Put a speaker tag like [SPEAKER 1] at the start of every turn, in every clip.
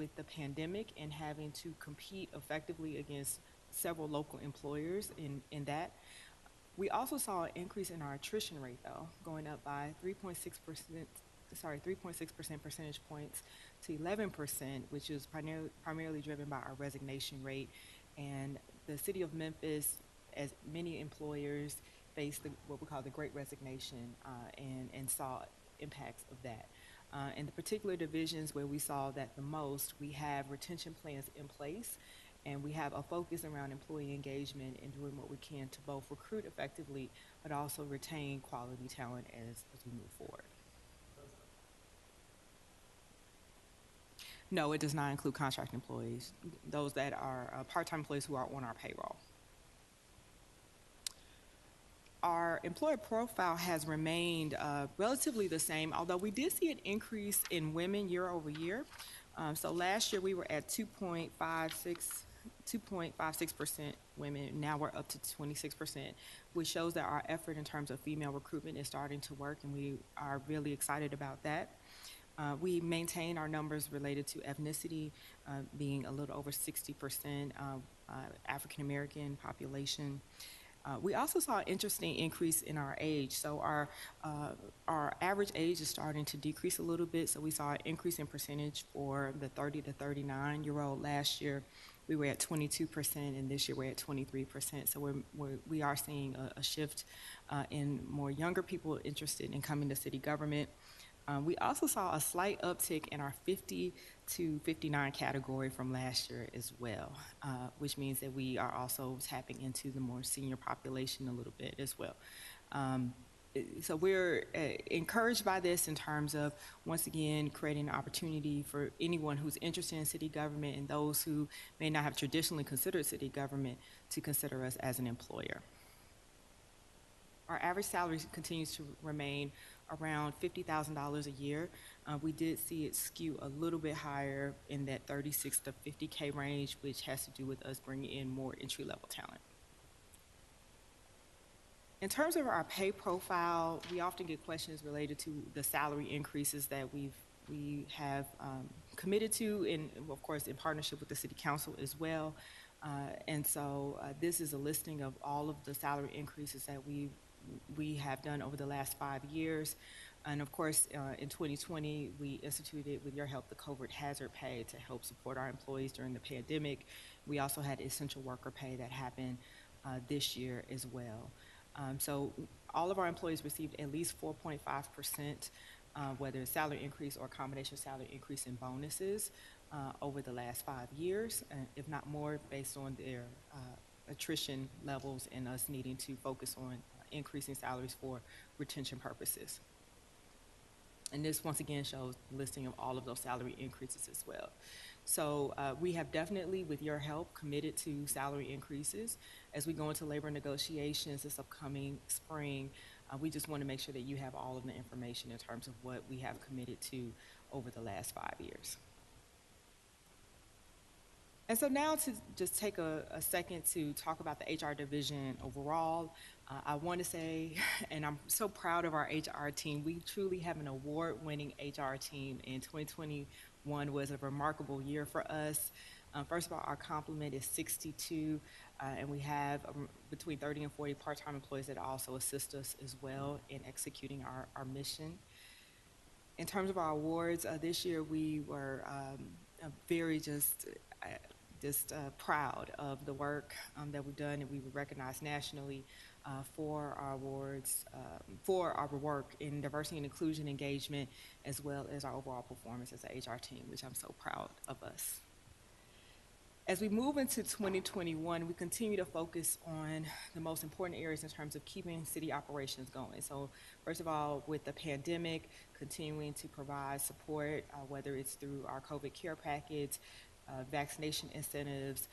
[SPEAKER 1] with the pandemic and having to compete effectively against several local employers in that. We also saw an increase in our attrition rate, though, going up by 3.6 percentage points to 11%, which is primarily driven by our resignation rate. And the city of Memphis, as many employers, faced what we call the Great Resignation and saw impacts of that. In the particular divisions where we saw that the most, we have retention plans in place, and we have a focus around employee engagement and doing what we can to both recruit effectively, but also retain quality talent as we move forward. No, it does not include contract employees, those that are part-time employees who are on our payroll. Our employer profile has remained relatively the same, although we did see an increase in women year over year. So last year we were at 2.56% women. Now we're up to 26%, which shows that our effort in terms of female recruitment is starting to work, and we are really excited about that. We maintain our numbers related to ethnicity, being a little over 60% African American population. We also saw an interesting increase in our age. So our average age is starting to decrease a little bit. So we saw an increase in percentage for the 30 to 39-year-old. Last year we were at 22%, and this year we're at 23%. So we are seeing a shift in more younger people interested in coming to city government. We also saw a slight uptick in our 50 to 59 category from last year as well, which means that we are also tapping into the more senior population a little bit as well. So we're encouraged by this in terms of, once again, creating an opportunity for anyone who's interested in city government and those who may not have traditionally considered city government to consider us as an employer. Our average salary continues to remain around $50,000 a year. We did see it skew a little bit higher in that 36 to 50K range, which has to do with us bringing in more entry-level talent. In terms of our pay profile, we often get questions related to the salary increases that we have committed to, and of course in partnership with the City Council as well. And so this is a listing of all of the salary increases that we have done over the last 5 years. And of course, in 2020, we instituted, with your help, the COVID hazard pay to help support our employees during the pandemic. We also had essential worker pay that happened this year as well. So all of our employees received at least 4.5%, whether it's salary increase or a combination of salary increase and bonuses over the last 5 years, if not more, based on their attrition levels and us needing to focus on increasing salaries for retention purposes. And this once again shows the listing of all of those salary increases as well. So we have definitely, with your help, committed to salary increases. As we go into labor negotiations this upcoming spring, we just want to make sure that you have all of the information in terms of what we have committed to over the last 5 years. And so now to just take a second to talk about the HR division overall, I want to say, and I'm so proud of our HR team, we truly have an award-winning HR team, and 2021 was a remarkable year for us. First of all, our complement is 62, and we have between 30 and 40 part-time employees that also assist us as well in executing our mission. In terms of our awards, this year we were very just proud of the work that we've done, and we were recognized nationally for our awards, for our work in diversity and inclusion engagement, as well as our overall performance as an HR team, which I'm so proud of us. As we move into 2021, we continue to focus on the most important areas in terms of keeping city operations going. So first of all, with the pandemic, continuing to provide support, whether it's through our COVID care package, vaccination incentives,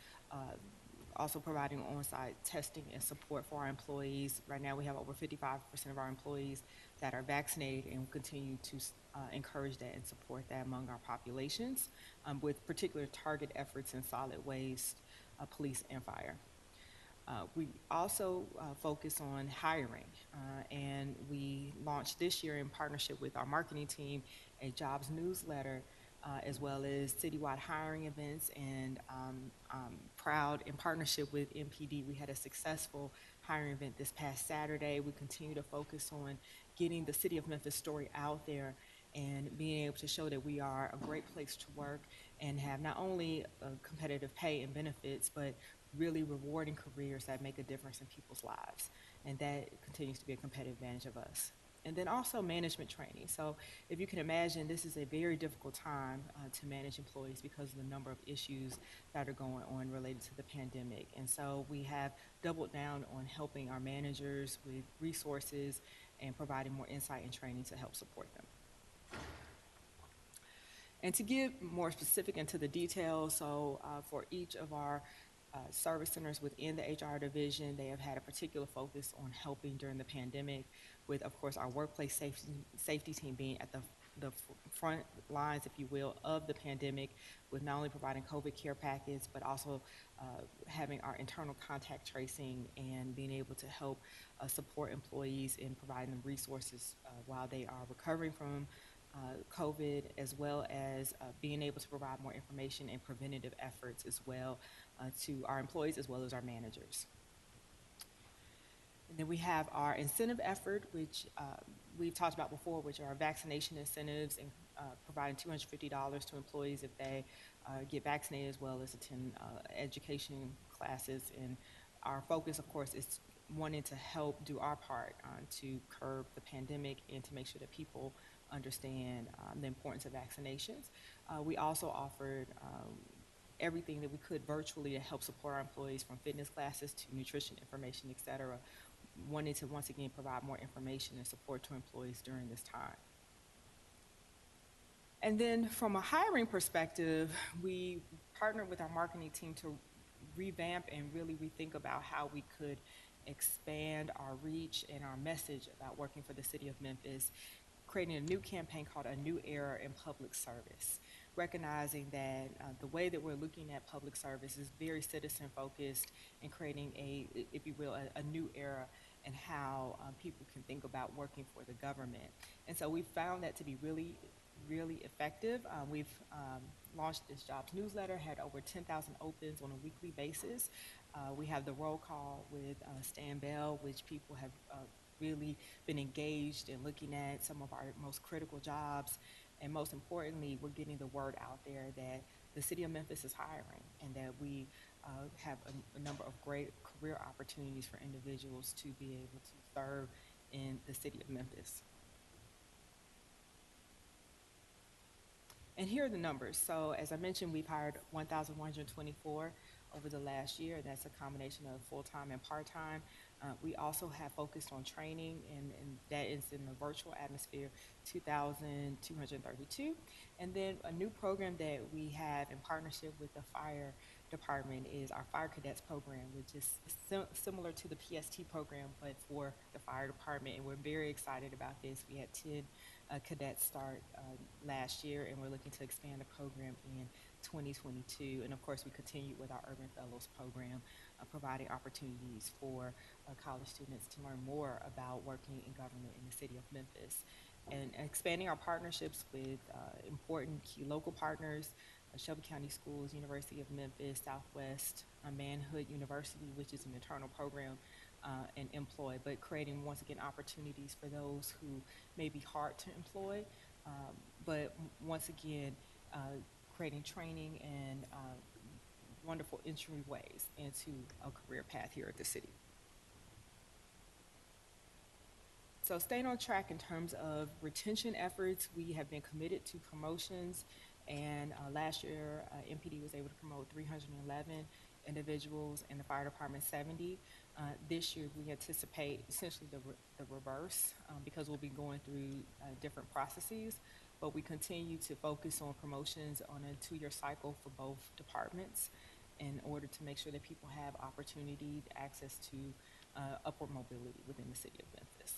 [SPEAKER 1] also providing on-site testing and support for our employees. Right now we have over 55% of our employees that are vaccinated, and we continue to encourage that and support that among our populations, with particular target efforts in solid waste, police, and fire. We also focus on hiring, and we launched this year in partnership with our marketing team a jobs newsletter as well as citywide hiring events. And proud, in partnership with MPD, we had a successful hiring event this past Saturday. We continue to focus on getting the City of Memphis story out there and being able to show that we are a great place to work and have not only competitive pay and benefits, but really rewarding careers that make a difference in people's lives. And that continues to be a competitive advantage of us. And then also management training. So if you can imagine, this is a very difficult time to manage employees because of the number of issues that are going on related to the pandemic. And so we have doubled down on helping our managers with resources and providing more insight and training to help support them. And to give more specific into the details, so for each of our service centers within the HR division, they have had a particular focus on helping during the pandemic, with, of course, our workplace safety team being at the front lines, if you will, of the pandemic, with not only providing COVID care packets, but also having our internal contact tracing and being able to help support employees in providing them resources while they are recovering from COVID, as well as being able to provide more information and preventative efforts as well to our employees as well as our managers. And then we have our incentive effort, which we've talked about before, which are vaccination incentives and providing $250 to employees if they get vaccinated, as well as attend education classes. And our focus, of course, is wanting to help do our part to curb the pandemic and to make sure that people understand the importance of vaccinations. We also offered everything that we could virtually to help support our employees, from fitness classes to nutrition information, et cetera, wanting to once again provide more information and support to employees during this time. And then from a hiring perspective, we partnered with our marketing team to revamp and really rethink about how we could expand our reach and our message about working for the City of Memphis, creating a new campaign called A New Era in Public Service, recognizing that the way that we're looking at public service is very citizen-focused and creating a, if you will, a new era in how people can think about working for the government. And so we found that to be really effective. We've launched this jobs newsletter, had over 10,000 opens on a weekly basis. We have the roll call with Stan Bell, which people have really been engaged in looking at some of our most critical jobs. And most importantly, we're getting the word out there that the City of Memphis is hiring and that we have a number of great career opportunities for individuals to be able to serve in the City of Memphis. And here are the numbers. So as I mentioned, we've hired 1,124 over the last year. That's a combination of full-time and part-time. We also have focused on training, and that is in the virtual atmosphere, 2,232. And then a new program that we have in partnership with the fire department is our Fire Cadets program, which is similar to the PST program, but for the fire department. And we're very excited about this. We had 10 cadets start last year, and we're looking to expand the program in 2022. And of course, we continue with our Urban Fellows program, providing opportunities for college students to learn more about working in government in the City of Memphis, and expanding our partnerships with important key local partners, Shelby County Schools, University of Memphis, Southwest Manhood University, which is an internal program, and employ, but creating once again opportunities for those who may be hard to employ, but once again creating training and wonderful entryways into a career path here at the city. So staying on track in terms of retention efforts, we have been committed to promotions, and last year MPD was able to promote 311 individuals, and the fire department 70. This year we anticipate essentially the reverse because we'll be going through different processes, but we continue to focus on promotions on a 2-year cycle for both departments in order to make sure that people have opportunity, access to upward mobility within the City of Memphis.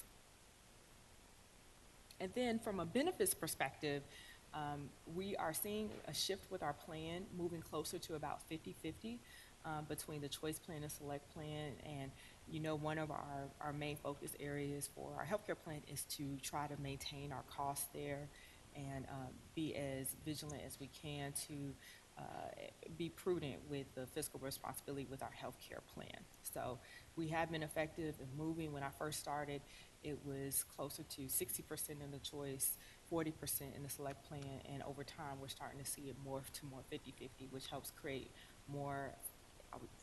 [SPEAKER 1] And then from a benefits perspective, we are seeing a shift with our plan, moving closer to about 50-50 between the choice plan and select plan. And you know, one of our main focus areas for our healthcare plan is to try to maintain our costs there and be as vigilant as we can to be prudent with the fiscal responsibility with our healthcare plan. So we have been effective in moving. When I first started, it was closer to 60% in the choice, 40% in the select plan, and over time we're starting to see it morph to more 50-50, which helps create more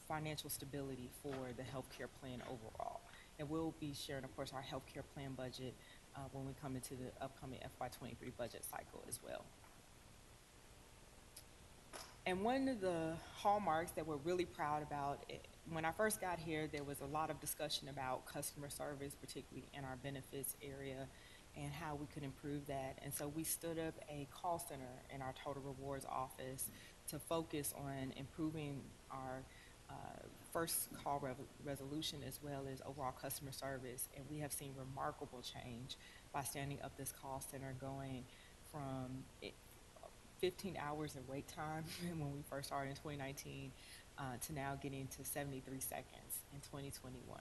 [SPEAKER 1] financial stability for the healthcare plan overall. And we'll be sharing, of course, our healthcare plan budget when we come into the upcoming FY23 budget cycle as well. And one of the hallmarks that we're really proud about, when I first got here, there was a lot of discussion about customer service, particularly in our benefits area, and how we could improve that. And so we stood up a call center in our Total Rewards office to focus on improving our first call resolution as well as overall customer service. And we have seen remarkable change by standing up this call center, going from 15 hours in wait time when we first started in 2019 to now getting to 73 seconds in 2021.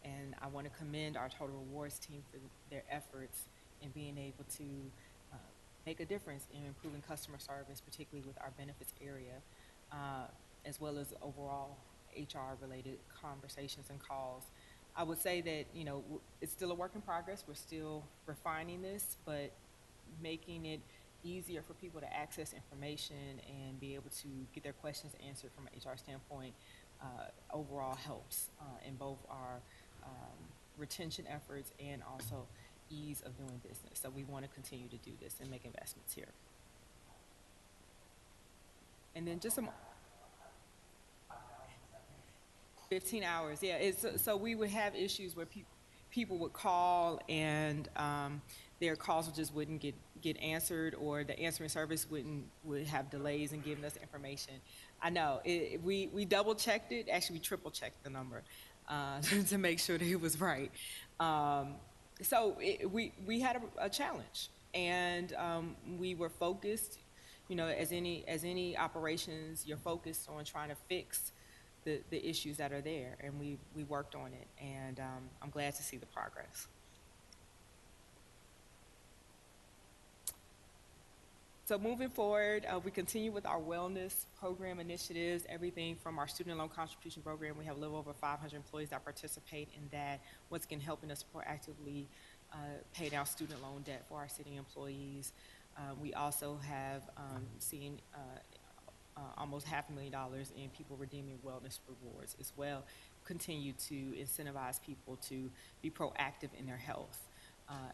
[SPEAKER 1] And I want to commend our Total Rewards team for their efforts in being able to make a difference in improving customer service, particularly with our benefits area, as well as overall HR-related conversations and calls. I would say that, you know, it's still a work in progress. We're still refining this, but making it easier for people to access information and be able to get their questions answered from an HR standpoint overall helps in both our retention efforts and also ease of doing business. So we want to continue to do this and make investments here. And then just some 15 hours, yeah. So we would have issues where people would call and their calls just wouldn't get answered, or the answering service would have delays in giving us information. I know we double checked it. Actually, we triple checked the number to make sure that it was right. So we had a challenge, and we were focused. You know, as any operations, you're focused on trying to fix the issues that are there, and we worked on it, and I'm glad to see the progress. So moving forward, we continue with our wellness program initiatives, everything from our student loan contribution program. We have a little over 500 employees that participate in that, once again helping us proactively pay down student loan debt for our city employees. We also have seen almost $500,000 in people redeeming wellness rewards as well. Continue to incentivize people to be proactive in their health.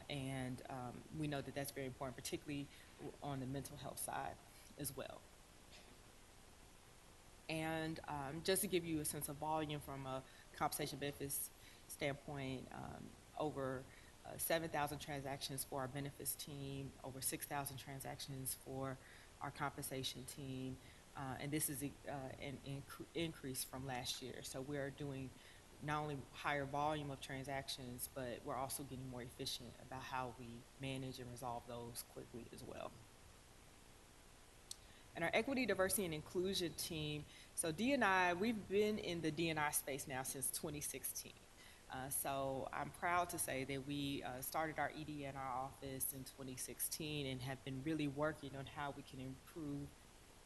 [SPEAKER 1] And we know that that's very important, particularly on the mental health side as well. And just to give you a sense of volume from a compensation benefits standpoint, over 7,000 transactions for our benefits team, over 6,000 transactions for our compensation team. And this is an increase from last year. So we're doing not only higher volume of transactions, but we're also getting more efficient about how we manage and resolve those quickly as well. And our equity, diversity, and inclusion team, so D&I, we've been in the D&I space now since 2016. So I'm proud to say that we started our ED in our office in 2016 and have been really working on how we can improve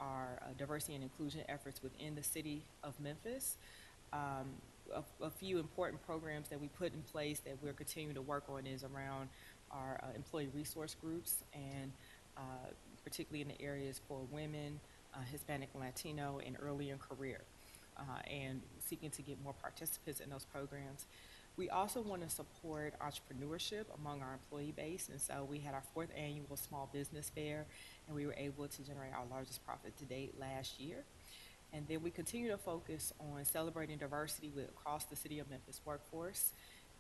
[SPEAKER 1] our diversity and inclusion efforts within the city of Memphis. A few important programs that we put in place that we're continuing to work on is around our employee resource groups, and particularly in the areas for women, Hispanic and Latino, and early in career, and seeking to get more participants in those programs. We also want to support entrepreneurship among our employee base, and so we had our 4th annual small business fair, and we were able to generate our largest profit to date last year. And then we continue to focus on celebrating diversity across the city of Memphis workforce,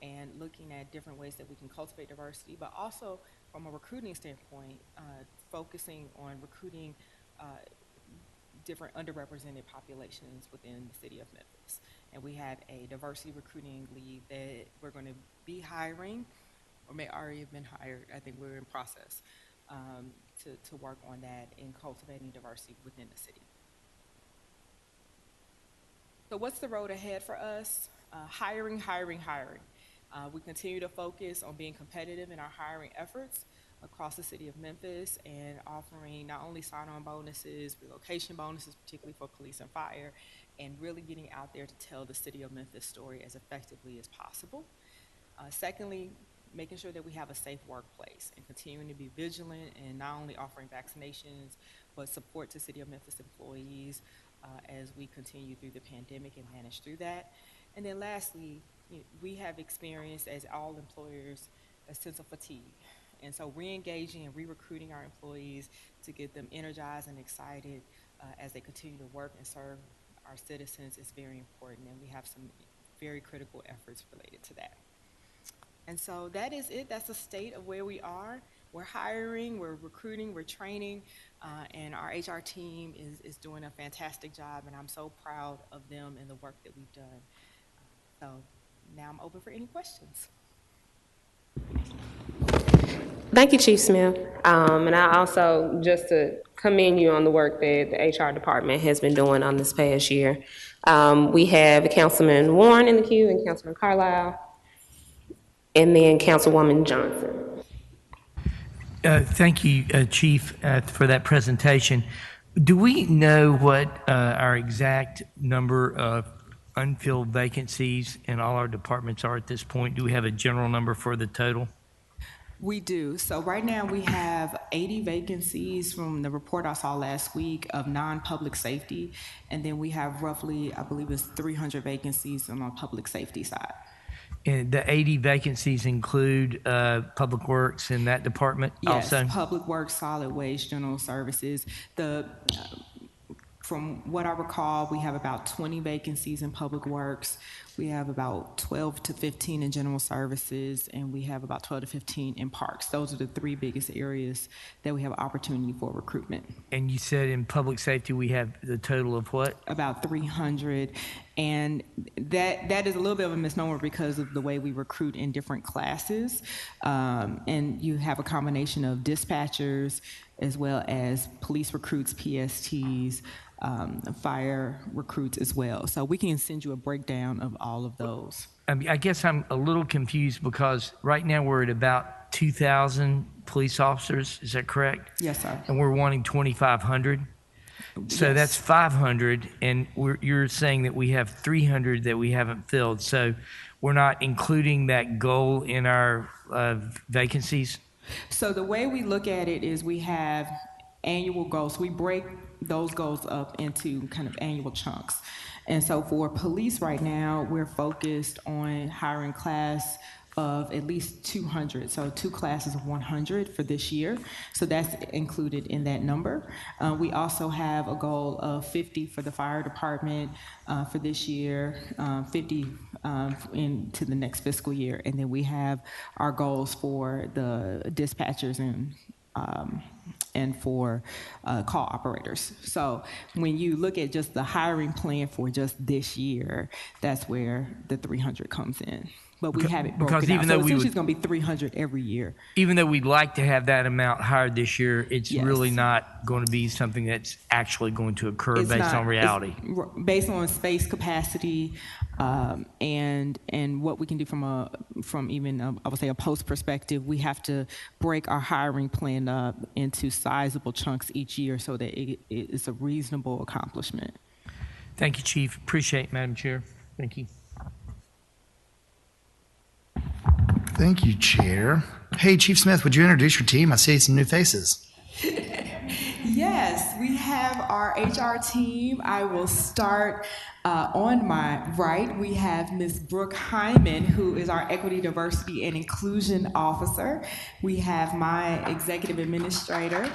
[SPEAKER 1] and looking at different ways that we can cultivate diversity, but also from a recruiting standpoint, focusing on recruiting different underrepresented populations within the city of Memphis. And we have a diversity recruiting lead that we're going to be hiring, or may already have been hired. I think we're in process to work on that in cultivating diversity within the city. So what's the road ahead for us? Hiring. We continue to focus on being competitive in our hiring efforts. across the city of Memphis and offering not only sign-on bonuses, relocation bonuses, particularly for police and fire, and really getting out there to tell the city of Memphis story as effectively as possible. Secondly, making sure that we have a safe workplace and continuing to be vigilant and not only offering vaccinations, but support to City of Memphis employees as we continue through the pandemic and manage through that. And then lastly, we have experienced, as all employers, a sense of fatigue. And so re-engaging and re-recruiting our employees to get them energized and excited as they continue to work and serve our citizens is very important. And we have some very critical efforts related to that. And so that is it. That's the state of where we are. We're hiring, we're recruiting, we're training, and our HR team is doing a fantastic job, and I'm so proud of them and the work that we've done. So now I'm open for any questions.
[SPEAKER 2] Thank you, Chief Smith. And I also, just to commend you on the work that the HR department has been doing on this past year. We have Councilman Warren in the queue and Councilman Carlisle, and then Councilwoman Johnson.
[SPEAKER 3] Thank you, Chief, for that presentation. Do we know what our exact number of unfilled vacancies in all our departments are at this point? Do we have a general number for the total?
[SPEAKER 1] We do. So right now we have 80 vacancies from the report I saw last week of non-public safety, and then we have roughly, I believe it's 300 vacancies on the public safety side.
[SPEAKER 3] And the 80 vacancies include Public Works in that department also?
[SPEAKER 1] Yes, Public Works, Solid Waste, General Services. From what I recall, we have about 20 vacancies in Public Works. We have about 12 to 15 in General Services, and we have about 12 to 15 in Parks. Those are the three biggest areas that we have opportunity for recruitment.
[SPEAKER 3] And you said in Public Safety we have the total of what?
[SPEAKER 1] About 300. And that is a little bit of a misnomer because of the way we recruit in different classes. And you have a combination of dispatchers as well as police recruits, PSTs, fire recruits as well. So we can send you a breakdown of all of those.
[SPEAKER 3] I guess I'm a little confused because right now we're at about 2,000 police officers. Is that correct?
[SPEAKER 1] Yes, sir.
[SPEAKER 3] And we're wanting 2,500. So
[SPEAKER 1] Yes.
[SPEAKER 3] that's 500, and you're saying that we have 300 that we haven't filled. So we're not including that goal in our vacancies?
[SPEAKER 1] So the way we look at it is we have annual goals. We break those goals up into kind of annual chunks. And so for police right now, we're focused on hiring class of at least 200, so 2 classes of 100 for this year. So that's included in that number. We also have a goal of 50 for the fire department for this year, 50 into the next fiscal year. And then we have our goals for the dispatchers and for call operators. So when you look at just the hiring plan for just this year, that's where the 300 comes in. But we have it broken out. So essentially it's going to be 300 every year.
[SPEAKER 3] Even though we'd like to have that amount hired this year, it's really not going to be something that's actually going to occur based on reality.
[SPEAKER 1] Based on space capacity and what we can do from even I would say a post perspective, we have to break our hiring plan up into sizable chunks each year so that it's a reasonable accomplishment.
[SPEAKER 3] Thank you, Chief. Appreciate it, Madam Chair. Thank you.
[SPEAKER 4] Thank you, Chair. Hey, Chief Smith, would you introduce your team? I see some new faces.
[SPEAKER 1] Yes, we have our HR team. I will start on my right. We have Ms. Brooke Hyman, who is our Equity, Diversity, and Inclusion Officer. We have my Executive Administrator,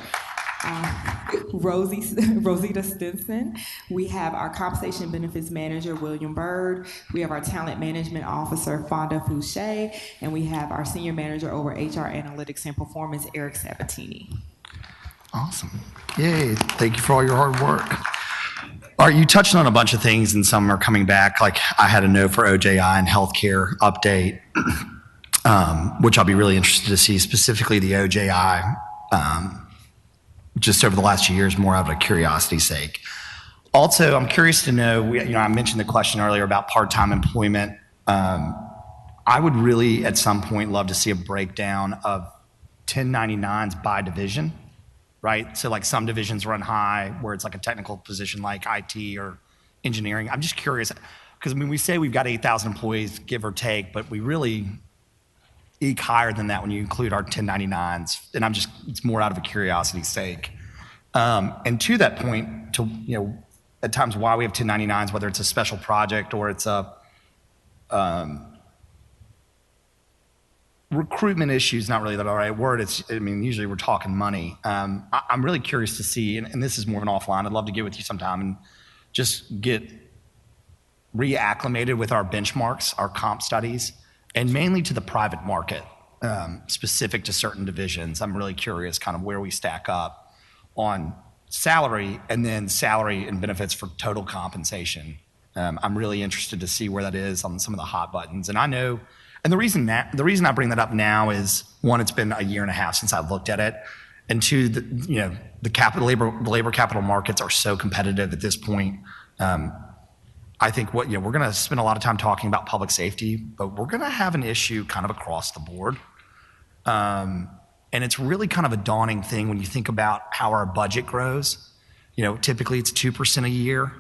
[SPEAKER 1] Rosita Stinson. We have our Compensation Benefits Manager, William Bird. We have our Talent Management Officer, Fonda Fouché. And we have our Senior Manager over HR Analytics and Performance, Eric Sabatini.
[SPEAKER 4] Awesome. Yay. Thank you for all your hard work. All right, you touched on a bunch of things and some are coming back. Like I had a note for OJI and healthcare update, which I'll be really interested to see, specifically the OJI. Just over the last few years, more out of a curiosity's sake. Also, I'm curious to know, I mentioned the question earlier about part-time employment. I would really, at some point, love to see a breakdown of 1099s by division, right? So like some divisions run high where it's like a technical position like IT or engineering. I'm just curious, because I mean, we say we've got 8,000 employees, give or take, but we really eke higher than that when you include our 1099s. And it's more out of a curiosity's sake. And to that point, at times why we have 1099s, whether it's a special project or it's a recruitment issue is not really the right word. Usually we're talking money. I'm really curious to see, and this is more of an offline, I'd love to get with you sometime and just get reacclimated with our benchmarks, our comp studies, and mainly to the private market, specific to certain divisions. I'm really curious kind of where we stack up on salary and then salary and benefits for total compensation. I'm really interested to see where that is on some of the hot buttons. And I know, and the reason I bring that up now is, one, it's been a year and a half since I've looked at it, and two, the labor capital markets are so competitive at this point. I think we're going to spend a lot of time talking about public safety, but we're going to have an issue kind of across the board. And it's really kind of a daunting thing when you think about how our budget grows. Typically it's 2% a year.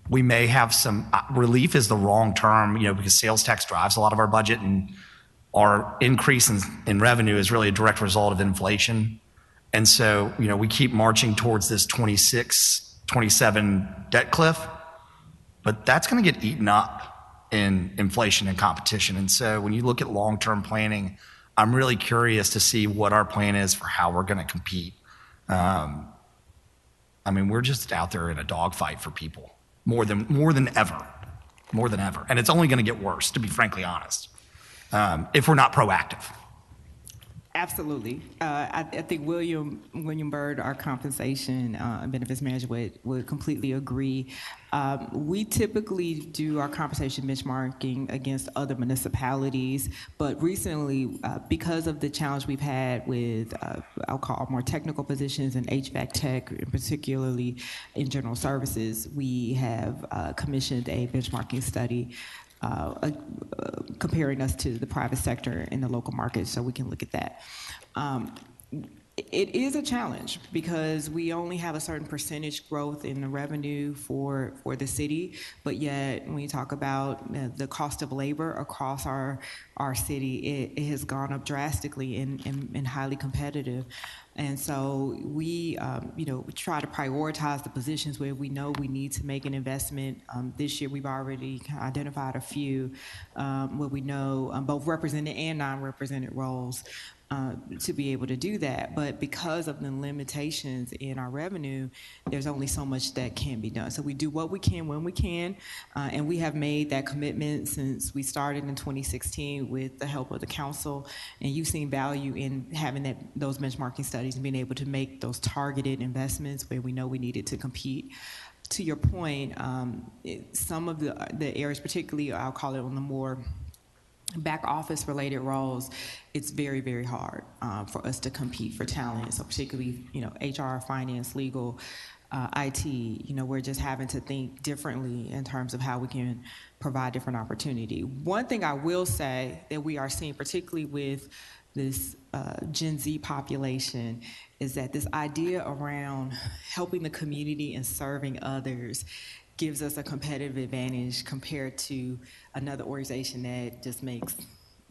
[SPEAKER 4] We may have some relief is the wrong term, because sales tax drives a lot of our budget, and our increase in revenue is really a direct result of inflation. And so, we keep marching towards this 26, 27 debt cliff, but that's going to get eaten up in inflation and competition. And so when you look at long-term planning, I'm really curious to see what our plan is for how we're going to compete. We're just out there in a dogfight for people more than ever. And it's only going to get worse, to be frankly honest, if we're not proactive.
[SPEAKER 1] Absolutely. I think William Byrd, our compensation and benefits manager, would completely agree. We typically do our compensation benchmarking against other municipalities, but recently, because of the challenge we've had with, I'll call more technical positions in HVAC tech, and particularly in general services, we have commissioned a benchmarking study comparing us to the private sector in the local market, so we can look at that. It is a challenge because we only have a certain percentage growth in the revenue for the city, but yet when you talk about the cost of labor across our city, it has gone up drastically and highly competitive. And so we try to prioritize the positions where we know we need to make an investment. This year we've already identified a few where we know both represented and non-represented roles to be able to do that. But because of the limitations in our revenue, there's only so much that can be done. So we do what we can when we can, and we have made that commitment since we started in 2016 with the help of the council. And you've seen value in having those benchmarking studies and being able to make those targeted investments where we know we needed to compete. To your point, some of the areas, particularly I'll call it on the more back office related roles, it's very, very hard for us to compete for talent. So particularly, HR, finance, legal, IT, we're just having to think differently in terms of how we can provide different opportunity. One thing I will say that we are seeing, particularly with this Gen Z population, is that this idea around helping the community and serving others gives us a competitive advantage compared to another organization that just makes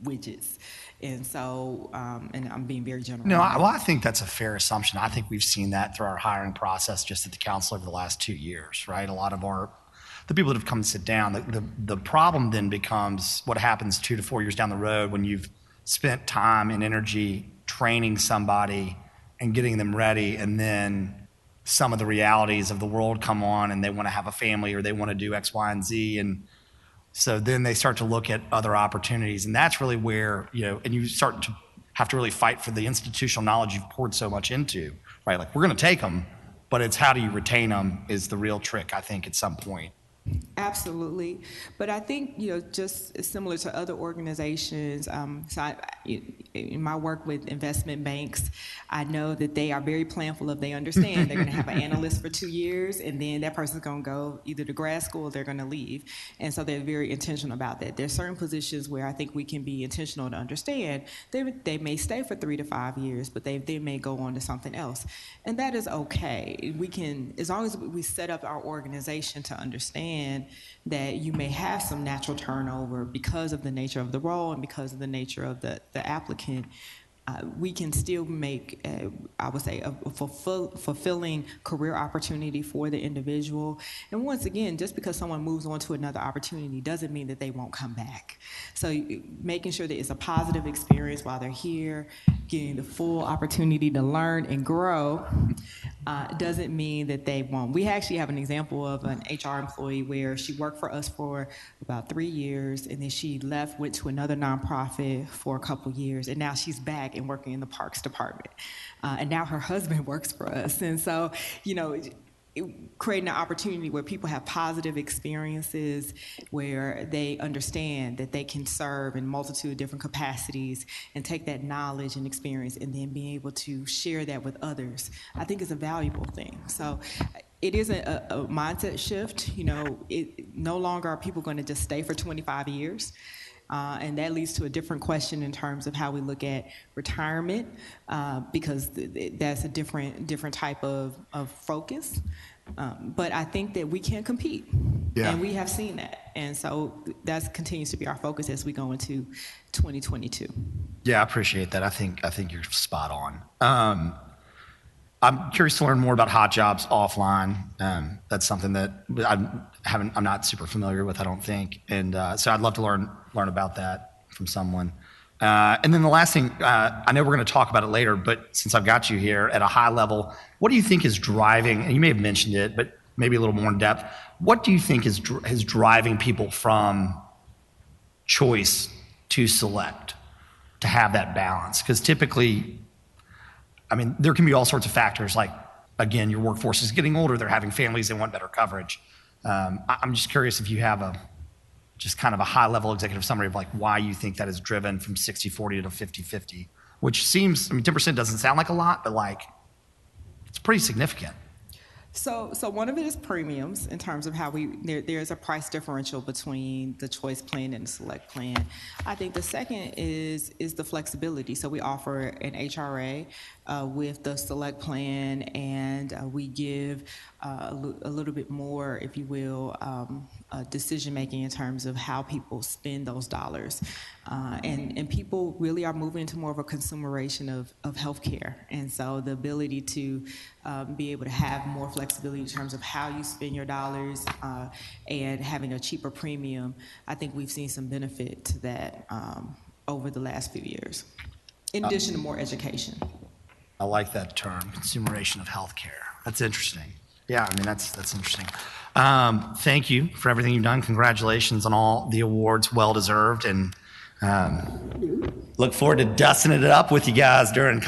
[SPEAKER 1] widgets. And so, and I'm being very general.
[SPEAKER 4] No, I think that's a fair assumption. I think we've seen that through our hiring process just at the council over the last 2 years, right? A lot of the people that have come to sit down, the problem then becomes what happens 2 to 4 years down the road when you've spent time and energy training somebody and getting them ready, and then some of the realities of the world come on and they want to have a family or they want to do X, Y, and Z. And so then they start to look at other opportunities. And that's really where, and you start to have to really fight for the institutional knowledge you've poured so much into, right? Like, we're going to take them, but it's how do you retain them is the real trick, I think, at some point.
[SPEAKER 1] Absolutely. But I think, just similar to other organizations, so in my work with investment banks, I know that they are very planful of, they understand they're going to have an analyst for 2 years, and then that person's going to go either to grad school or they're going to leave. And so they're very intentional about that. There's certain positions where I think we can be intentional to understand they may stay for 3 to 5 years, but they may go on to something else. And that is okay. We can, as long as we set up our organization to understand that you may have some natural turnover because of the nature of the role and because of the nature of the applicant, we can still make, I would say, a fulfilling career opportunity for the individual. And once again, just because someone moves on to another opportunity doesn't mean that they won't come back. So making sure that it's a positive experience while they're here, getting the full opportunity to learn and grow, doesn't mean that they won't. We actually have an example of an HR employee where she worked for us for about 3 years, and then she left, went to another nonprofit for a couple years, and now she's back and working in the parks department. And now her husband works for us. And so, creating an opportunity where people have positive experiences, where they understand that they can serve in a multitude of different capacities and take that knowledge and experience and then being able to share that with others, I think is a valuable thing. So it isn't a mindset shift. No longer are people going to just stay for 25 years. And that leads to a different question in terms of how we look at retirement, because that's a different type of focus. But I think that we can compete, and we have seen that. And so that continues to be our focus as we go into 2022.
[SPEAKER 4] Yeah, I appreciate that. I think you're spot on. I'm curious to learn more about hot jobs offline. That's something that I'm not super familiar with, I don't think. And so I'd love to learn about that from someone. And then the last thing, I know we're going to talk about it later, but since I've got you here at a high level, what do you think is driving, and you may have mentioned it, but maybe a little more in depth, what do you think is driving people from choice to select, to have that balance? Because typically, there can be all sorts of factors, like, again, your workforce is getting older, they're having families, they want better coverage. I'm just curious if you have just kind of a high-level executive summary of why you think that is driven from 60-40 to 50-50, which seems, 10% doesn't sound like a lot, but it's pretty significant.
[SPEAKER 1] So one of it is premiums in terms of how there's a price differential between the choice plan and the select plan. I think the second is the flexibility. So we offer an HRA with the select plan, and we give a little bit more, if you will, decision making in terms of how people spend those dollars. And people really are moving into more of a consumeration of healthcare. And so the ability to be able to have more flexibility in terms of how you spend your dollars and having a cheaper premium, I think we've seen some benefit to that over the last few years, in addition to more education.
[SPEAKER 4] I like that term, consumeration of healthcare. That's interesting. Yeah, that's interesting. Thank you for everything you've done. Congratulations on all the awards, well deserved, and look forward to dusting it up with you guys during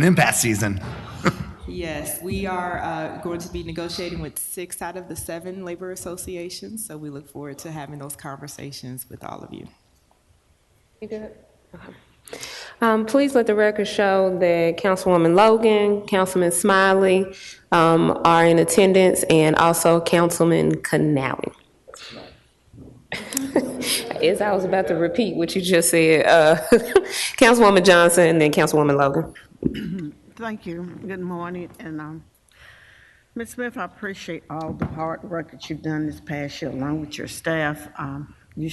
[SPEAKER 4] impasse season.
[SPEAKER 1] Yes, we are going to be negotiating with 6 out of the 7 labor associations, so we look forward to having those conversations with all of you.
[SPEAKER 2] You good? Okay. Please let the record show that Councilwoman Logan, Councilman Smiley are in attendance, and also Councilman Canali. As I was about to repeat what you just said, Councilwoman Johnson and then Councilwoman Logan.
[SPEAKER 5] Thank you. Good morning. And Ms. Smith, I appreciate all the hard work that you've done this past year along with your staff. You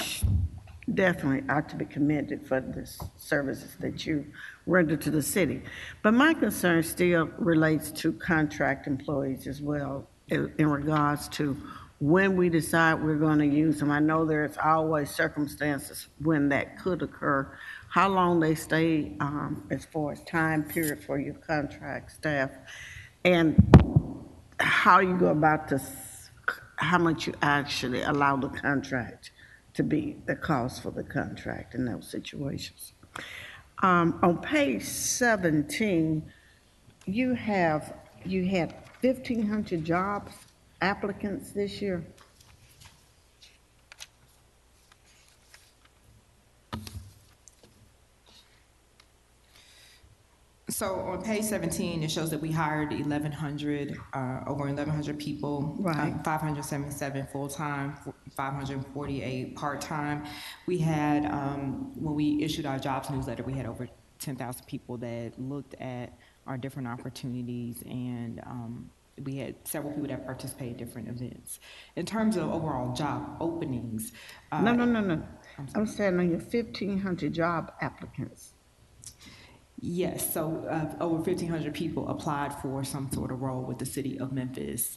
[SPEAKER 5] definitely are to be commended for the services that you render to the city. But my concern still relates to contract employees as well in regards to when we decide we're going to use them. I know there's always circumstances when that could occur. How long they stay as far as time period for your contract staff, and how you go about this, how much you actually allow the contract to be the cost for the contract in those situations. On page 17, you had 1,500 jobs applicants this year.
[SPEAKER 1] So on page 17, it shows that we hired 1,100, over 1,100 people.
[SPEAKER 5] Right.
[SPEAKER 1] 577 full-time, 548 part-time. We had, when we issued our jobs newsletter, we had over 10,000 people that looked at our different opportunities, and we had several people that participated in different events. In terms of overall job openings.
[SPEAKER 5] No. I'm saying on your 1,500 job applicants.
[SPEAKER 1] Yes, so over 1,500 people applied for some sort of role with the city of Memphis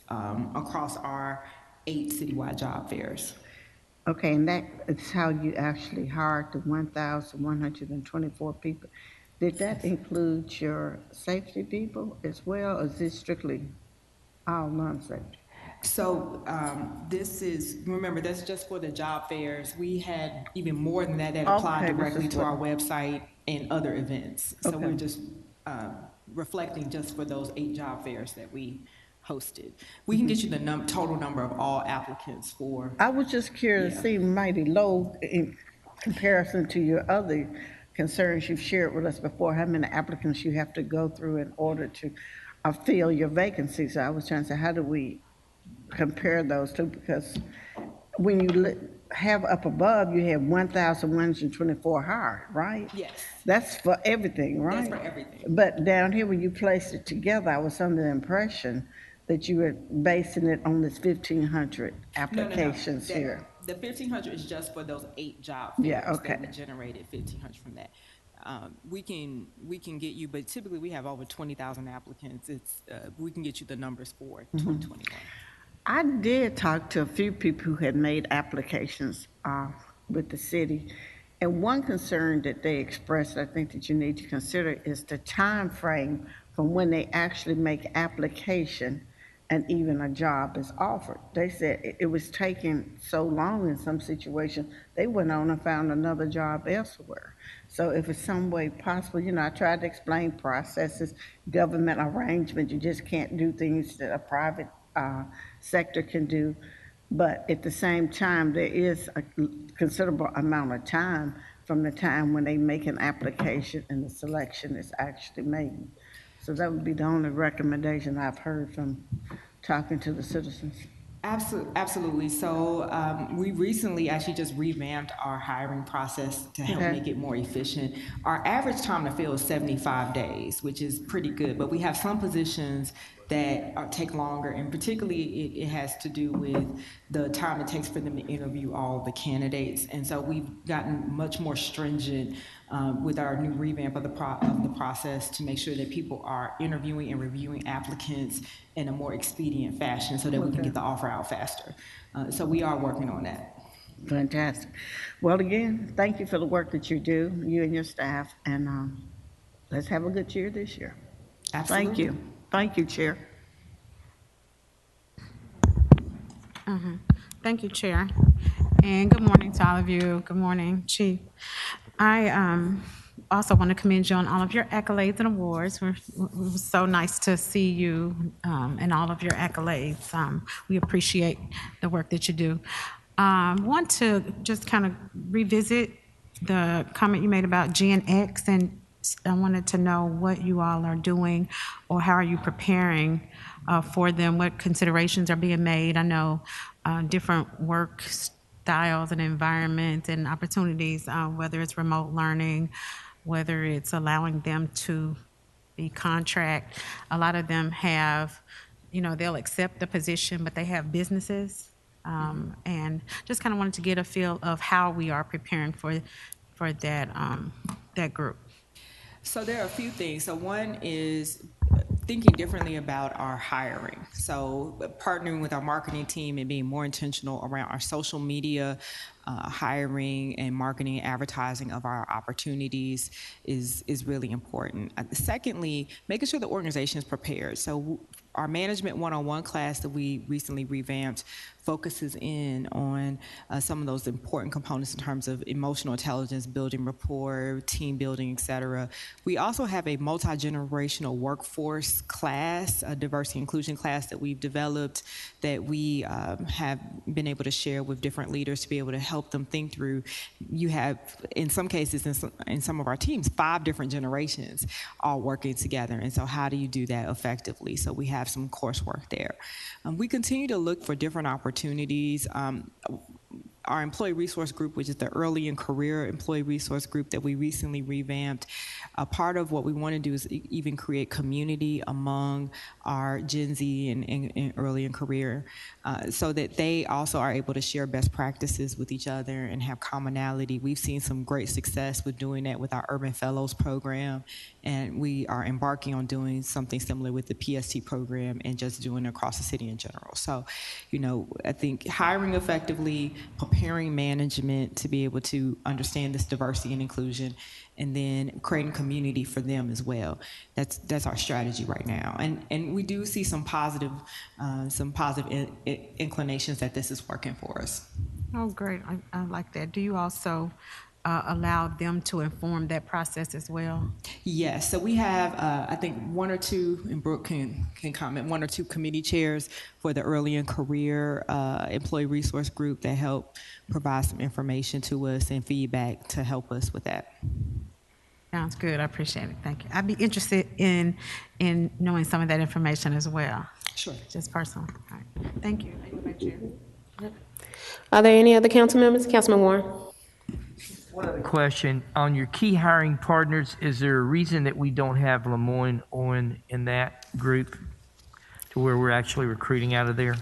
[SPEAKER 1] across our 8 citywide job fairs.
[SPEAKER 5] Okay, and that is how you actually hired the 1,124 people. Did that include your safety people as well, or is this strictly all non-safety?
[SPEAKER 1] So this is, remember, that's just for the job fairs. We had even more than that applied
[SPEAKER 5] Okay, this
[SPEAKER 1] directly
[SPEAKER 5] is
[SPEAKER 1] to
[SPEAKER 5] what-
[SPEAKER 1] our website and other events. So
[SPEAKER 5] Okay.
[SPEAKER 1] we're just reflecting just for those 8 job fairs that we hosted. We can get you the total number of all applicants for.
[SPEAKER 5] I was just curious,
[SPEAKER 1] Yeah.
[SPEAKER 5] it seemed mighty low in comparison to your other concerns you've shared with us before, how many applicants you have to go through in order to fill your vacancies. So I was trying to say, how do we compare those two? Because when you have up above, you have 1,124 hired, right?
[SPEAKER 1] Yes.
[SPEAKER 5] That's for everything, right?
[SPEAKER 1] That's for everything.
[SPEAKER 5] But down here, when you placed it together, I was under the impression that you were basing it on this 1,500 applications
[SPEAKER 1] That-
[SPEAKER 5] here.
[SPEAKER 1] The 1,500 is just for those 8 job fairs.
[SPEAKER 5] Yeah, okay.
[SPEAKER 1] That we generated 1,500 from that. We can get you, but typically we have over 20,000 applicants. It's we can get you the numbers for 2021.
[SPEAKER 5] I did talk to a few people who had made applications with the city, and one concern that they expressed, I think that you need to consider, is the time frame from when they actually make application and even a job is offered. They said it was taking so long in some situations, they went on and found another job elsewhere. So if it's some way possible, I tried to explain processes, government arrangement, you just can't do things that a private sector can do. But at the same time, there is a considerable amount of time from the time when they make an application and the selection is actually made. So that would be the only recommendation I've heard from talking to the citizens.
[SPEAKER 1] Absolutely. So we recently actually just revamped our hiring process to help
[SPEAKER 5] Okay.
[SPEAKER 1] make it more efficient. Our average time to fill is 75 days, which is pretty good, but we have some positions that take longer, and particularly it has to do with the time it takes for them to interview all the candidates. And so we've gotten much more stringent with our new revamp of the process to make sure that people are interviewing and reviewing applicants in a more expedient fashion so that we can get the offer out faster. So we are working on that.
[SPEAKER 5] Fantastic. Well, again, thank you for the work that you do, you and your staff, and let's have a good year this year.
[SPEAKER 1] Absolutely.
[SPEAKER 5] Thank you. Thank you, Chair.
[SPEAKER 6] Thank you, Chair. And good morning to all of you. Good morning, Chief. I also want to commend you on all of your accolades and awards. It was so nice to see you and all of your accolades. We appreciate the work that you do. Want to just kind of revisit the comment you made about Gen X, and I wanted to know what you all are doing or how are you preparing for them, what considerations are being made. I know different work styles and environments and opportunities, whether it's remote learning, whether it's allowing them to be contract. A lot of them have, they'll accept the position, but they have businesses. And just kind of wanted to get a feel of how we are preparing for that group.
[SPEAKER 1] So there are a few things. So one is thinking differently about our hiring. So partnering with our marketing team and being more intentional around our social media hiring and marketing and advertising of our opportunities is really important. Secondly, making sure the organization is prepared. So our management one-on-one class that we recently revamped focuses in on some of those important components in terms of emotional intelligence, building rapport, team building, et cetera. We also have a multi-generational workforce class, a diversity inclusion class that we've developed that we have been able to share with different leaders to be able to help help them think through. You have, in some cases, in some of our teams, 5 different generations all working together. And so how do you do that effectively? So we have some coursework there. We continue to look for different opportunities. Our employee resource group, which is the early and career employee resource group that we recently revamped, a part of what we want to do is even create community among our Gen Z and early and career, so that they also are able to share best practices with each other and have commonality. We've seen some great success with doing that with our Urban Fellows program, and we are embarking on doing something similar with the PST program and just doing it across the city in general. So, I think hiring effectively, preparing management to be able to understand this diversity and inclusion, and then creating community for them as well. That's our strategy right now, and we do see some positive inclinations that this is working for us.
[SPEAKER 6] Oh, great. I like that. Do you also allow them to inform that process as well?
[SPEAKER 1] Yes, so we have, I think, 1 or 2, and Brooke can comment, 1 or 2 committee chairs for the early and career employee resource group that help provide some information to us and feedback to help us with that.
[SPEAKER 6] Sounds good. I appreciate it. Thank you. I'd be interested in knowing some of that information as well.
[SPEAKER 1] Sure.
[SPEAKER 6] Just personal. All right. Thank you. Thank you, Vice Chair.
[SPEAKER 2] Are there any other council members? Councilman Warren?
[SPEAKER 3] One other question. On your key hiring partners, is there a reason that we don't have Lemoyne on in that group to where we're actually recruiting out of there?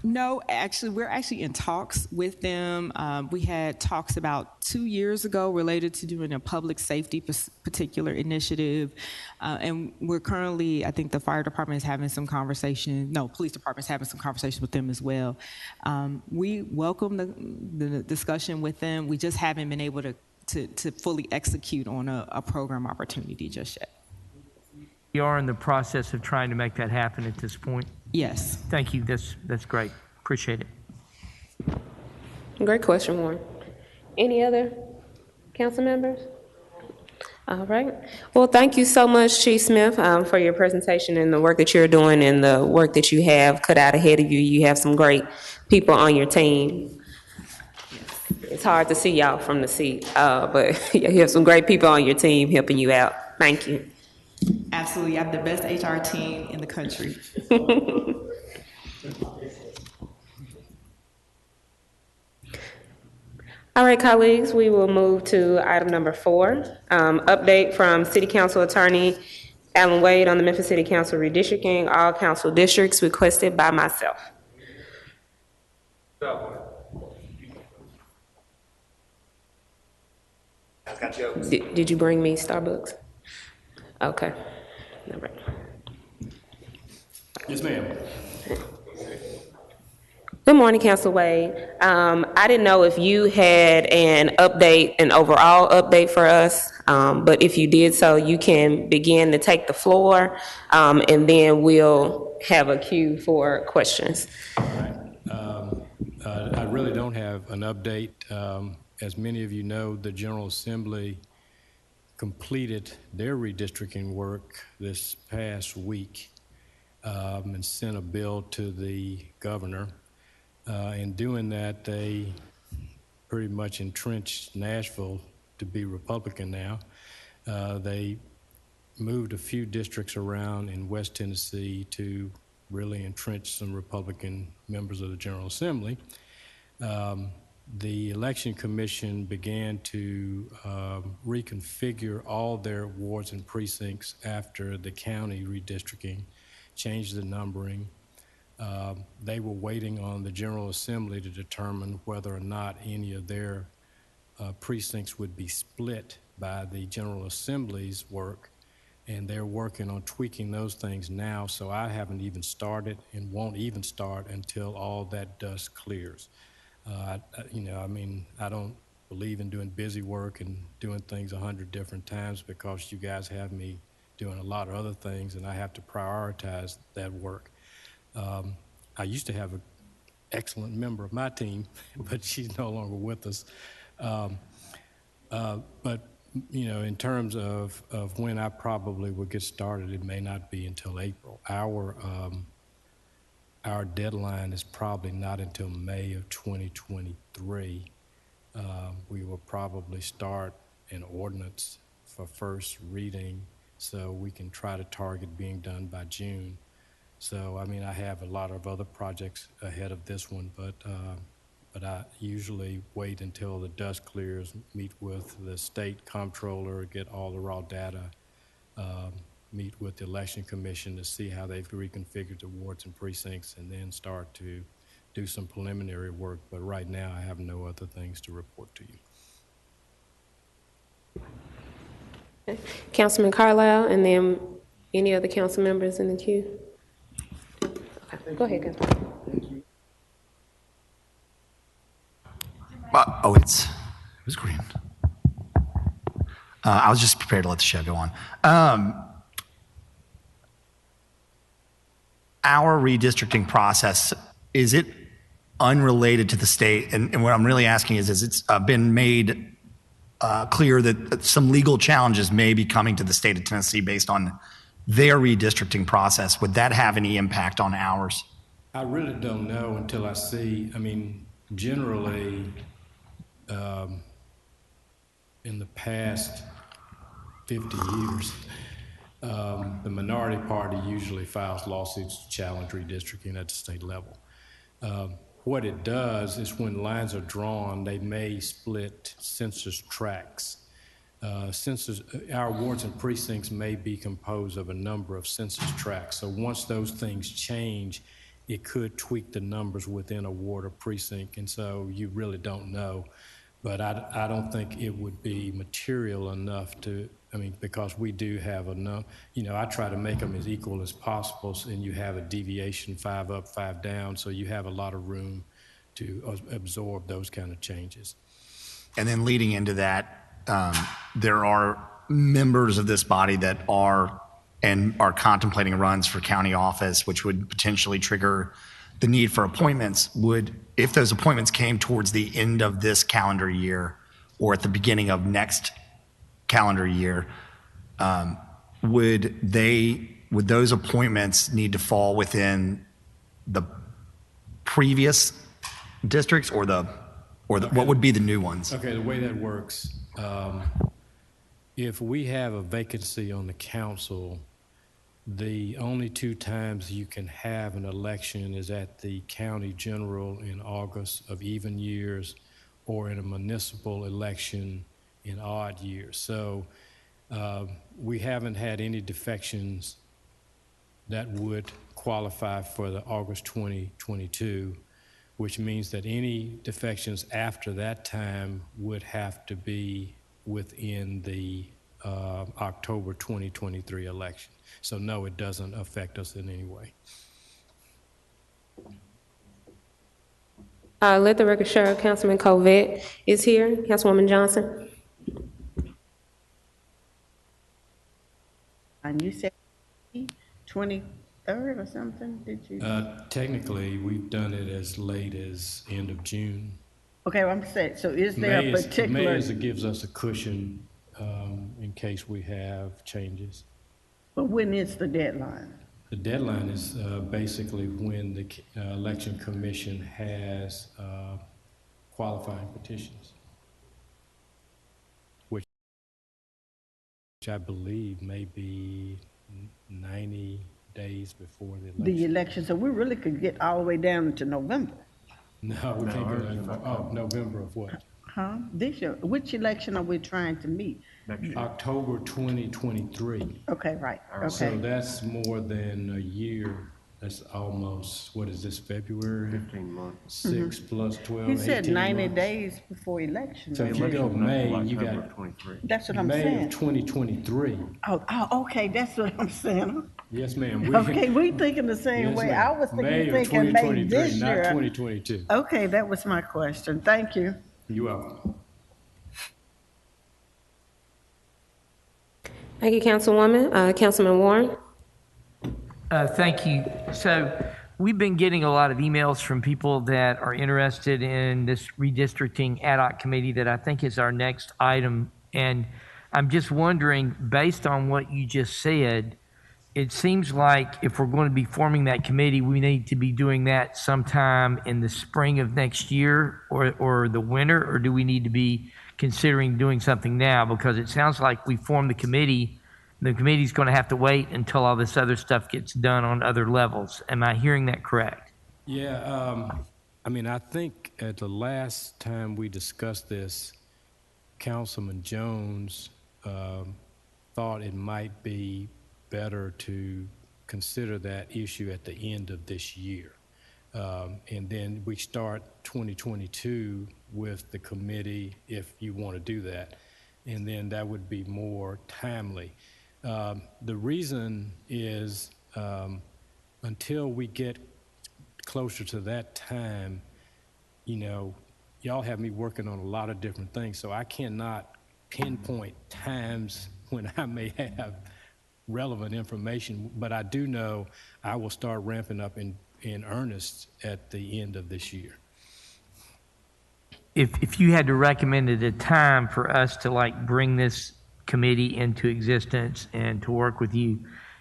[SPEAKER 1] No, actually, we're actually in talks with them. We had talks about 2 years ago related to doing a public safety particular initiative. And we're currently, I think the fire department is having some conversation. No, police department is having some conversation with them as well. We welcome the discussion with them. We just haven't been able to fully execute on a program opportunity just yet.
[SPEAKER 3] We are in the process of trying to make that happen at this point.
[SPEAKER 1] Yes.
[SPEAKER 3] Thank you. That's great. Appreciate it.
[SPEAKER 2] Great question, Warren. Any other council members? All right. Well, thank you so much, Chief Smith, for your presentation and the work that you're doing and the work that you have cut out ahead of you. You have some great people on your team. It's hard to see y'all from the seat, but you have some great people on your team helping you out. Thank you.
[SPEAKER 1] Absolutely. I have the best HR team in the country.
[SPEAKER 2] All right, colleagues, we will move to item number 4, update from City Council Attorney Alan Wade on the Memphis City Council redistricting all council districts requested by myself. Did you bring me Starbucks? Okay. All right.
[SPEAKER 7] Yes, ma'am.
[SPEAKER 2] Good morning, Council Wade. I didn't know if you had an overall update for us, but if you did so, you can begin to take the floor, and then we'll have a queue for questions.
[SPEAKER 7] All right. I really don't have an update. As many of you know, the General Assembly completed their redistricting work this past week and sent a bill to the governor. In doing that, they pretty much entrenched Nashville to be Republican now. They moved a few districts around in West Tennessee to really entrench some Republican members of the General Assembly. The Election Commission began to reconfigure all their wards and precincts after the county redistricting, changed the numbering. They were waiting on the General Assembly to determine whether or not any of their precincts would be split by the General Assembly's work, and they're working on tweaking those things now, so I haven't even started and won't even start until all that dust clears. I don't believe in doing busy work and doing things 100 different times because you guys have me doing a lot of other things and I have to prioritize that work. I used to have an excellent member of my team, but she's no longer with us. But in terms of when I probably would get started, it may not be until April. our deadline is probably not until May of 2023. We will probably start an ordinance for first reading, so we can try to target being done by June. So, I mean, I have a lot of other projects ahead of this one, but I usually wait until the dust clears, meet with the state comptroller, get all the raw data, meet with the election commission to see how they've reconfigured the wards and precincts, and then start to do some preliminary work. But right now, I have no other things to report to you.
[SPEAKER 2] Councilman Carlisle, and then any other council members in the queue? Okay, go ahead, Councilman.
[SPEAKER 4] Oh, it was green. I was just prepared to let the show go on. Our redistricting process, is it unrelated to the state? And what I'm really asking is it's been made clear that some legal challenges may be coming to the state of Tennessee based on their redistricting process. Would that have any impact on ours?
[SPEAKER 7] I really don't know until I see. I mean, generally, in the past 50 years, the minority party usually files lawsuits to challenge redistricting at the state level. What it does is when lines are drawn, they may split census tracts. Our wards and precincts may be composed of a number of census tracts. So once those things change, it could tweak the numbers within a ward or precinct. And so you really don't know. But I don't think it would be material enough to, I mean, because we do have enough, I try to make them as equal as possible, and you have a deviation 5 up, 5 down, so you have a lot of room to absorb those kind of changes.
[SPEAKER 4] And then leading into that, there are members of this body that are contemplating runs for county office, which would potentially trigger the need for appointments. If those appointments came towards the end of this calendar year or at the beginning of next calendar year, would those appointments need to fall within the previous districts or what would be the new ones?
[SPEAKER 7] Okay, the way that works, if we have a vacancy on the council, the only 2 times you can have an election is at the county general in August of even years or in a municipal election in odd years. So we haven't had any defections that would qualify for the August 2022, which means that any defections after that time would have to be within the October 2023 election. So no, it doesn't affect us in any way.
[SPEAKER 2] Let the record show Councilman Covette is here. Councilwoman Johnson.
[SPEAKER 5] And you said 23rd or something, did you?
[SPEAKER 7] Technically, we've done it as late as end of June.
[SPEAKER 5] Okay, well, I'm saying, so is there a particular?
[SPEAKER 7] May it gives us a cushion in case we have changes.
[SPEAKER 5] But when is the deadline?
[SPEAKER 7] The deadline is basically when the election commission has qualifying petitions, which I believe may be 90 days before the election.
[SPEAKER 5] The election, so we really could get all the way down to November.
[SPEAKER 7] No, we can't go anymore. Oh, November of what?
[SPEAKER 5] Huh? This year, which election are we trying to meet?
[SPEAKER 7] October 2023.
[SPEAKER 5] Okay, right, okay.
[SPEAKER 7] So that's more than a year. That's almost, what is this, February?
[SPEAKER 8] 15 months.
[SPEAKER 7] 6 plus 12,
[SPEAKER 5] You said
[SPEAKER 7] 18
[SPEAKER 5] 90
[SPEAKER 7] months.
[SPEAKER 5] days before election.
[SPEAKER 7] So if you go May, you
[SPEAKER 8] October
[SPEAKER 7] got
[SPEAKER 8] 23.
[SPEAKER 5] That's what I'm
[SPEAKER 7] May
[SPEAKER 5] saying.
[SPEAKER 7] of 2023.
[SPEAKER 5] Oh, okay, that's what I'm saying.
[SPEAKER 7] Yes, ma'am.
[SPEAKER 5] Okay, we thinking the same
[SPEAKER 7] Yes,
[SPEAKER 5] way.
[SPEAKER 7] ma'am.
[SPEAKER 5] I was
[SPEAKER 7] May of
[SPEAKER 5] thinking May
[SPEAKER 7] 2023,
[SPEAKER 5] this
[SPEAKER 7] not
[SPEAKER 5] year.
[SPEAKER 7] 2022.
[SPEAKER 5] Okay, that was my question. Thank you.
[SPEAKER 7] You welcome.
[SPEAKER 2] Thank you, Councilwoman. Councilman Warren.
[SPEAKER 3] Thank you. So we've been getting a lot of emails from people that are interested in this redistricting ad hoc committee that I think is our next item. And I'm just wondering, based on what you just said, it seems like if we're going to be forming that committee, we need to be doing that sometime in the spring of next year or the winter, or do we need to be considering doing something now? Because it sounds like we formed the committee's going to have to wait until all this other stuff gets done on other levels. Am I hearing that correct?
[SPEAKER 7] Yeah, I mean, I think at the last time we discussed this, Councilman Jones thought it might be better to consider that issue at the end of this year. And then we start 2022 with the committee, if you want to do that. And then that would be more timely. The reason is until we get closer to that time, you know, y'all have me working on a lot of different things, so I cannot pinpoint times when I may have relevant information, but I do know I will start ramping up in earnest at the end of this year.
[SPEAKER 3] If you had to recommend at a time for us to like bring this committee into existence and to work with you,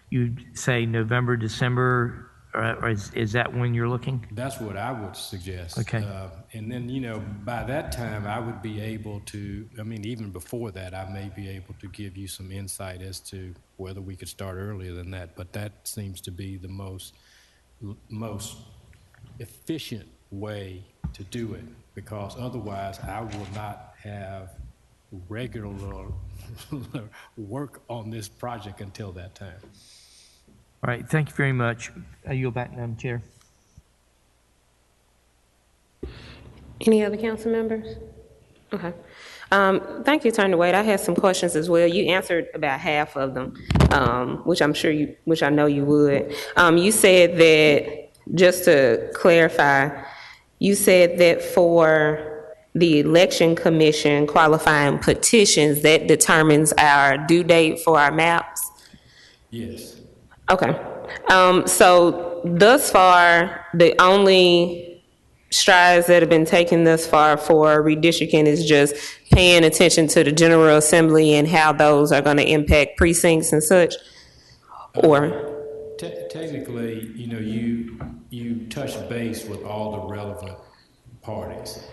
[SPEAKER 3] you'd say November, December, or is that when you're looking?
[SPEAKER 7] That's what I would suggest.
[SPEAKER 3] Okay.
[SPEAKER 7] And then, you know, by that time, I would be able to, I mean, even before that, I may be able to give you some insight as to whether we could start earlier than that. But that seems to be the most efficient way to do it, because otherwise I will not have regular work on this project until that time.
[SPEAKER 3] All right, thank you very much. I yield back, Madam Chair.
[SPEAKER 2] Any other council members? Okay. Thank you, Attorney Wade. I had some questions as well. You answered about half of them, which I know you would. You said that, just to clarify, you said that for the election commission qualifying petitions, that determines our due date for our maps?
[SPEAKER 7] Yes.
[SPEAKER 2] Okay. So thus far, the only strides that have been taken thus far for redistricting is just paying attention to the General Assembly and how those are going to impact precincts and such? Or?
[SPEAKER 7] Technically, you know, you touch base with all the relevant parties.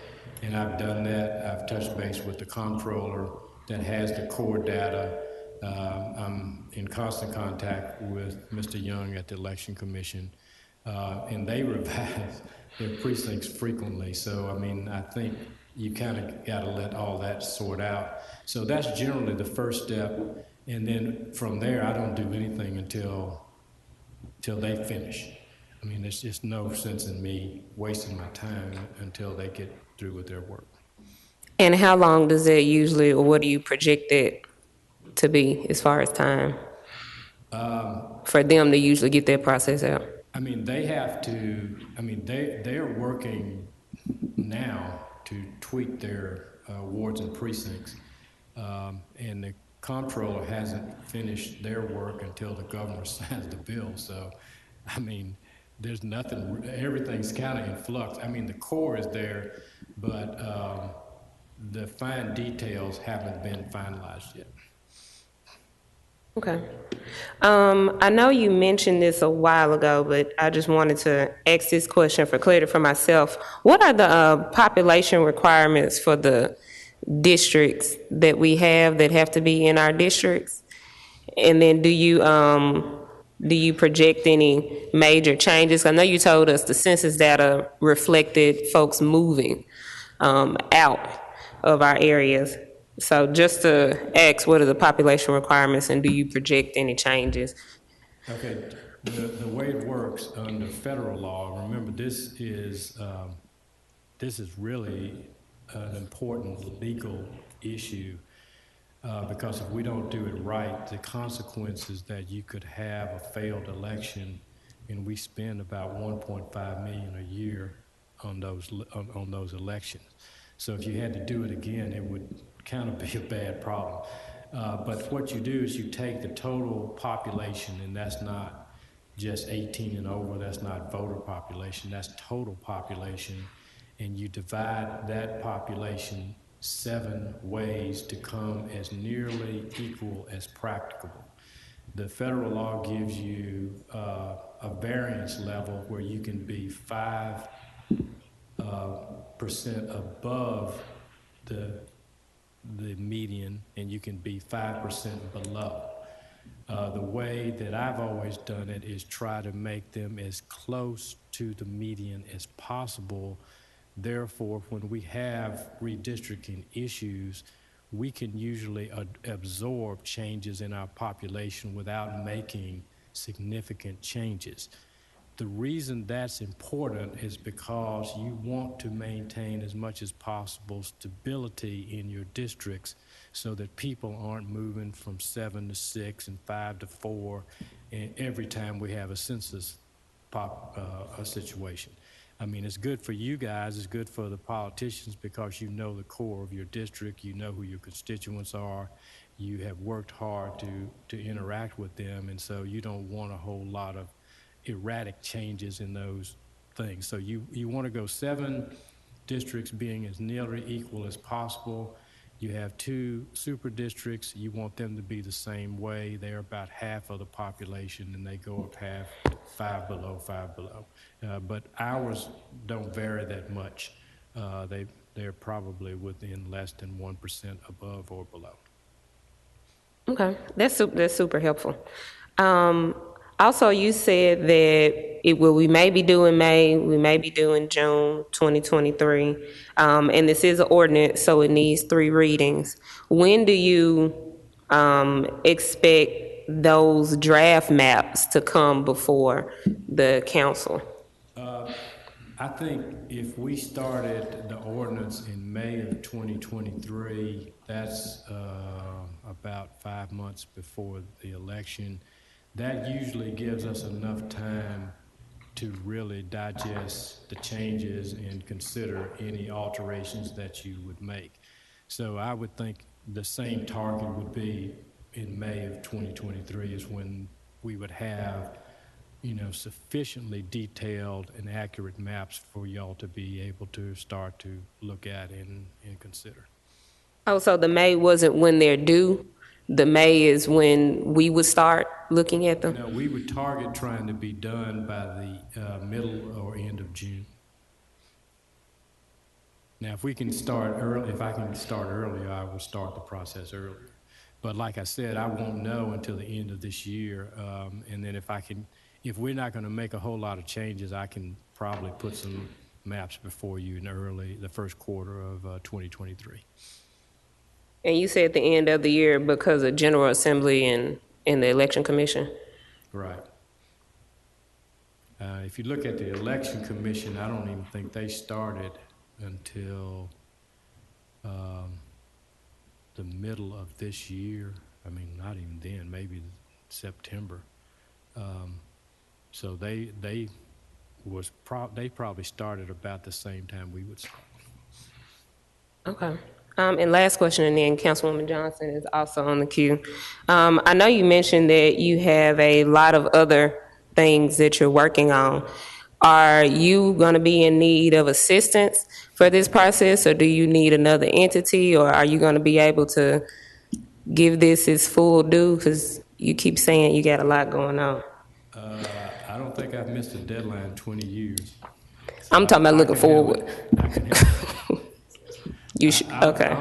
[SPEAKER 7] And I've done that. I've touched base with the comptroller that has the core data. I'm in constant contact with Mr. Young at the Election Commission, and they revise their precincts frequently. So, I mean, I think you kind of got to let all that sort out. So that's generally the first step. And then from there, I don't do anything until they finish. I mean, there's just no sense in me wasting my time until they get through with their work.
[SPEAKER 2] And how long does it usually, or what do you project it to be as far as time for them to usually get their process out?
[SPEAKER 7] I mean, they have to, I mean, they're working now to tweak their wards and precincts, and the comptroller hasn't finished their work until the governor signs the bill. So, I mean, there's nothing, everything's kind of in flux. I mean, the core is there, but the fine details haven't been finalized yet.
[SPEAKER 2] Okay. I know you mentioned this a while ago, but I just wanted to ask this question for clarity for myself. What are the population requirements for the districts that we have that have to be in our districts? And then do you project any major changes? I know you told us the census data reflected folks moving out of our areas. So just to ask, what are the population requirements, and do you project any changes?
[SPEAKER 7] Okay, the way it works under federal law, remember this is really an important legal issue because if we don't do it right, the consequences that you could have a failed election, and we spend about $1.5 million a year on those elections. So if you had to do it again, it would kind of be a bad problem. But what you do is you take the total population, and that's not just 18 and over, that's not voter population, that's total population, and you divide that population 7 ways to come as nearly equal as practicable. The federal law gives you a variance level where you can be 5% above the median, and you can be 5% below. The way that I've always done it is try to make them as close to the median as possible. Therefore, when we have redistricting issues, we can usually absorb changes in our population without making significant changes. The reason that's important is because you want to maintain as much as possible stability in your districts so that people aren't moving from 7 to 6 and 5 to 4 every time we have a census a situation. I mean, it's good for you guys, it's good for the politicians because you know the core of your district, you know who your constituents are, you have worked hard to interact with them, and so you don't want a whole lot of erratic changes in those things. So you want to go 7 districts being as nearly equal as possible. You have 2 super districts, you want them to be the same way. They're about half of the population and they go up half, 5 below, 5 below. But ours don't vary that much. They're probably within less than 1% above or below.
[SPEAKER 2] Okay, that's super helpful. Also, you said that we may be due in May, we may be due in June 2023, and this is an ordinance, so it needs 3 readings. When do you expect those draft maps to come before the council?
[SPEAKER 7] I think if we started the ordinance in May of 2023, that's about 5 months before the election. That usually gives us enough time to really digest the changes and consider any alterations that you would make. So I would think the same target would be in May of 2023 is when we would have, sufficiently detailed and accurate maps for y'all to be able to start to look at and consider.
[SPEAKER 2] Oh, so the May wasn't when they're due? The May is when we would start looking at them?
[SPEAKER 7] We would target trying to be done by the middle or end of June. Now, if I can start earlier, I will start the process earlier. But like I said, I won't know until the end of this year. And then if we're not going to make a whole lot of changes, I can probably put some maps before you in the first quarter of 2023.
[SPEAKER 2] And you said the end of the year because of General Assembly and the Election Commission?
[SPEAKER 7] Right. If you look at the Election Commission, I don't even think they started until the middle of this year. I mean, not even then, maybe September. So they probably started about the same time we would start.
[SPEAKER 2] Okay. And last question, and then Councilwoman Johnson is also on the queue. I know you mentioned that you have a lot of other things that you're working on. Are you going to be in need of assistance for this process, or do you need another entity, or are you going to be able to give this its full due? Because you keep saying you got a lot going on.
[SPEAKER 7] I don't think I've missed a deadline in 20 years. So
[SPEAKER 2] I'm talking about looking forward.
[SPEAKER 7] I can handle it.
[SPEAKER 2] You should, okay.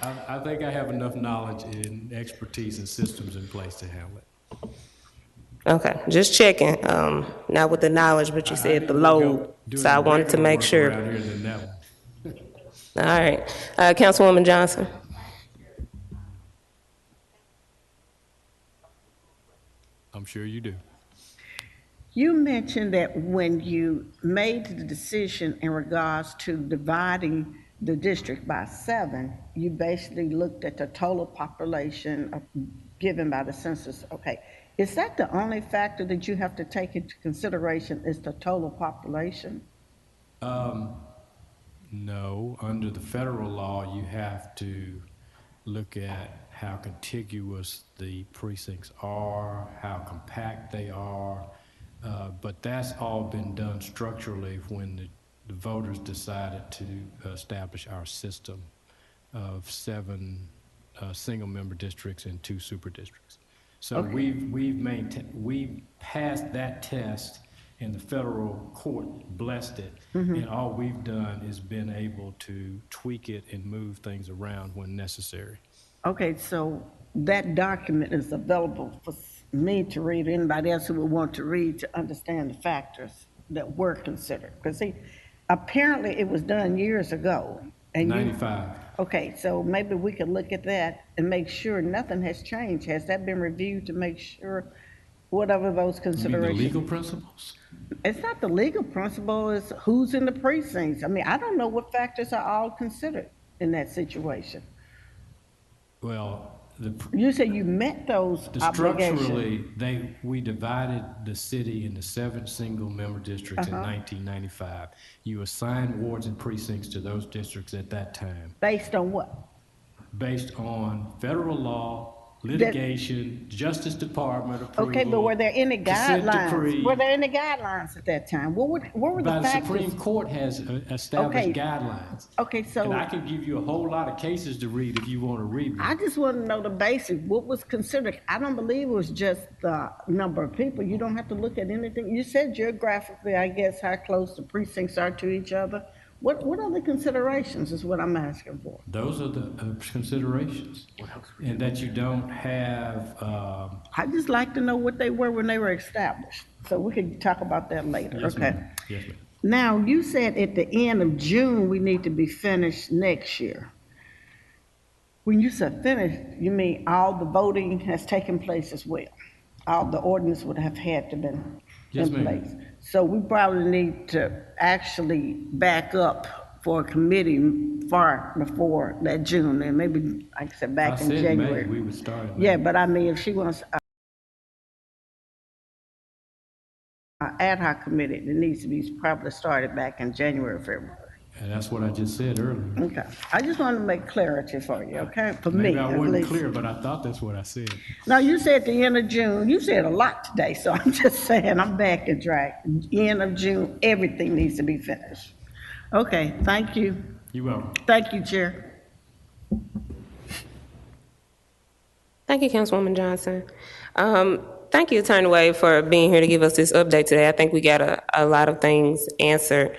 [SPEAKER 7] I think I have enough knowledge and expertise and systems in place to handle it.
[SPEAKER 2] Okay, just checking. Not with the knowledge, but you said the load, so I wanted to make sure.
[SPEAKER 7] Around here than that one.
[SPEAKER 2] All right, Councilwoman Johnson.
[SPEAKER 7] I'm sure you do.
[SPEAKER 5] You mentioned that when you made the decision in regards to dividing the district by 7, you basically looked at the total population given by the census. Okay, is that the only factor that you have to take into consideration is the total population?
[SPEAKER 7] No, under the federal law, you have to look at how contiguous the precincts are, how compact they are, but that's all been done structurally when the voters decided to establish our system of 7 single-member districts and 2 super districts. So we've passed that test, and the federal court blessed it. And all we've done is been able to tweak it and move things around when necessary.
[SPEAKER 5] Okay, so that document is available for me to read, anybody else who would want to read, to understand the factors that were considered. Because see, apparently it was done years ago. And
[SPEAKER 7] 95.
[SPEAKER 5] Okay, so maybe we could look at that and make sure nothing has changed. Has that been reviewed to make sure whatever those
[SPEAKER 7] You mean the
[SPEAKER 5] considerations?
[SPEAKER 7] legal principles?
[SPEAKER 5] It's not the legal principle, it's who's in the precincts. I mean, I don't know what factors are all considered in that situation.
[SPEAKER 7] Well,
[SPEAKER 5] You said you met those obligations.
[SPEAKER 7] structurally, we divided the city into 7 single-member districts in 1995. You assigned wards and precincts to those districts at that time,
[SPEAKER 5] Based on what?
[SPEAKER 7] based on federal law, litigation, Justice Department approval.
[SPEAKER 5] Okay, but were there any
[SPEAKER 7] consent
[SPEAKER 5] guidelines?
[SPEAKER 7] decree.
[SPEAKER 5] Were there any guidelines at that time? What were the
[SPEAKER 7] By the
[SPEAKER 5] factors?
[SPEAKER 7] Supreme Court has established
[SPEAKER 5] Okay.
[SPEAKER 7] guidelines.
[SPEAKER 5] Okay, so
[SPEAKER 7] And I can give you a whole lot of cases to read if you want to read them.
[SPEAKER 5] I just want to know the basic, what was considered. I don't believe it was just the number of people. You don't have to look at anything. You said geographically, I guess, how close the precincts are to each other. What are the considerations is what I'm asking for.
[SPEAKER 7] Those are the considerations. And that you don't have,
[SPEAKER 5] I'd just like to know what they were when they were established, so we can talk about that later,
[SPEAKER 7] yes,
[SPEAKER 5] okay?
[SPEAKER 7] ma'am. Yes, ma'am.
[SPEAKER 5] Now, you said at the end of June, we need to be finished next year. When you said finished, you mean all the voting has taken place as well? All the ordinance would have had to been
[SPEAKER 7] Yes,
[SPEAKER 5] in
[SPEAKER 7] ma'am.
[SPEAKER 5] place? So we probably need to actually back up for a committee far before that June, and maybe, like I said,
[SPEAKER 7] I
[SPEAKER 5] back in
[SPEAKER 7] said May,
[SPEAKER 5] January.
[SPEAKER 7] we would start in May.
[SPEAKER 5] Yeah, but I mean, if she wants ad hoc committee, it needs to be probably started back in January, February.
[SPEAKER 7] And that's what I just said earlier.
[SPEAKER 5] Okay, I just wanted to make clarity for you, okay, for me
[SPEAKER 7] Maybe I
[SPEAKER 5] at
[SPEAKER 7] wasn't
[SPEAKER 5] least.
[SPEAKER 7] clear, but I thought that's what I said.
[SPEAKER 5] Now, you said the end of June, you said a lot today, so I'm just saying, I'm back and track. End of June, everything needs to be finished. Okay, thank you.
[SPEAKER 7] You're welcome.
[SPEAKER 5] Thank you, Chair.
[SPEAKER 2] Thank you, Councilwoman Johnson. Thank you, Attorney Wade, for being here to give us this update today. I think we got a lot of things answered.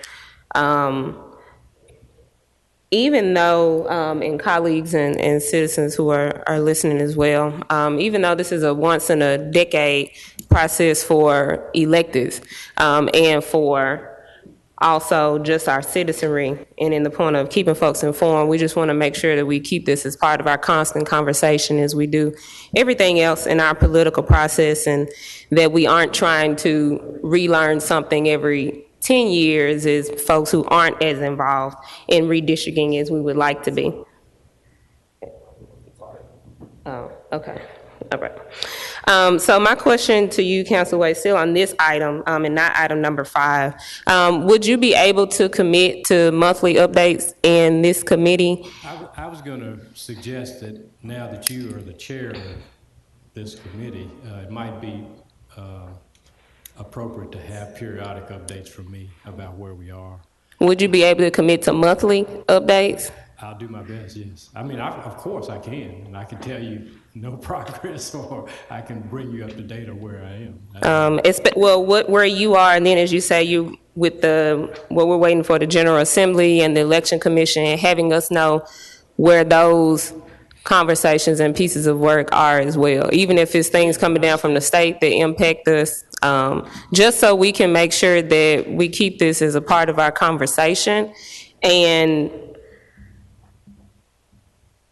[SPEAKER 2] Even though, and colleagues and citizens who are listening as well, even though this is a once-in-a-decade process for electeds, and for also just our citizenry, and in the point of keeping folks informed, we just want to make sure that we keep this as part of our constant conversation as we do everything else in our political process, and that we aren't trying to relearn something every 10 years as folks who aren't as involved in redistricting as we would like to be. Oh, okay, all right. So my question to you, Council Wade, still on this item, and not item number 5, would you be able to commit to monthly updates in this committee?
[SPEAKER 7] I was going to suggest that now that you are the chair of this committee, it might be appropriate to have periodic updates from me about where we are.
[SPEAKER 2] Would you be able to commit to monthly updates?
[SPEAKER 7] I'll do my best, yes. I mean, of course I can, and I can tell you no progress, or I can bring you up to date on where I am.
[SPEAKER 2] Well, where you are, and then as you say, you with what we're waiting for the General Assembly and the Election Commission, having us know where those conversations and pieces of work are as well, even if it's things coming down from the state that impact us, just so we can make sure that we keep this as a part of our conversation. And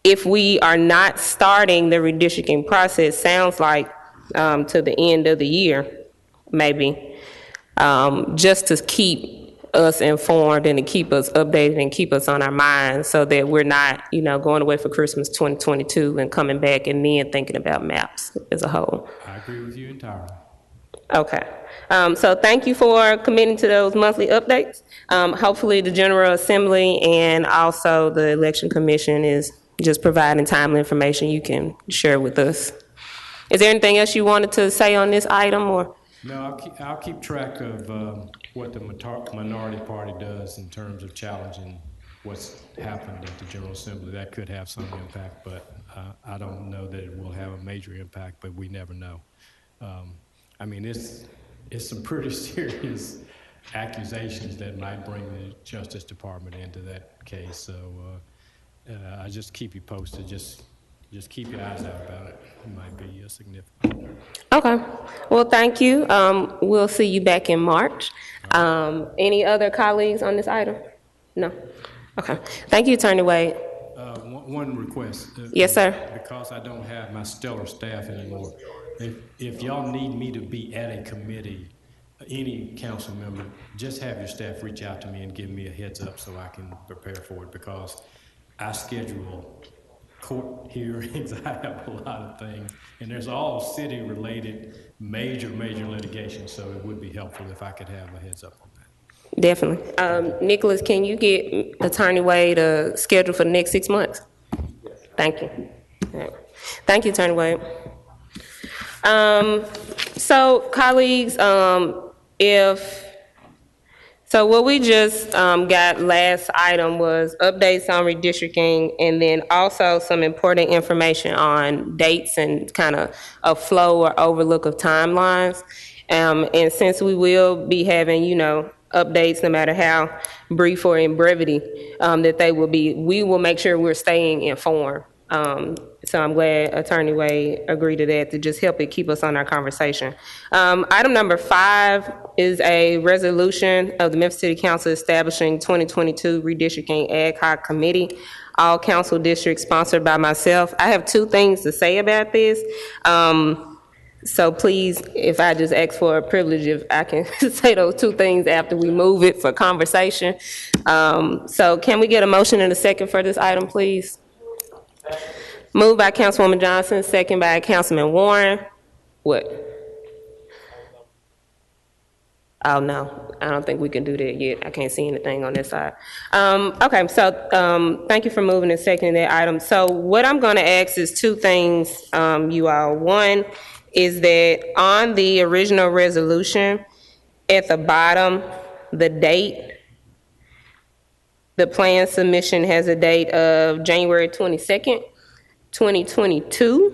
[SPEAKER 2] if we are not starting the redistricting process, sounds like to the end of the year, maybe, just to keep us informed and to keep us updated and keep us on our minds so that we're not, going away for Christmas 2022 and coming back and then thinking about maps as a whole.
[SPEAKER 7] I agree with you entirely.
[SPEAKER 2] Okay. So thank you for committing to those monthly updates. Hopefully the General Assembly and also the Election Commission is just providing timely information you can share with us. Is there anything else you wanted to say on this item, or?
[SPEAKER 7] No, I'll keep track of what the minority party does in terms of challenging what's happened at the General Assembly. That could have some impact, but I don't know that it will have a major impact, but we never know. I mean, it's some pretty serious accusations that might bring the Justice Department into that case. So I just keep you posted. Just keep your eyes out about it. It might be significant.
[SPEAKER 2] Okay. Well, thank you. We'll see you back in March. Any other colleagues on this item? No? Okay. Thank you, Attorney Wade.
[SPEAKER 7] One request.
[SPEAKER 2] Yes, sir.
[SPEAKER 7] Because I don't have my stellar staff anymore, if y'all need me to be at a committee, any council member, just have your staff reach out to me and give me a heads up so I can prepare for it, because I schedule court hearings, I have a lot of things, and there's all city-related major litigation, so it would be helpful if I could have a heads up on that.
[SPEAKER 2] Definitely. Nicholas, can you get Attorney Wade a schedule for the next 6 months? Thank you. All right. Thank you, Attorney Wade. So, colleagues, so what we just got last item was updates on redistricting, and then also some important information on dates and kind of a flow or overlook of timelines. And since we will be having, updates, no matter how brief or in brevity, that they will be, we will make sure we're staying informed. So I'm glad Attorney Wade agreed to that, to just help it keep us on our conversation. Item number 5 is a resolution of the Memphis City Council establishing 2022 Redistricting Ad Hoc Committee, all council districts sponsored by myself. I have 2 things to say about this. So please, if I just ask for a privilege, if I can say those 2 things after we move it for conversation. So can we get a motion and a second for this item, please? Moved by Councilwoman Johnson, second by Councilman Warren. What? Oh, no, I don't think we can do that yet. I can't see anything on this side. Okay, so thank you for moving and seconding that item. So what I'm going to ask is 2 things, you all. One is that on the original resolution, at the bottom, the date, the plan submission has a date of January 22nd, 2022.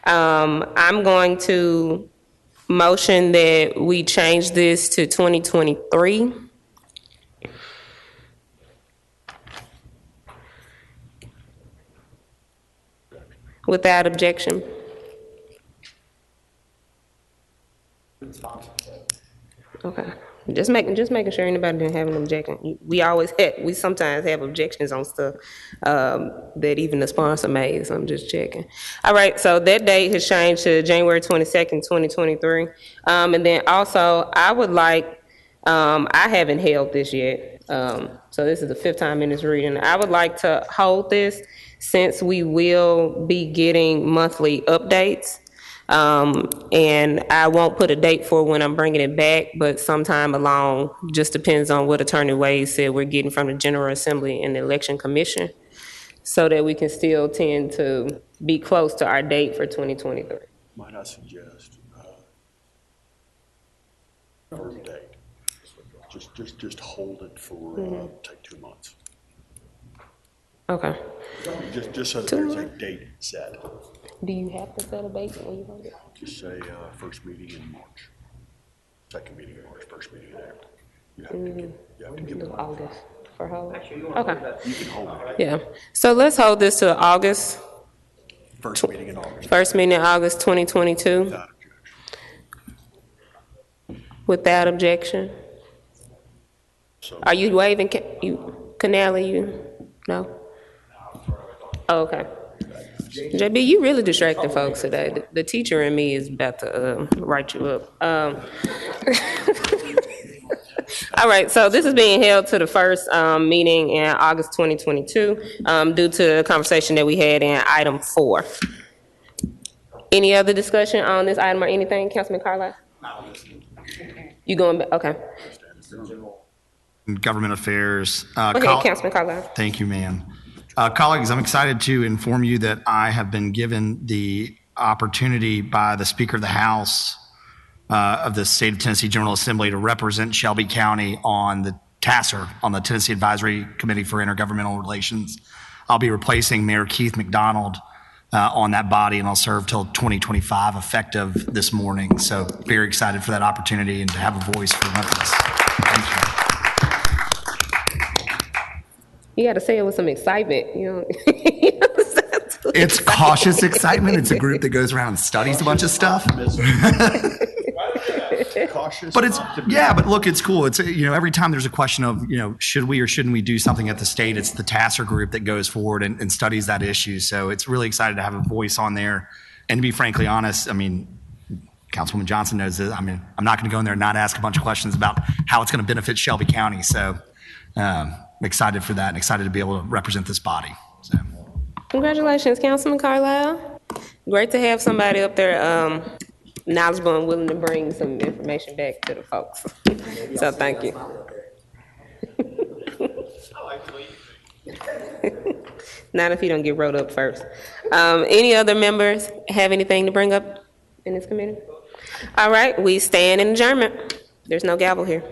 [SPEAKER 2] I'm going to motion that we change this to 2023. Without objection. Okay. Just making sure anybody didn't have an objection. We sometimes have objections on stuff that even the sponsor made, so I'm just checking. All right, so that date has changed to January 22nd, 2023. And then also, I would like, I haven't held this yet, so this is the 5th time in this reading. I would like to hold this since we will be getting monthly updates. And I won't put a date for when I'm bringing it back, but sometime along, just depends on what Attorney Wade said we're getting from the General Assembly and the Election Commission, so that we can still tend to be close to our date for 2023.
[SPEAKER 8] Might I suggest firm date? Just hold it for take 2 months.
[SPEAKER 2] Okay.
[SPEAKER 8] Just so that there's a date set.
[SPEAKER 2] Do you have to set a date when you hold it?
[SPEAKER 8] Just say first meeting in March, second meeting in March, first meeting in April. You have to give them
[SPEAKER 2] August for hold. Okay.
[SPEAKER 8] You can hold it.
[SPEAKER 2] Yeah. So let's hold this to August.
[SPEAKER 8] First meeting in August.
[SPEAKER 2] First meeting in August 2022.
[SPEAKER 8] Without objection.
[SPEAKER 2] Without objection.
[SPEAKER 8] So
[SPEAKER 2] Are you waiving? Canali? No. Oh, okay. JB, you really distracting folks today. The teacher in me is about to write you up. All right, so this is being held to the first meeting in August 2022 due to the conversation that we had in item 4. Any other discussion on this item or anything, Councilman Carlisle? You going back? Okay.
[SPEAKER 4] Government Affairs.
[SPEAKER 2] Go ahead, Councilman Carlisle.
[SPEAKER 4] Thank you, ma'am. Colleagues, I'm excited to inform you that I have been given the opportunity by the Speaker of the House of the State of Tennessee General Assembly to represent Shelby County on the TASSER on the Tennessee Advisory Committee for Intergovernmental Relations. I'll be replacing Mayor Keith McDonald on that body, and I'll serve till 2025, effective this morning. So very excited for that opportunity and to have a voice for Memphis. Thank you.
[SPEAKER 2] You got to say it with some excitement, you know.
[SPEAKER 4] It's cautious excitement. It's a group that goes around and studies a bunch of stuff.
[SPEAKER 8] Cautious.
[SPEAKER 4] But but look, it's cool. It's, every time there's a question of, should we or shouldn't we do something at the state, it's the TASSER group that goes forward and studies that issue. So it's really excited to have a voice on there. And to be frankly honest, Councilwoman Johnson knows this. I'm not going to go in there and not ask a bunch of questions about how it's going to benefit Shelby County. So excited for that and excited to be able to represent this body. So.
[SPEAKER 2] Congratulations, Councilman Carlisle. Great to have somebody up there knowledgeable and willing to bring some information back to the folks. So thank you. Not if you don't get wrote up first. Any other members have anything to bring up in this committee? All right, we stand in adjournment. There's no gavel here.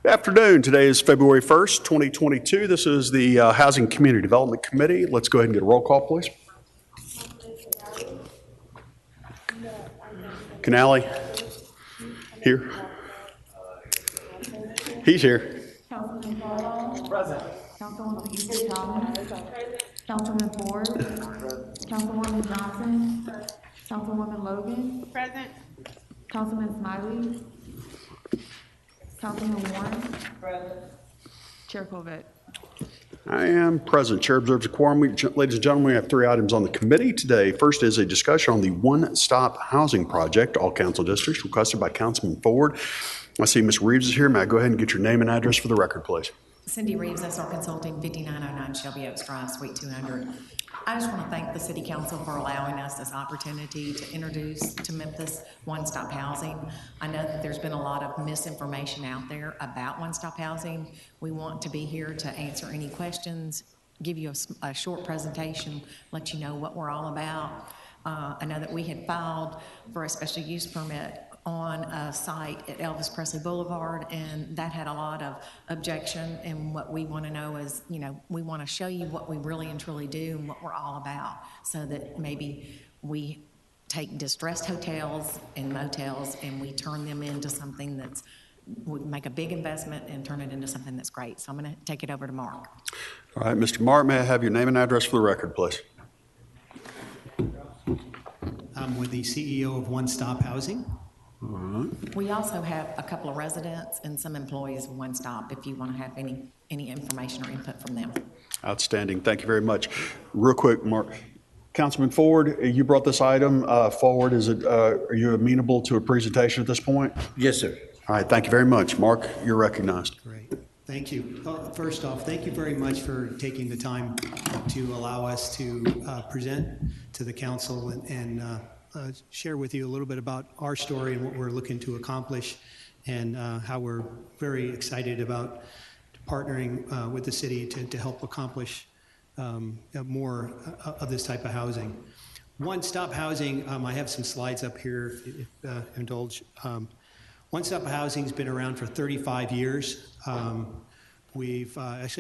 [SPEAKER 8] Afternoon. Today is February 1st, 2022. This is the Housing Community Development Committee. Let's go ahead and get a roll call, please. Canale? Here. He's here.
[SPEAKER 9] Councilman Carlisle. Present. Councilwoman Easter Thomas. Councilman Ford. Councilwoman Johnson. Councilwoman Logan.
[SPEAKER 6] Present.
[SPEAKER 9] Councilman Smiley. Councilman Warren. Present. Chair Colvett.
[SPEAKER 8] I am present. Chair observes a quorum. Ladies and gentlemen, we have 3 items on the committee today. First is a discussion on the one-stop housing project, all council districts, requested by Councilman Ford. I see Ms. Reeves is here. May I go ahead and get your name and address for the record, please?
[SPEAKER 10] Cindy Reeves, SR Consulting, 5909 Shelby Oaks Drive, Suite 200. I just want to thank the City Council for allowing us this opportunity to introduce to Memphis one-stop housing. I know that there's been a lot of misinformation out there about one-stop housing. We want to be here to answer any questions, give you a short presentation, let you know what we're all about. I know that we had filed for a special use permit on a site at Elvis Presley Boulevard, and that had a lot of objection. And what we want to know is, we want to show you what we really and truly do and what we're all about, so that maybe we take distressed hotels and motels and we turn them into something we make a big investment and turn it into something that's great. So I'm going to take it over to Mark.
[SPEAKER 8] All right, Mr. Mark, may I have your name and address for the record, please?
[SPEAKER 11] I'm with the CEO of One Stop Housing.
[SPEAKER 10] We also have a couple of residents and some employees of One Stop if you want to have any information or input from them.
[SPEAKER 8] Outstanding. Thank you very much. Real quick, Mark. Councilman Ford, you brought this item forward. Are you amenable to a presentation at this point?
[SPEAKER 12] Yes, sir.
[SPEAKER 8] All right. Thank you very much. Mark, you're recognized.
[SPEAKER 11] Great. Thank you. First off, thank you very much for taking the time to allow us to present to the council and share with you a little bit about our story and what we're looking to accomplish, and how we're very excited about partnering with the city to help accomplish more of this type of housing. One-stop housing, I have some slides up here, if indulge. One-stop housing's been around for 35 years. It's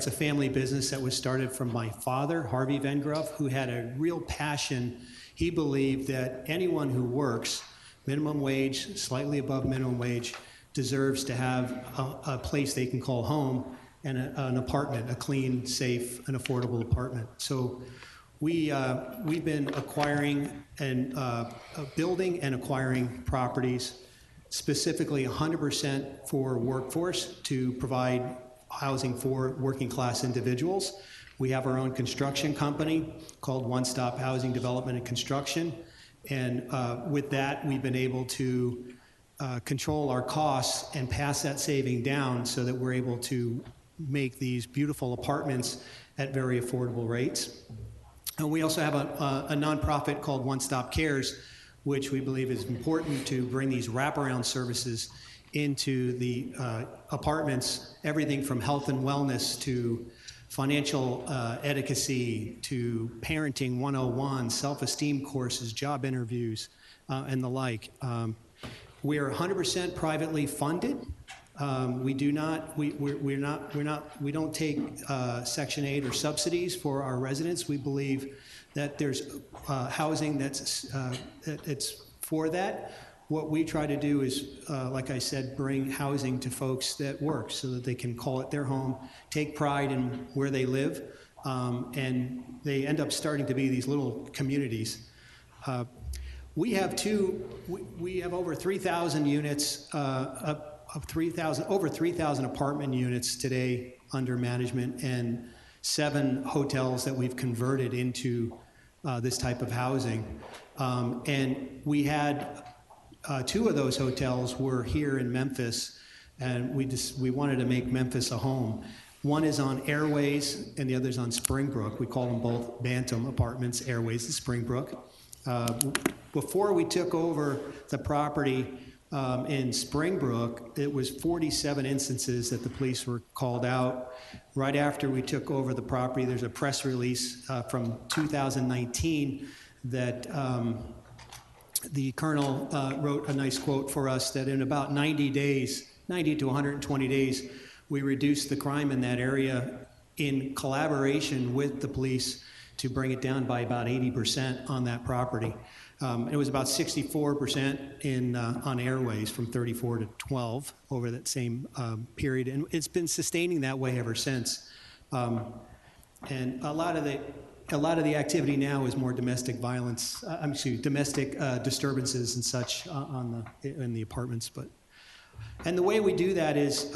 [SPEAKER 11] a family business that was started from my father, Harvey Van Gruff, who had a real passion. He believed that anyone who works minimum wage, slightly above minimum wage, deserves to have a place they can call home and an apartment, a clean, safe, and affordable apartment. So we've been acquiring and building and acquiring properties, specifically 100% for workforce, to provide housing for working class individuals. We have our own construction company called One Stop Housing Development and Construction. And with that, we've been able to control our costs and pass that saving down so that we're able to make these beautiful apartments at very affordable rates. And we also have a nonprofit called One Stop Cares, which we believe is important to bring these wraparound services into the apartments, everything from health and wellness to financial advocacy to parenting 101, self-esteem courses, job interviews, and the like. We are 100% privately funded. We don't take Section 8 or subsidies for our residents. We believe that there's housing that's for that. What we try to do is, like I said, bring housing to folks that work so that they can call it their home, take pride in where they live, and they end up starting to be these little communities. We have over 3,000 units, over 3,000 apartment units today under management, and 7 hotels that we've converted into this type of housing. And we had 2 of those hotels were here in Memphis, and we wanted to make Memphis a home. One is on Airways, and the other's on Springbrook. We call them both Bantam Apartments, Airways and Springbrook. Before we took over the property in Springbrook, it was 47 instances that the police were called out. Right after we took over the property, there's a press release from 2019 that the colonel wrote a nice quote for us that in about 90 days, 90 to 120 days, we reduced the crime in that area in collaboration with the police to bring it down by about 80% on that property. It was about 64% on airways, from 34 to 12 over that same period, and it's been sustaining that way ever since. And a lot of the activity now is more domestic violence. Domestic disturbances and such in the apartments. And the way we do that is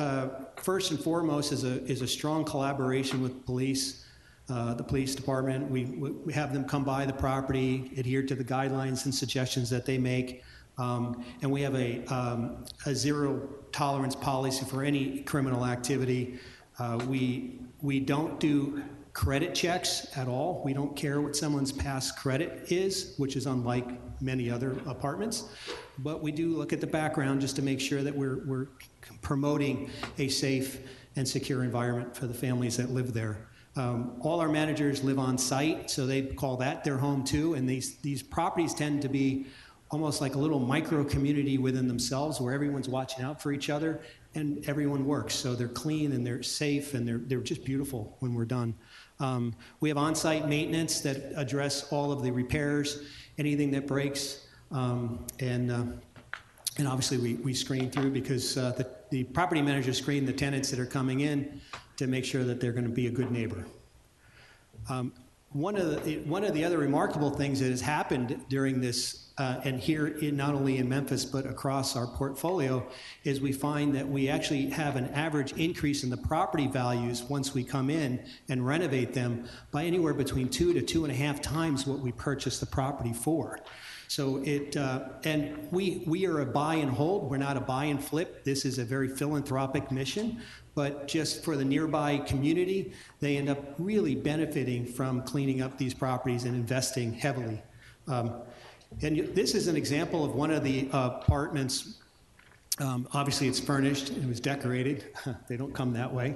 [SPEAKER 11] first and foremost is a strong collaboration with police. The police department, we have them come by the property, adhere to the guidelines and suggestions that they make, and we have a zero tolerance policy for any criminal activity. We don't do credit checks at all. We don't care what someone's past credit is, which is unlike many other apartments, but we do look at the background just to make sure that we're promoting a safe and secure environment for the families that live there. All our managers live on site, so they call that their home too, and these properties tend to be almost like a little micro community within themselves where everyone's watching out for each other and everyone works. So they're clean and they're safe and they're just beautiful when we're done. We have on-site maintenance that address all of the repairs, anything that breaks, and obviously we screen through because the property managers screen the tenants that are coming in to make sure that they're going to be a good neighbor. One of the other remarkable things that has happened during this, and here not only in Memphis but across our portfolio, is we find that we actually have an average increase in the property values once we come in and renovate them by anywhere between 2 to 2.5 times what we purchased the property for. So and we are a buy and hold. We're not a buy and flip. This is a very philanthropic mission, but just for the nearby community, they end up really benefiting from cleaning up these properties and investing heavily. And this is an example of one of the apartments. Obviously, it's furnished. It was decorated. They don't come that way.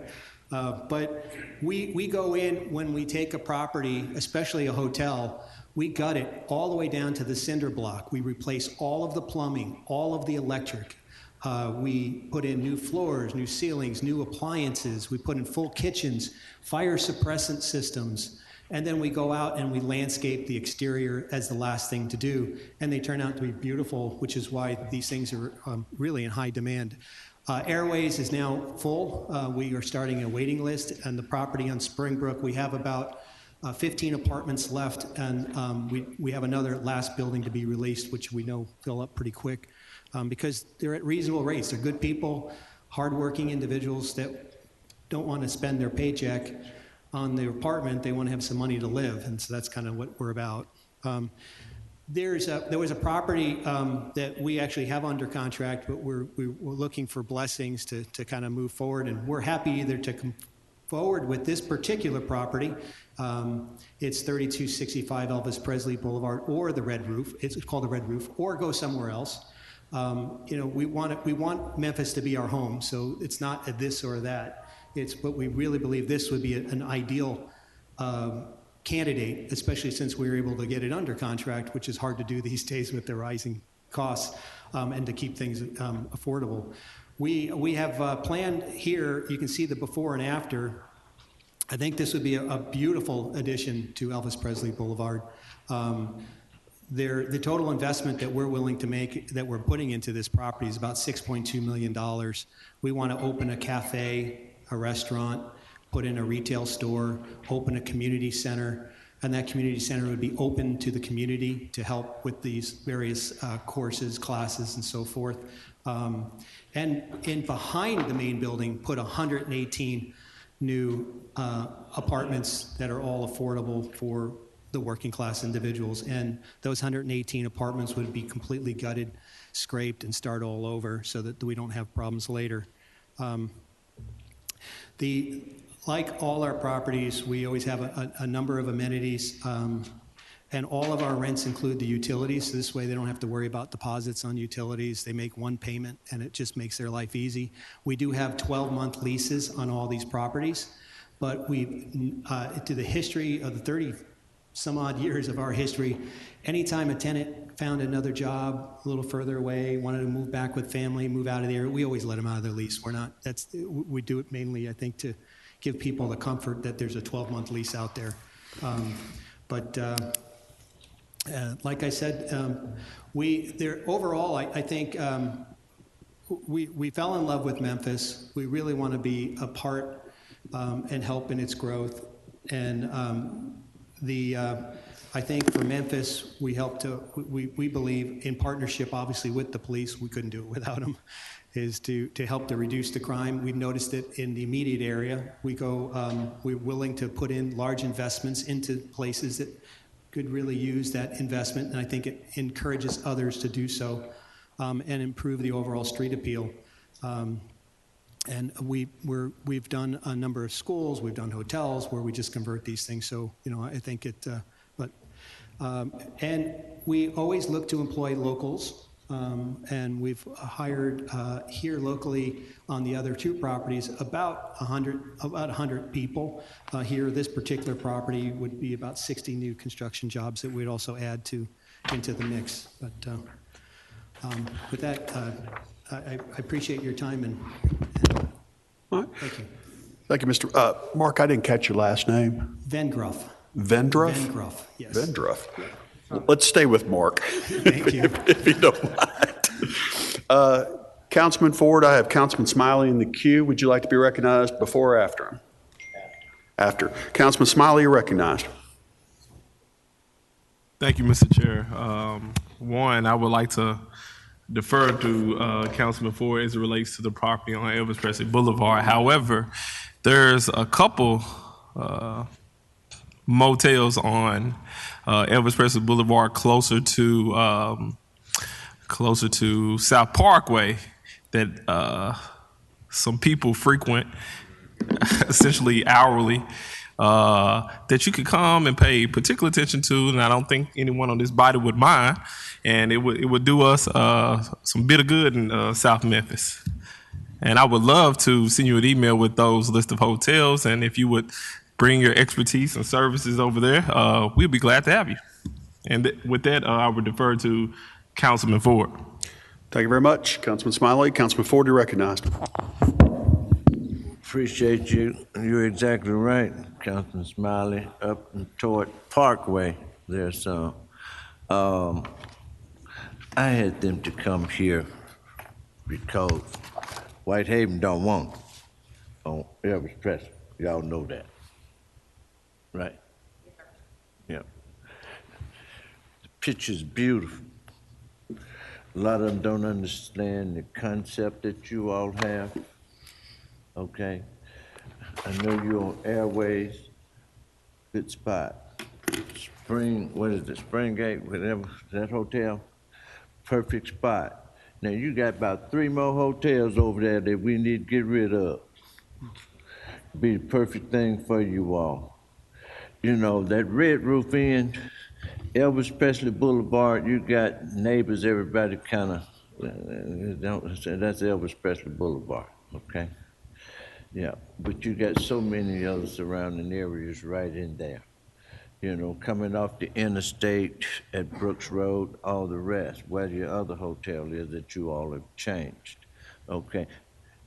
[SPEAKER 11] But we go in when we take a property, especially a hotel, we gut it all the way down to the cinder block. We replace all of the plumbing, all of the electric. We put in new floors, new ceilings, new appliances. We put in full kitchens, fire suppressant systems. And then we go out and we landscape the exterior as the last thing to do. And they turn out to be beautiful, which is why these things are really in high demand. Airways is now full. We are starting a waiting list. And the property on Springbrook, we have about 15 apartments left. And we have another last building to be released, which we know fill up pretty quick because they're at reasonable rates. They're good people, hardworking individuals that don't want to spend their paycheck on their apartment. They want to have some money to live, and so that's kind of what we're about. There was a property that we actually have under contract, but we're looking for blessings to kind of move forward, and we're happy either to come forward with this particular property. It's 3265 Elvis Presley Boulevard, or the Red Roof. It's called the Red Roof, or go somewhere else. We want Memphis to be our home, so it's not a this or that. But we really believe this would be an ideal candidate, especially since we were able to get it under contract, which is hard to do these days with the rising costs, and to keep things affordable. We have planned here, you can see the before and after. I think this would be a beautiful addition to Elvis Presley Boulevard. The total investment that we're willing to make, that we're putting into this property, is about $6.2 million. We want to open a cafe, a restaurant, put in a retail store, open a community center, and that community center would be open to the community to help with these various courses, classes, and so forth. And behind the main building, put 118 new apartments that are all affordable for the working class individuals. And those 118 apartments would be completely gutted, scraped, and start all over so that we don't have problems later. Like all our properties, we always have a number of amenities, and all of our rents include the utilities. So this way they don't have to worry about deposits on utilities. They make one payment, and it just makes their life easy. We do have 12-month leases on all these properties, but to the history of the some odd years of our history, anytime a tenant found another job a little further away, wanted to move back with family, move out of the area, we always let them out of their lease. We do it mainly, I think, to give people the comfort that there's a 12-month lease out there. Like I said, overall, I think we fell in love with Memphis. We really want to be a part and help in its growth. And I think for Memphis, we believe in partnership, obviously, with the police. We couldn't do it without them. Is to help to reduce the crime. We've noticed it in the immediate area. We're willing to put in large investments into places that could really use that investment, and I think it encourages others to do so and improve the overall street appeal. And we've done a number of schools, we've done hotels where we just convert these things. So, I think and we always look to employ locals. And we've hired here locally on the other two properties about 100 people. Here, this particular property would be about 60 new construction jobs that we'd also add into the mix. But with that, I appreciate your time and
[SPEAKER 8] All right.
[SPEAKER 11] thank you.
[SPEAKER 8] Thank you, Mr. Mark, I didn't catch your last name.
[SPEAKER 11] Vendruff.
[SPEAKER 8] Vendruff?
[SPEAKER 11] Vendruff, yes.
[SPEAKER 8] Vendruff. Let's stay with Mark.
[SPEAKER 11] Thank you.
[SPEAKER 8] if you don't mind. Councilman Ford, I have Councilman Smiley in the queue. Would you like to be recognized before or after him? After. Councilman Smiley, you're recognized.
[SPEAKER 12] Thank you, Mr. Chair. One, I would like to defer to Councilman Ford as it relates to the property on Elvis Presley Boulevard. However, there's a couple motels on Elvis Presley Boulevard closer to South Parkway that some people frequent essentially hourly that you could come and pay particular attention to, and I don't think anyone on this body would mind, and it would do us some bit of good in South Memphis. And I would love to send you an email with those list of hotels, and if you would bring your expertise and services over there, we'd be glad to have you. And with that, I would defer to Councilman Ford.
[SPEAKER 8] Thank you very much. Councilman Smiley. Councilman Ford, you're recognized.
[SPEAKER 13] Appreciate you. You're exactly right, Councilman Smiley. Up toward Parkway, there's some. I had them to come here because Whitehaven don't want it on Elvis Presley. Y'all know that, right? Yeah. The picture's beautiful. A lot of them don't understand the concept that you all have. Okay, I know you're on Airways, good spot. What is it, Springgate, whatever, that hotel, perfect spot. Now you got about 3 more hotels over there that we need to get rid of. Be the perfect thing for you all. You know, that Red Roof Inn, Elvis Presley Boulevard, you got neighbors, everybody kind of, that's Elvis Presley Boulevard, okay? Yeah, but you got so many other surrounding areas right in there. You know, coming off the interstate at Brooks Road, all the rest, where your other hotel is that you all have changed, okay?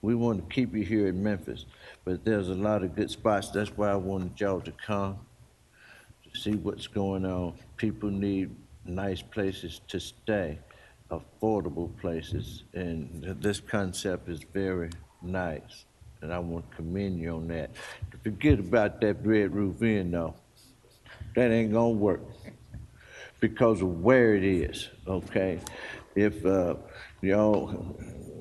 [SPEAKER 13] We want to keep you here in Memphis, but there's a lot of good spots. That's why I wanted y'all to come to see what's going on. People need nice places to stay, affordable places, and this concept is very nice. And I want to commend you on that. Forget about that Red Roof Inn, though. That ain't gonna work because of where it is, okay? If y'all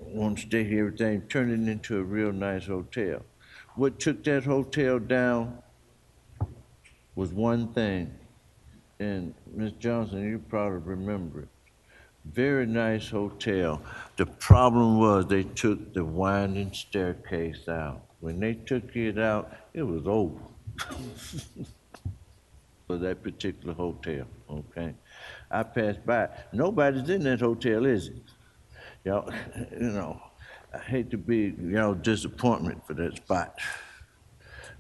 [SPEAKER 13] want to stay here, everything, turn it into a real nice hotel. What took that hotel down was one thing, and Ms. Johnson, you probably remember it. Very nice hotel. The problem was they took the winding staircase out. When they took it out, it was over for that particular hotel, okay? I passed by. Nobody's in that hotel, is it? Y'all, you know, I hate to be, disappointment for that spot.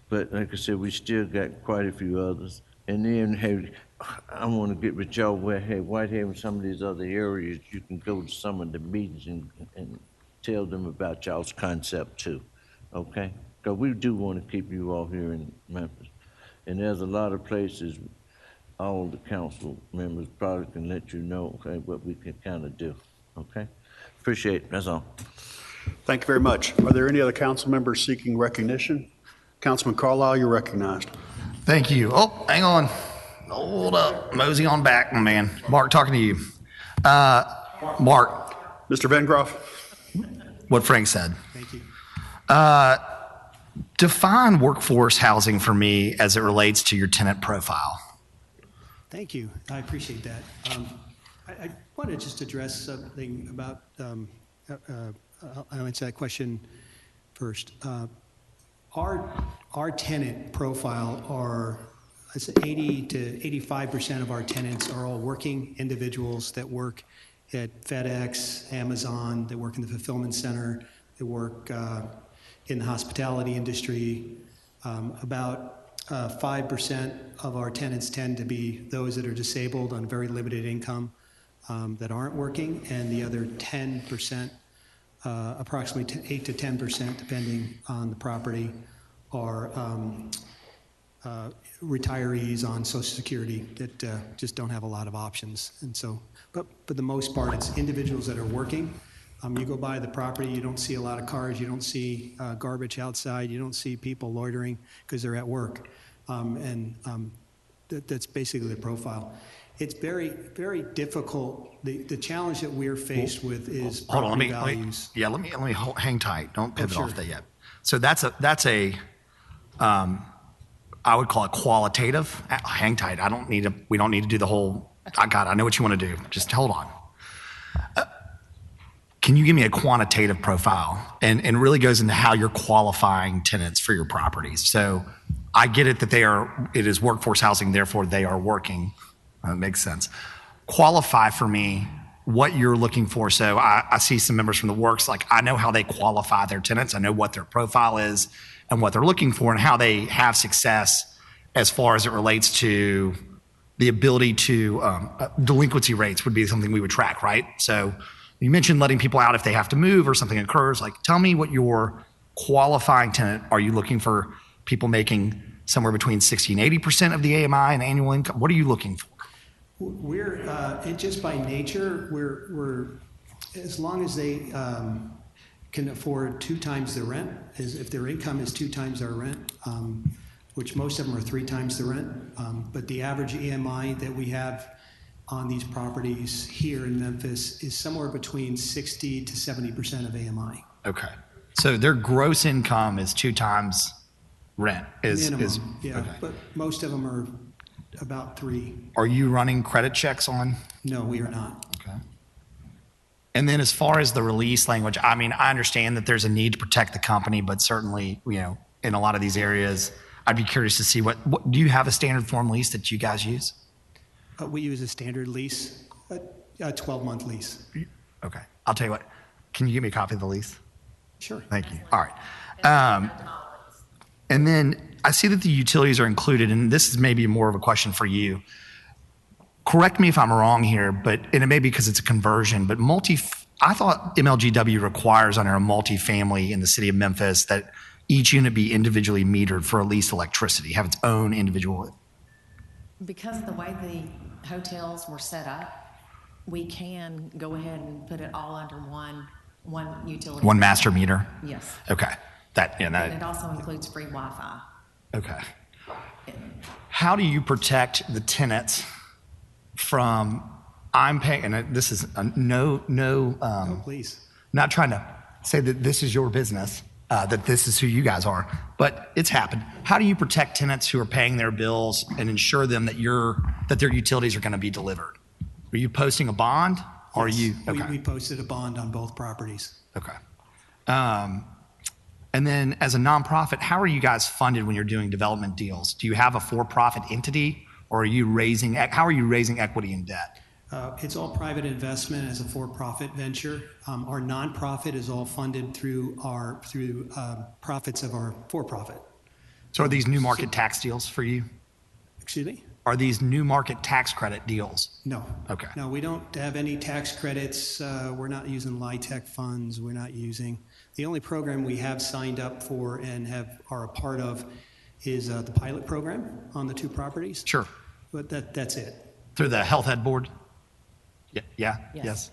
[SPEAKER 13] But like I said, we still got quite a few others. And then, hey, I want to get with y'all where, hey, Whitehaven, some of these other areas, you can go to some of the meetings and tell them about y'all's concept too, okay? Because we do want to keep you all here in Memphis. And there's a lot of places all the council members probably can let you know, okay, what we can kind of do, okay? Appreciate it, that's all.
[SPEAKER 8] Thank you very much. Are there any other council members seeking recognition? Councilman Carlisle, you're recognized.
[SPEAKER 4] Thank you. Oh, hang on. Hold up. Mosey on back, my man. Mark, talking to you. Mark,
[SPEAKER 8] Mr. Vengroff?
[SPEAKER 4] what Frank said.
[SPEAKER 11] Thank you.
[SPEAKER 4] Define workforce housing for me as it relates to your tenant profile.
[SPEAKER 11] Thank you. I appreciate that. I want to just address something about, I'll answer that question first. Our tenant profile are, I'd say 80 to 85% of our tenants are all working individuals that work at FedEx, Amazon, they work in the fulfillment center, they work in the hospitality industry. About 5% of our tenants tend to be those that are disabled on very limited income that aren't working, and the other 10%, approximately 8 to 10%, depending on the property, are retirees on Social Security that just don't have a lot of options. And so, but for the most part, it's individuals that are working. You go by the property, you don't see a lot of cars, you don't see garbage outside, you don't see people loitering because they're at work. That's basically the profile. It's very, very difficult. The challenge that we're faced with is
[SPEAKER 4] Hold on,
[SPEAKER 11] property values.
[SPEAKER 4] let me hang tight. Don't pivot
[SPEAKER 11] sure.
[SPEAKER 4] off that yet. So that's a I would call it qualitative. Hang tight. We don't need to do the whole, I know what you want to do. Just hold on. Can you give me a quantitative profile? And really goes into how you're qualifying tenants for your properties. So I get it that it is workforce housing, therefore they are working. That makes sense. Qualify for me what you're looking for. So I see some members from the works, like I know how they qualify their tenants. I know what their profile is and what they're looking for and how they have success as far as it relates to the ability to, delinquency rates would be something we would track, right? So you mentioned letting people out if they have to move or something occurs. Like, tell me what your qualifying tenant, are you looking for people making somewhere between 60 and 80% of the AMI and annual income? What are you looking for?
[SPEAKER 11] We're just by nature, we're as long as they can afford 2 times the rent, if their income is 2 times our rent, which most of them are 3 times the rent. But the average AMI that we have on these properties here in Memphis is somewhere between 60 to 70% of AMI.
[SPEAKER 4] Okay. So their gross income is 2 times rent.
[SPEAKER 11] Minimum, yeah.
[SPEAKER 4] Okay.
[SPEAKER 11] But most of them are about 3.
[SPEAKER 4] Are you running credit checks on?
[SPEAKER 11] No, we are not.
[SPEAKER 4] Okay. And then as far as the release language, I mean, I understand that there's a need to protect the company, but certainly, in a lot of these areas, I'd be curious to see what do you have a standard form lease that you guys use?
[SPEAKER 11] We use a standard lease, a 12-month lease.
[SPEAKER 4] Okay. I'll tell you what. Can you give me a copy of the lease?
[SPEAKER 11] Sure.
[SPEAKER 4] Thank you. All right. And then I see that the utilities are included, and this is maybe more of a question for you. Correct me if I'm wrong here, and it may be because it's a conversion, but I thought MLGW requires under a multifamily in the city of Memphis that each unit be individually metered for at least electricity, have its own individual.
[SPEAKER 10] Because of the way the hotels were set up, we can go ahead and put it all under one utility.
[SPEAKER 4] One master meter?
[SPEAKER 10] Yes.
[SPEAKER 4] Okay.
[SPEAKER 10] And it also includes free Wi-Fi.
[SPEAKER 4] Okay. How do you protect the tenants from, I'm paying, and this is
[SPEAKER 11] No, please.
[SPEAKER 4] not trying to say that this is your business, that this is who you guys are, but it's happened. How do you protect tenants who are paying their bills and ensure them that their utilities are going to be delivered? Are you posting a bond? Or
[SPEAKER 11] Yes,
[SPEAKER 4] are you? Okay.
[SPEAKER 11] We posted a bond on both properties.
[SPEAKER 4] Okay. And then as a nonprofit, how are you guys funded when you're doing development deals? Do you have a for-profit entity, or how are you raising equity and debt?
[SPEAKER 11] It's all private investment as a for-profit venture. Our nonprofit is all funded through profits of our for-profit.
[SPEAKER 4] So are these new market tax deals for you?
[SPEAKER 11] Excuse me?
[SPEAKER 4] are these new market tax credit deals?
[SPEAKER 11] No.
[SPEAKER 4] Okay.
[SPEAKER 11] No, we don't have any tax credits. We're not using LIHTC funds. We're not using, the only program we have signed up for and are a part of is the pilot program on the 2 properties.
[SPEAKER 4] Sure.
[SPEAKER 11] But that's it.
[SPEAKER 4] Through the Health Ed Board? Yeah? Yes.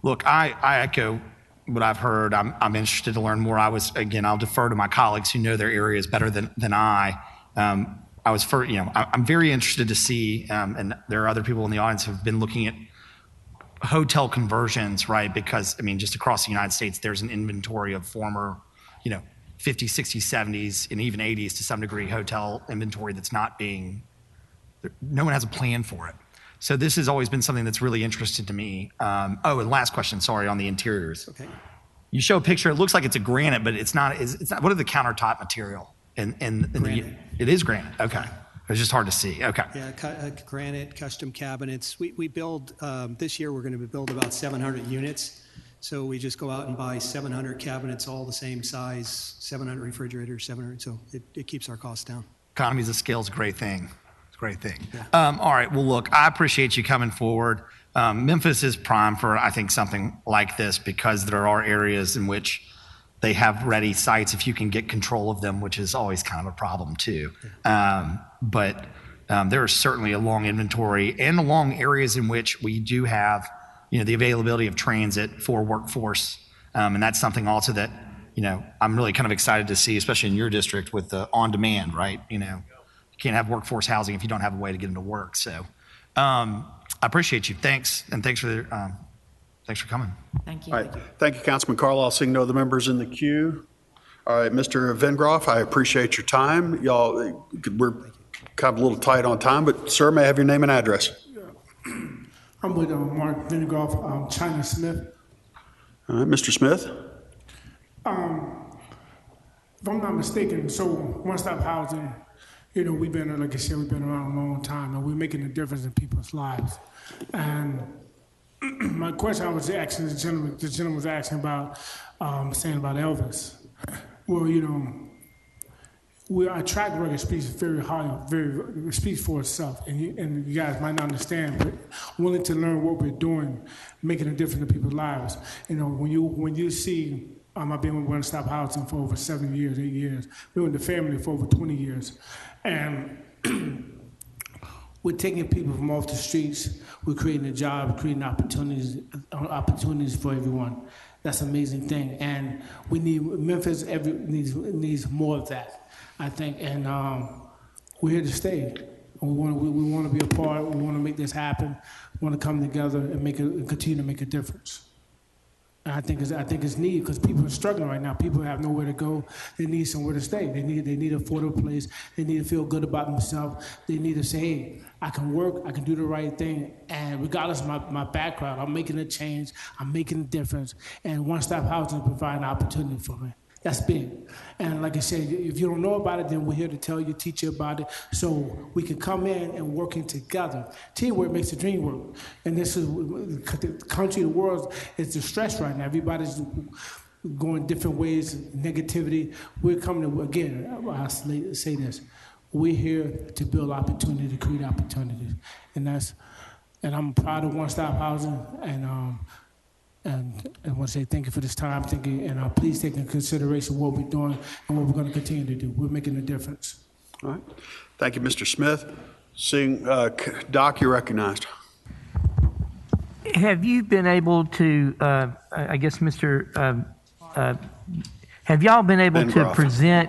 [SPEAKER 4] Look, I echo what I've heard. I'm interested to learn more. I'll defer to my colleagues who know their areas better than I. I'm very interested to see, and there are other people in the audience who have been looking at hotel conversions, right? Because, just across the United States, there's an inventory of former, 50s, 60s, 70s, and even 80s to some degree hotel inventory that's not being, no one has a plan for it. So this has always been something that's really interested to me. And last question, sorry, on the interiors.
[SPEAKER 11] Okay.
[SPEAKER 4] You show a picture, it looks like it's a granite, but it's not. What are the countertop material?
[SPEAKER 11] Granite.
[SPEAKER 4] It is granite, okay. It's just hard to see, okay.
[SPEAKER 11] Yeah, granite, custom cabinets. We build, this year we're going to build about 700 units. So we just go out and buy 700 cabinets, all the same size, 700 refrigerators, 700, so it keeps our costs down.
[SPEAKER 4] Economies of scale is a great thing. It's a great thing. Yeah. All right, well, look, I appreciate you coming forward. Memphis is prime for, I think, something like this because there are areas in which they have ready sites if you can get control of them, which is always kind of a problem too. But there is certainly a long inventory and along areas in which we do have, the availability of transit for workforce. And that's something also that, I'm really kind of excited to see, especially in your district with the on-demand, right? You can't have workforce housing if you don't have a way to get into work. So I appreciate you. Thanks. And thanks for coming.
[SPEAKER 10] Thank you.
[SPEAKER 8] All right. Thank you, Councilman Carlisle. Seeing no other members in the queue. All right, Mr. Vengroff, I appreciate your time. Y'all, we're kind of a little tight on time, but sir, may I have your name and address?
[SPEAKER 14] I'm with Mark Vengroff, China Smith.
[SPEAKER 8] All right, Mr. Smith.
[SPEAKER 14] If I'm not mistaken, so one-stop housing, we've been, like I said, we've been around a long time, and we're making a difference in people's lives. And my question I was asking the gentleman was asking about, saying about Elvis. Well, our track record speaks very high, it speaks for itself, and you guys might not understand, but willing to learn what we're doing, making a difference in people's lives. When you see, I've been with One Stop Housing for over 7 years, 8 years. Been with the family for over 20 years, and we're taking people from off the streets. We're creating a job, creating opportunities for everyone. That's an amazing thing, and we need Memphis. Needs more of that, I think, and we're here to stay. We want to be a part. We want to make this happen. We want to come together and continue to make a difference. And I think it's needed because people are struggling right now. People have nowhere to go. They need somewhere to stay. They need an affordable place. They need to feel good about themselves. They need to say, hey, I can work. I can do the right thing. And regardless of my background, I'm making a change. I'm making a difference. And one-stop housing provides an opportunity for me. That's big. And like I said, if you don't know about it, then we're here to tell you, teach you about it, so we can come in and working together. Teamwork makes the dream work. And this is the country, the world is distressed right now. Everybody's going different ways, negativity. We're coming to, again, I'll say this, we're here to build opportunity, to create opportunities. And I'm proud of One Stop Housing, and I want to say thank you for this time. Thank you, and please take into consideration what we're doing and what we're going to continue to do. We're making a difference.
[SPEAKER 8] All right. Thank you, Mr. Smith. Seeing Doc, you're recognized.
[SPEAKER 3] Have you been able to, I guess, have y'all been able to present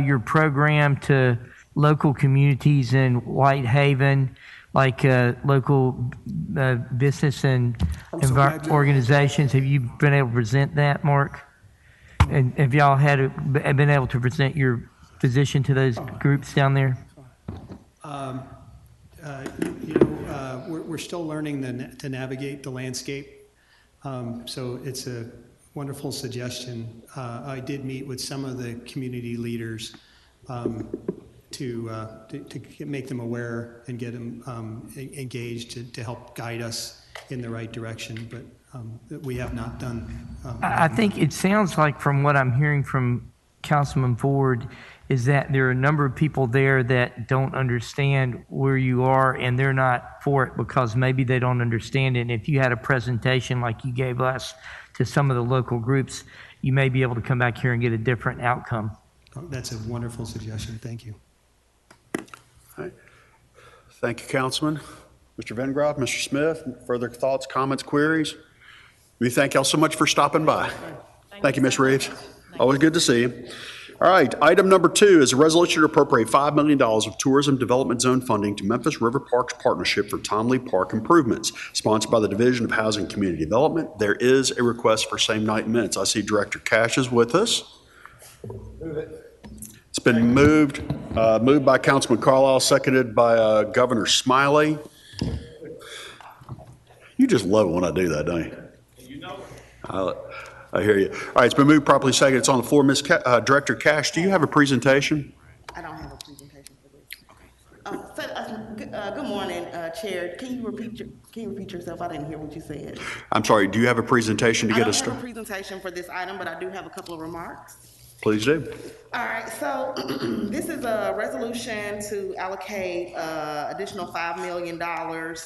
[SPEAKER 3] your program to local communities in Whitehaven, like local business and organizations? Have you been able to present that, Mark? And have y'all been able to present your position to those groups down there?
[SPEAKER 11] We're still learning to navigate the landscape. So it's a wonderful suggestion. I did meet with some of the community leaders to make them aware and get them engaged to help guide us in the right direction, but we have not done.
[SPEAKER 3] I think it sounds like, from what I'm hearing from Councilman Ford is that there are a number of people there that don't understand where you are, and they're not for it because maybe they don't understand it. And if you had a presentation like you gave us to some of the local groups, you may be able to come back here and get a different outcome.
[SPEAKER 11] Oh, that's a wonderful suggestion. Thank you.
[SPEAKER 8] All right. Thank you, Councilman. Mr. Vengroff, Mr. Smith, further thoughts, comments, queries? We thank y'all so much for stopping by. Thank you, Ms. Reeves. Always good to see you. All right, item number 2 is a resolution to appropriate $5 million of tourism development zone funding to Memphis River Parks Partnership for Tom Lee Park improvements, sponsored by the Division of Housing and Community Development. There is a request for same night minutes. I see Director Cash is with us. It's been moved by Councilman Carlisle, seconded by Governor Smiley. You just love it when I do that, don't you? You know. I hear you. All right, it's been moved, properly seconded. It's on the floor. Director Cash, do you have a presentation?
[SPEAKER 15] I don't have a presentation for this. Good morning, Chair. Can you repeat yourself? I didn't hear what you said.
[SPEAKER 8] I'm sorry. Do you have a presentation to get us started?
[SPEAKER 15] I don't have a presentation for this item, but I do have a couple of remarks.
[SPEAKER 8] Please do.
[SPEAKER 15] All right. So this is a resolution to allocate additional $5 million.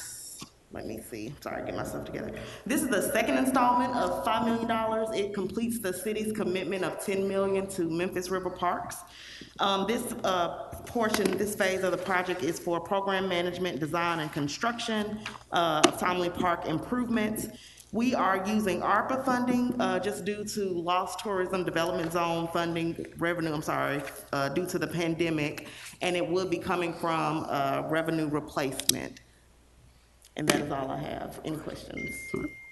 [SPEAKER 15] Let me see. Sorry, get myself together. This is the second installment of $5 million. It completes the city's commitment of $10 million to Memphis River Parks. This phase of the project is for program management, design, and construction of Tom Lee Park improvements. We are using ARPA funding just due to lost tourism development zone funding revenue, due to the pandemic, and it will be coming from revenue replacement. And that is all I have. Any questions?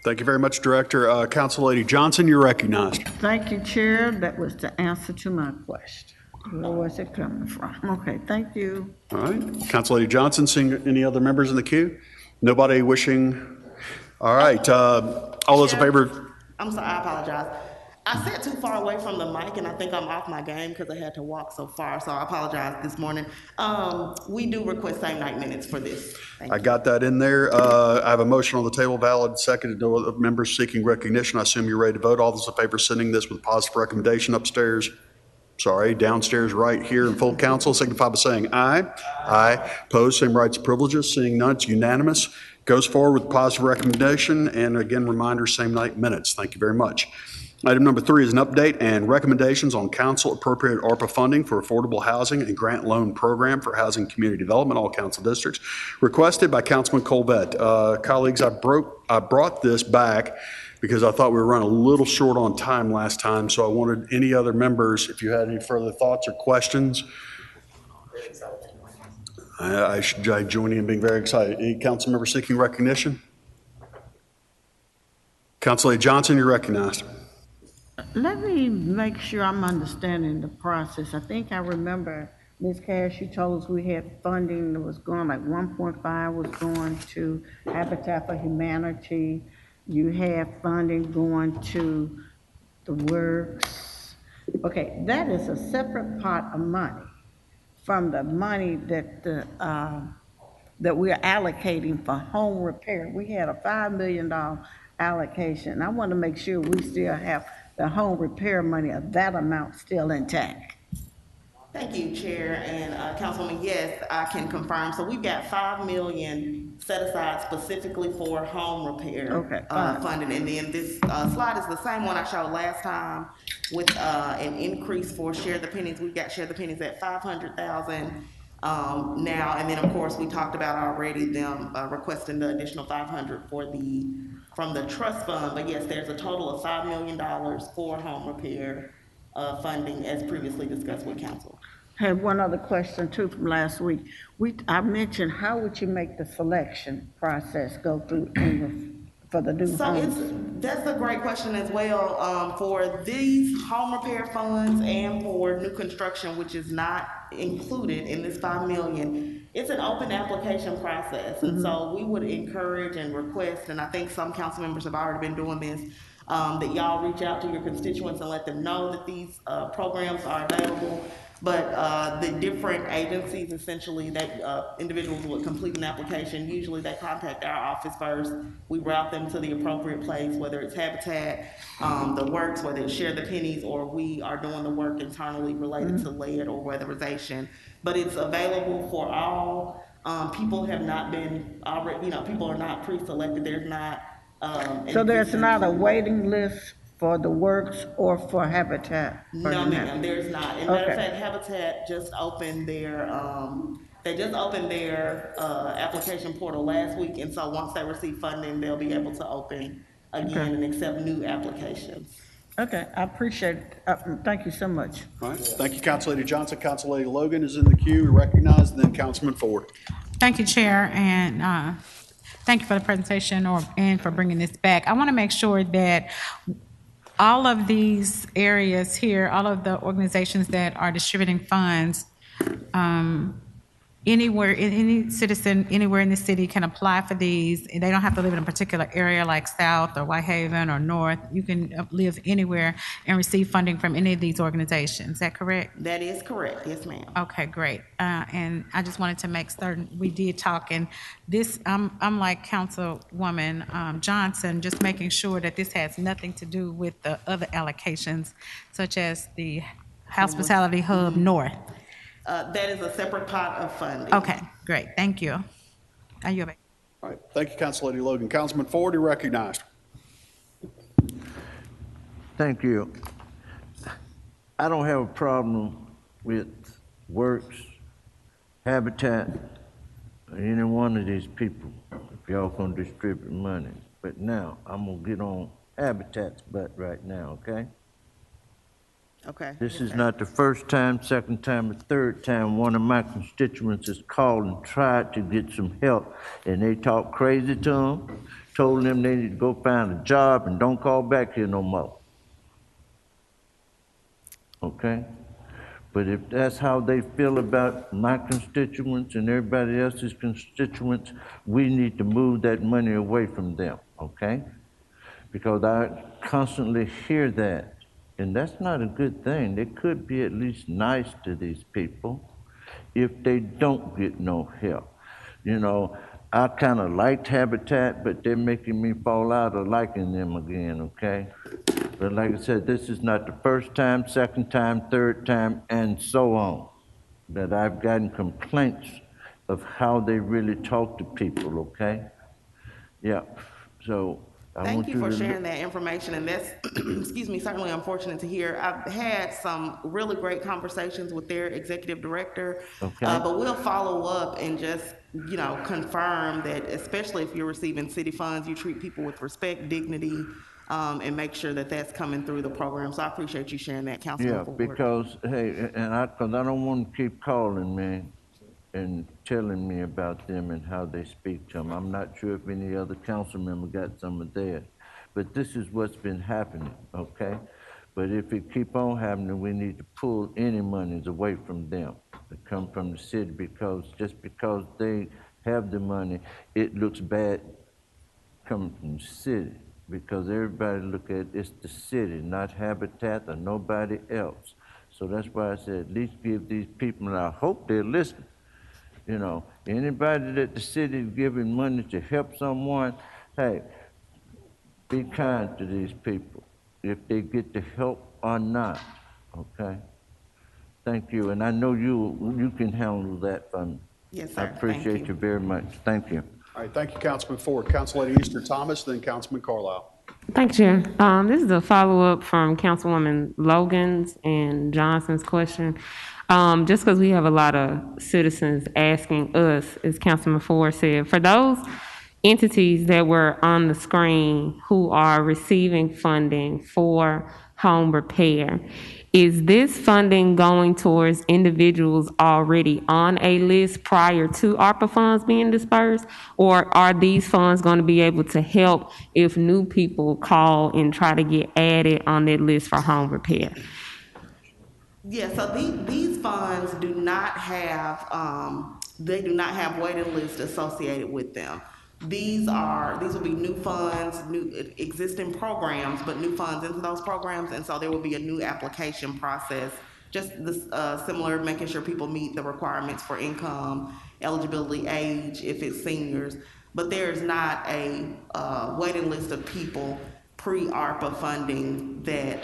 [SPEAKER 8] Thank you very much, Director. Council Lady Johnson, you're recognized.
[SPEAKER 5] Thank you, Chair. That was the answer to my question. Where was it coming from? Okay, thank you.
[SPEAKER 8] All right. Council Lady Johnson, seeing any other members in the queue? Nobody wishing? All right. All those in favor?
[SPEAKER 15] I'm sorry, I apologize. I sat too far away from the mic, and I think I'm off my game because I had to walk so far, so I apologize this morning. We do request same night minutes for this. Thank you.
[SPEAKER 8] Got that in there. I have a motion on the table, valid, seconded. No other members seeking recognition. I assume you're ready to vote. All those in favor sending this with a positive recommendation upstairs, downstairs right here in full council, signify by saying aye. Aye. Opposed, same rights and privileges. Seeing none, it's unanimous. Goes forward with positive recommendation, and again, reminder, same night minutes. Thank you very much. Item number 3 is an update and recommendations on council appropriated ARPA funding for affordable housing and grant loan program for housing community development, all council districts, requested by Councilman Colvett. Colleagues, I brought this back because I thought we were running a little short on time last time, so I wanted any other members, if you had any further thoughts or questions. I join you in being very excited. Any council member seeking recognition? Council Lady Johnson, you're recognized.
[SPEAKER 5] Let me make sure I'm understanding the process. I think I remember, Ms. Cash, you told us we had funding that was going, like 1.5 was going to Habitat for Humanity. You have funding going to the works. Okay, that is a separate pot of money from the money that that we're allocating for home repair. We had a $5 million allocation. I want to make sure we still have the home repair money of that amount still intact.
[SPEAKER 15] Thank you, Chair and Councilwoman. Yes, I can confirm. So we've got $5 million set aside specifically for home repair funding. And then this slide is the same one I showed last time with an increase for Share the Pennies. We've got Share the Pennies at $500,000 now. And then, of course, we talked about already them requesting the additional $500 from the trust fund. But yes, there's a total of $5 million for home repair funding as previously discussed with council.
[SPEAKER 5] I had one other question too from last week. I mentioned, how would you make the selection process go through for the new homes?
[SPEAKER 15] That's a great question as well. For these home repair funds and for new construction, which is not included in this $5 million, it's an open application process. And so we would encourage and request, and I think some council members have already been doing this, that y'all reach out to your constituents and let them know that these programs are available. But the different agencies, essentially, that individuals would complete an application. Usually they contact our office first. We route them to the appropriate place, whether it's Habitat, the Works, whether it's Share the Pennies, or we are doing the work internally related to lead or weatherization. But it's available for all. People have not been already, people are not pre-selected. There's not.
[SPEAKER 5] So there's not a waiting list for the Works or for Habitat?
[SPEAKER 15] No, ma'am, there's not. And matter of
[SPEAKER 5] Okay.
[SPEAKER 15] fact, Habitat just opened their application portal last week, and so once they receive funding, they'll be able to open again and accept new applications.
[SPEAKER 5] Okay, I appreciate it. Thank you so much.
[SPEAKER 8] All right, thank you, Council Lady Johnson. Council Lady Logan is in the queue, we recognize, and then Councilman Ford.
[SPEAKER 6] Thank you, Chair, and thank you for the presentation and for bringing this back. I want to make sure that all of these areas here, all of the organizations that are distributing funds, anywhere, any citizen anywhere in the city can apply for these. They don't have to live in a particular area like South or Whitehaven or North. You can live anywhere and receive funding from any of these organizations. Is that correct?
[SPEAKER 15] That is correct, yes, ma'am.
[SPEAKER 6] Okay, great. And I just wanted to make certain we did talk, and this, I'm like Councilwoman Johnson, just making sure that this has nothing to do with the other allocations, such as the Hospitality Hub North.
[SPEAKER 15] That is a separate pot of funding.
[SPEAKER 6] Okay, great, thank you. Are you back?
[SPEAKER 8] All right, thank you, Council Lady Logan. Councilman Ford, you're recognized.
[SPEAKER 13] Thank you. I don't have a problem with Works, Habitat, or any one of these people, if y'all gonna distribute money. But now, I'm gonna get on Habitat's butt right now, okay?
[SPEAKER 15] Okay.
[SPEAKER 13] This is not the first time, second time, or third time one of my constituents has called and tried to get some help, and they talk crazy to them, told them they need to go find a job and don't call back here no more. Okay? But if that's how they feel about my constituents and everybody else's constituents, we need to move that money away from them, okay? Because I constantly hear that. And that's not a good thing. They could be at least nice to these people if they don't get no help. You know, I kind of liked Habitat, but they're making me fall out of liking them again, okay? But like I said, this is not the first time, second time, third time, and so on, that I've gotten complaints of how they really talk to people, okay? Yeah, so
[SPEAKER 15] Thank you for sharing that information, and that's, excuse me, certainly unfortunate to hear. I've had some really great conversations with their executive director, but we'll follow up and just, confirm that, especially if you're receiving city funds, you treat people with respect, dignity, and make sure that that's coming through the program. So I appreciate you sharing that, Councilman Ford.
[SPEAKER 13] Because, hey, because I don't want to keep calling me and telling me about them and how they speak to them. I'm not sure if any other council member got some of theirs, but this is what's been happening, okay? But if it keep on happening, we need to pull any monies away from them that come from the city, because just because they have the money, it looks bad coming from the city, because everybody look at it's the city, not Habitat or nobody else. So that's why I said at least give these people, and I hope they're listening. You know, anybody that the city is giving money to help someone, hey, be kind to these people, if they get the help or not, okay? Thank you, and I know you can handle that for me.
[SPEAKER 15] Yes, sir.
[SPEAKER 13] I appreciate you very much. Thank you.
[SPEAKER 8] All right, thank you, Councilman Ford. Council Lady Easter Thomas, then Councilman Carlisle.
[SPEAKER 2] Thank you, Chair. This is a follow-up from Councilwoman Logan's and Johnson's question. Just because we have a lot of citizens asking us, as Councilman Ford said, for those entities that were on the screen who are receiving funding for home repair, is this funding going towards individuals already on a list prior to ARPA funds being dispersed? Or are these funds going to be able to help if new people call and try to get added on that list for home repair?
[SPEAKER 15] Yeah, so these funds do not have, they do not have waiting lists associated with them. These will be new funds, new existing programs, but new funds into those programs, and so there will be a new application process just this, similar, making sure people meet the requirements for income, eligibility, age, if it's seniors. But there's not a waiting list of people pre-ARPA funding that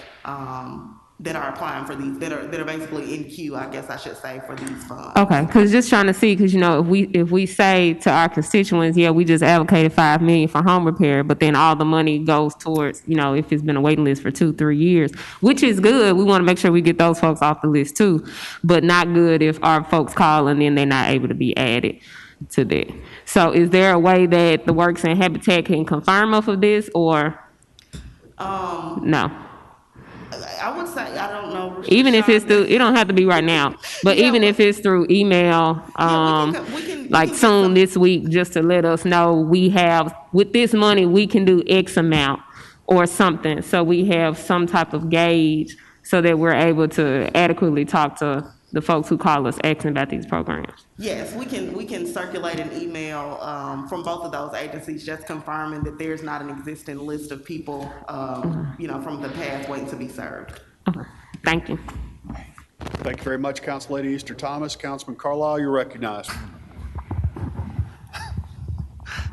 [SPEAKER 15] that are applying for these, that are basically in queue, I guess I should say, for these funds.
[SPEAKER 2] Okay, because just trying to see, because, you know, if we say to our constituents, yeah, we just allocated $5 million for home repair, but then all the money goes towards, you know, if it's been a waiting list for 2-3 years, which is good. We want to make sure we get those folks off the list too, but not good if our folks call and then they're not able to be added to that. So is there a way that the Works and Habitat can confirm of this, or no?
[SPEAKER 15] I would say, I don't know.
[SPEAKER 2] Even if it's through, it don't have to be right now, but
[SPEAKER 15] Yeah,
[SPEAKER 2] even if it's through email, like soon this week, just to let us know we have, with this money, we can do X amount or something. So we have some type of gauge so that we're able to adequately talk to the folks who call us asking about these programs.
[SPEAKER 15] Yes, we can circulate an email from both of those agencies, just confirming that there's not an existing list of people, you know, from the past waiting to be served.
[SPEAKER 2] Okay, thank you.
[SPEAKER 8] Thank you very much, Council Lady Easter Thomas. Councilman Carlisle, you're recognized.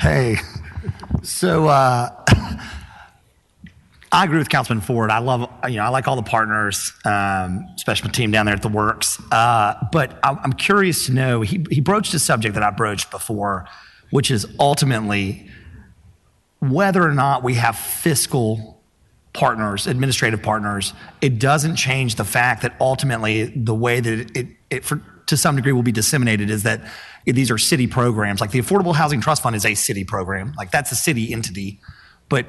[SPEAKER 4] Hey, so I agree with Councilman Ford. I like all the partners, especially the team down there at the Works. But I'm curious to know, he broached a subject that I broached before, which is ultimately whether or not we have fiscal partners, administrative partners. It doesn't change the fact that ultimately the way that it to some degree will be disseminated is that these are city programs. Like the Affordable Housing Trust Fund is a city program. Like that's a city entity. But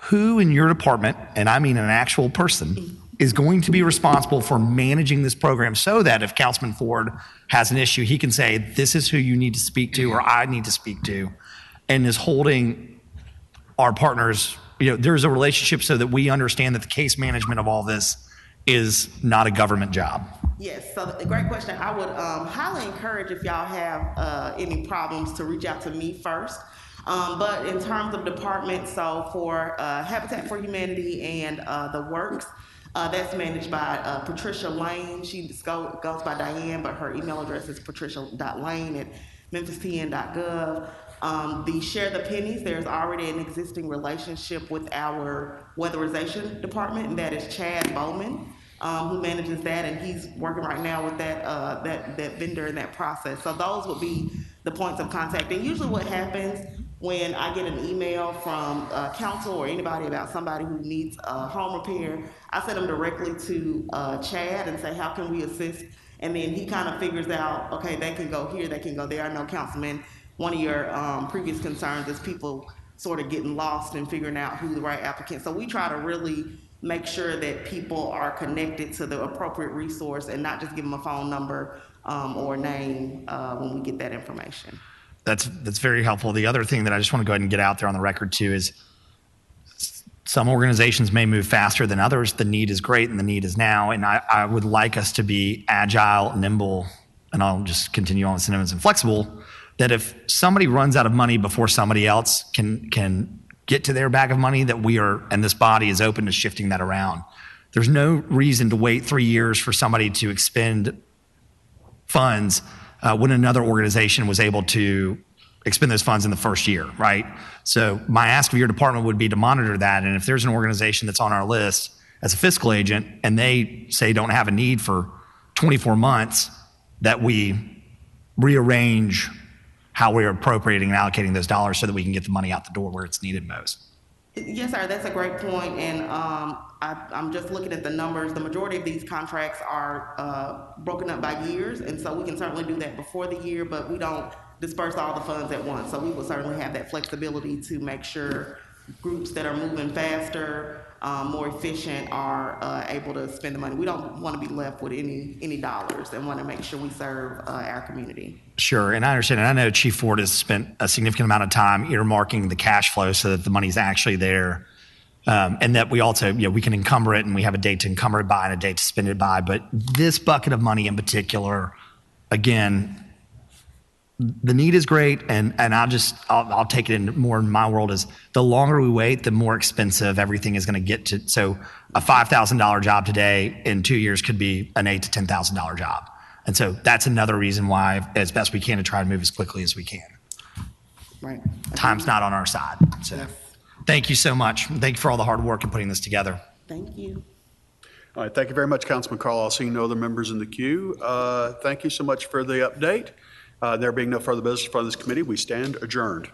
[SPEAKER 4] who in your department, and I mean an actual person, is going to be responsible for managing this program so that if Councilman Ford has an issue, he can say, this is who you need to speak to or I need to speak to, and is holding our partners, you know, there's a relationship so that we understand that the case management of all this is not a government job.
[SPEAKER 15] Yes, so a great question. I would highly encourage, if y'all have any problems, to reach out to me first. But in terms of departments, so for Habitat for Humanity and the Works, that's managed by Patricia Lane. She goes by Diane, but her email address is patricia.lane@memphistn.gov. The Share the Pennies, there's already an existing relationship with our weatherization department, and that is Chad Bowman, who manages that, and he's working right now with that vendor in that process. So those would be the points of contact. And usually what happens when I get an email from council or anybody about somebody who needs home repair, I send them directly to Chad and say, how can we assist? And then he kind of figures out, okay, they can go here, they can go there. I know, Councilman, one of your previous concerns is people sort of getting lost and figuring out who the right applicant. So we try to really make sure that people are connected to the appropriate resource and not just give them a phone number or name when we get that information.
[SPEAKER 4] That's very helpful. The other thing that I just want to go ahead and get out there on the record too is some organizations may move faster than others. The need is great and the need is now. And I would like us to be agile, nimble, and I'll just continue on with synonyms, and flexible, that if somebody runs out of money before somebody else can get to their bag of money, that we are, and this body is open to shifting that around. There's no reason to wait 3 years for somebody to expend funds when another organization was able to expend those funds in the first year, right? So my ask of your department would be to monitor that. And if there's an organization that's on our list as a fiscal agent and they say don't have a need for 24 months, that we rearrange how we're appropriating and allocating those dollars so that we can get the money out the door where it's needed most.
[SPEAKER 15] Yes, sir, that's a great point. And I'm just looking at the numbers. The majority of these contracts are broken up by years, and so we can certainly do that before the year, but we don't disperse all the funds at once. So we will certainly have that flexibility to make sure groups that are moving faster, more efficient, are able to spend the money. We don't want to be left with any dollars and want to make sure we serve our community.
[SPEAKER 4] Sure, and I understand, and I know Chief Ford has spent a significant amount of time earmarking the cash flow so that the money's actually there, and that we also, you know, we can encumber it and we have a date to encumber it by and a date to spend it by. But this bucket of money in particular, again, the need is great, and I'll take it in more in my world is the longer we wait, the more expensive everything is going to get to. So a $5,000 job today in 2 years could be an $8,000 to $10,000 job. And so that's another reason why, as best we can, to try to move as quickly as we can.
[SPEAKER 15] Right.
[SPEAKER 4] Time's not on our side. So thank you so much. Thank you for all the hard work in putting this together.
[SPEAKER 15] Thank you.
[SPEAKER 8] All right, thank you very much, Councilman Carl. I'll see no other members in the queue. Thank you so much for the update. There being no further business for this committee, we stand adjourned.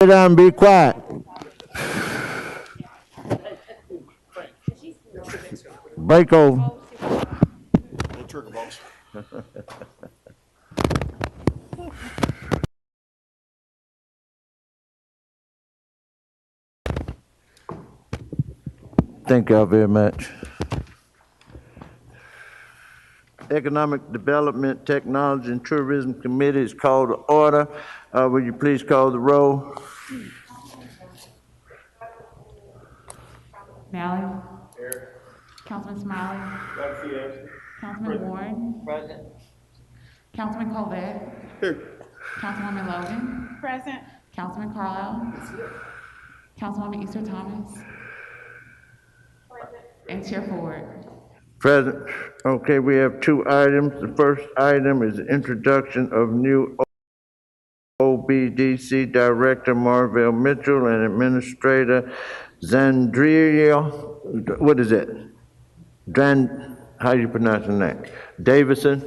[SPEAKER 13] down and be quiet. Break over. Thank y'all very much. Economic Development, Technology, and Tourism Committee is called to order. Will you please call the roll?
[SPEAKER 9] Malley. Here. Councilman Smiley. Councilman Warren. Present. Councilman Colvette.
[SPEAKER 8] Here.
[SPEAKER 9] Councilwoman Logan.
[SPEAKER 6] Present.
[SPEAKER 9] Councilman Carlisle. Councilwoman Easter Thomas. And Chair Ford.
[SPEAKER 13] Present. Okay, we have two items. The first item is the introduction of new OBDC Director Marvell Mitchell and Administrator Zandria, what is it? How do you pronounce the name? Davison?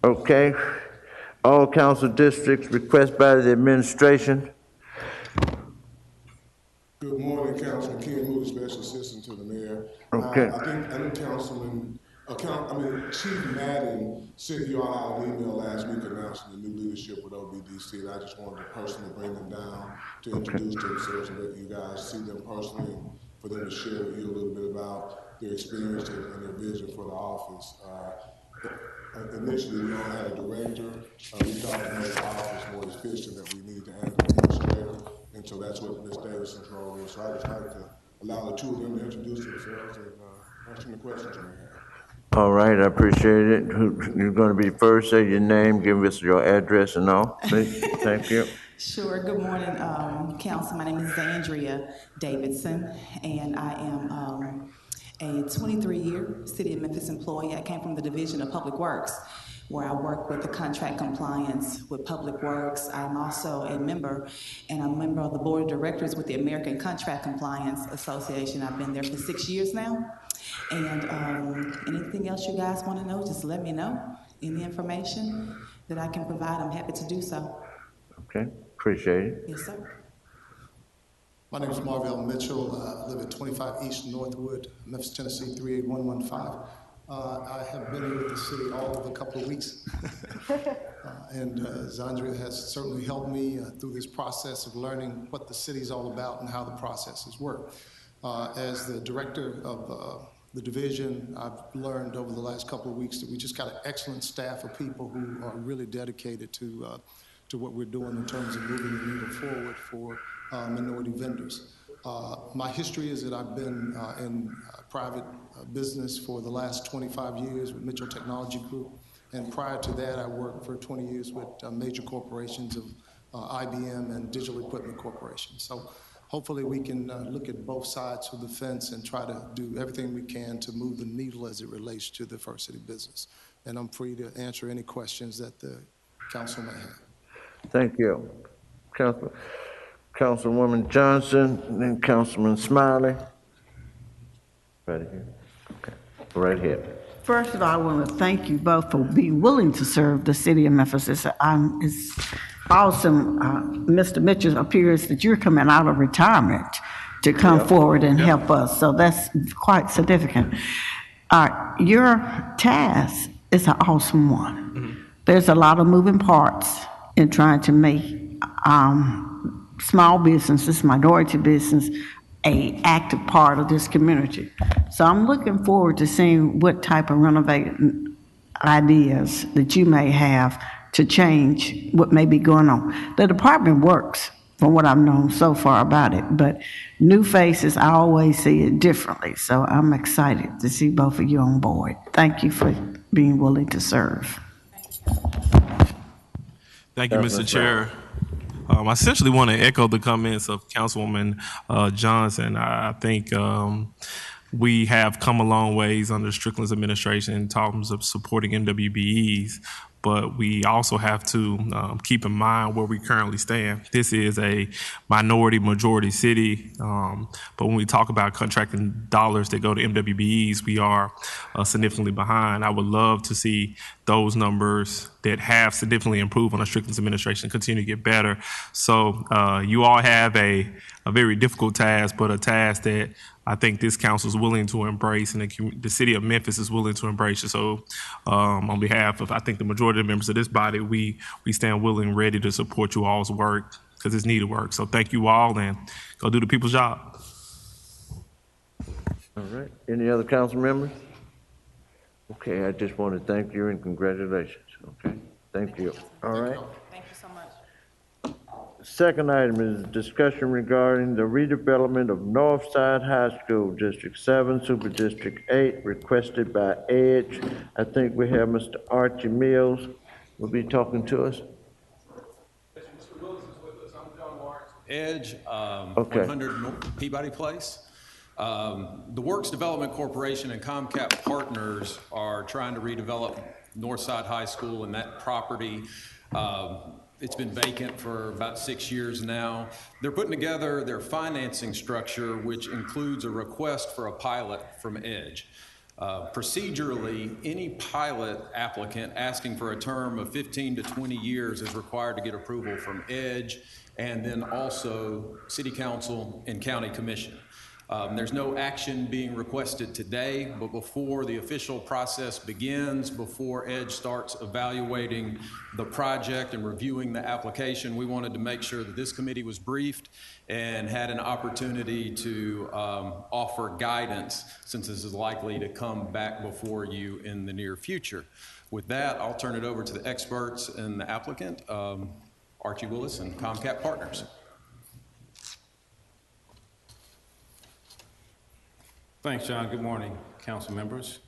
[SPEAKER 13] Okay. All council districts request by the administration.
[SPEAKER 16] Good morning, Councilman Ken Moody, Special Assistant to the Mayor.
[SPEAKER 13] Okay.
[SPEAKER 16] I think Chief Madden sent you all an email last week announcing the new leadership with OBDC, and I just wanted to personally bring them down to introduce themselves and let you guys see them personally, and for them to share with you a little bit about their experience and their vision for the office. Initially, we don't have a director. We thought to make the office more efficient, that we need to add an administrator, and so that's what Ms. Davison's role is. So I just like to allow the two of them to introduce themselves and answer the questions you may have.
[SPEAKER 13] All right, I appreciate it. You're going to be first. Say your name, give us your address and all, please. Thank you.
[SPEAKER 17] Sure. Good morning, Council. My name is Zandria Davidson, and I am a 23-year City of Memphis employee. I came from the Division of Public Works, where I work with the contract compliance with Public Works. I'm also a member, and I'm a member of the Board of Directors with the American Contract Compliance Association. I've been there for 6 years now. And anything else you guys want to know, just let me know. Any information that I can provide, I'm happy to do so.
[SPEAKER 13] Okay, appreciate it.
[SPEAKER 17] Yes, sir.
[SPEAKER 16] My name is Marvell Mitchell. I live at 25 East Northwood, Memphis, Tennessee, 38115. I have been here with the city all of a couple of weeks. And Zandria has certainly helped me through this process of learning what the city is all about and how the processes work. As the director of the division, I've learned over the last couple of weeks that we just got an excellent staff of people who are really dedicated to what we're doing in terms of moving the needle forward for minority vendors. My history is that I've been in private business for the last 25 years with Mitchell Technology Group, and prior to that I worked for 20 years with major corporations of IBM and Digital Equipment Corporation. So hopefully we can look at both sides of the fence and try to do everything we can to move the needle as it relates to the First City business. And I'm free to answer any questions that the council may have.
[SPEAKER 13] Thank you. Councilwoman Johnson, and then Councilman Smiley. Right here. Okay. Right here.
[SPEAKER 5] First of all, I want to thank you both for being willing to serve the city of Memphis. It's awesome. Mr. Mitchell appears that you're coming out of retirement to come forward and help us. So that's quite significant. Your task is an awesome one. Mm-hmm. There's a lot of moving parts in trying to make small businesses, minority business, an active part of this community. So I'm looking forward to seeing what type of renovating ideas that you may have to change what may be going on. The department works, from what I've known so far about it, but new faces, I always see it differently. So I'm excited to see both of you on board. Thank you for being willing to serve.
[SPEAKER 12] Thank you, Mr. Chair. I essentially want to echo the comments of Councilwoman Johnson. I think we have come a long ways under Strickland's administration in terms of supporting MWBEs, but we also have to keep in mind where we currently stand. This is a majority city, but when we talk about contracting dollars that go to MWBEs, we are significantly behind. I would love to see those numbers that have significantly improved on the Strickland's administration continue to get better. So you all have a very difficult task, but a task that I think this council is willing to embrace, and the city of Memphis is willing to embrace it. So on behalf of, I think, the majority of the members of this body, we stand willing and ready to support you all's work, because it's needed work. So thank you all, and go do the people's job.
[SPEAKER 13] All right. Any other council members? Okay, I just want to thank you and congratulations. Okay, thank you. All right.
[SPEAKER 15] Thank you so much.
[SPEAKER 13] Second item is discussion regarding the redevelopment of Northside High School, District 7, Super District 8, requested by Edge. I think we have Mr. Archie Mills will be talking to us.
[SPEAKER 18] Mr. Willis is with us. I'm John Lawrence. Edge,
[SPEAKER 13] Okay.
[SPEAKER 18] 100 Peabody Place. The Works Development Corporation and Comcap Partners are trying to redevelop Northside High School, and that property, it's been vacant for about 6 years now. They're putting together their financing structure, which includes a request for a pilot from Edge. Procedurally, any pilot applicant asking for a term of 15 to 20 years is required to get approval from Edge, and then also City Council and County Commission. There's no action being requested today, but before the official process begins, before Edge starts evaluating the project and reviewing the application, we wanted to make sure that this committee was briefed and had an opportunity to offer guidance, since this is likely to come back before you in the near future. With that, I'll turn it over to the experts and the applicant, Archie Willis and Comcap Partners.
[SPEAKER 7] Thanks, John. Good morning, council members.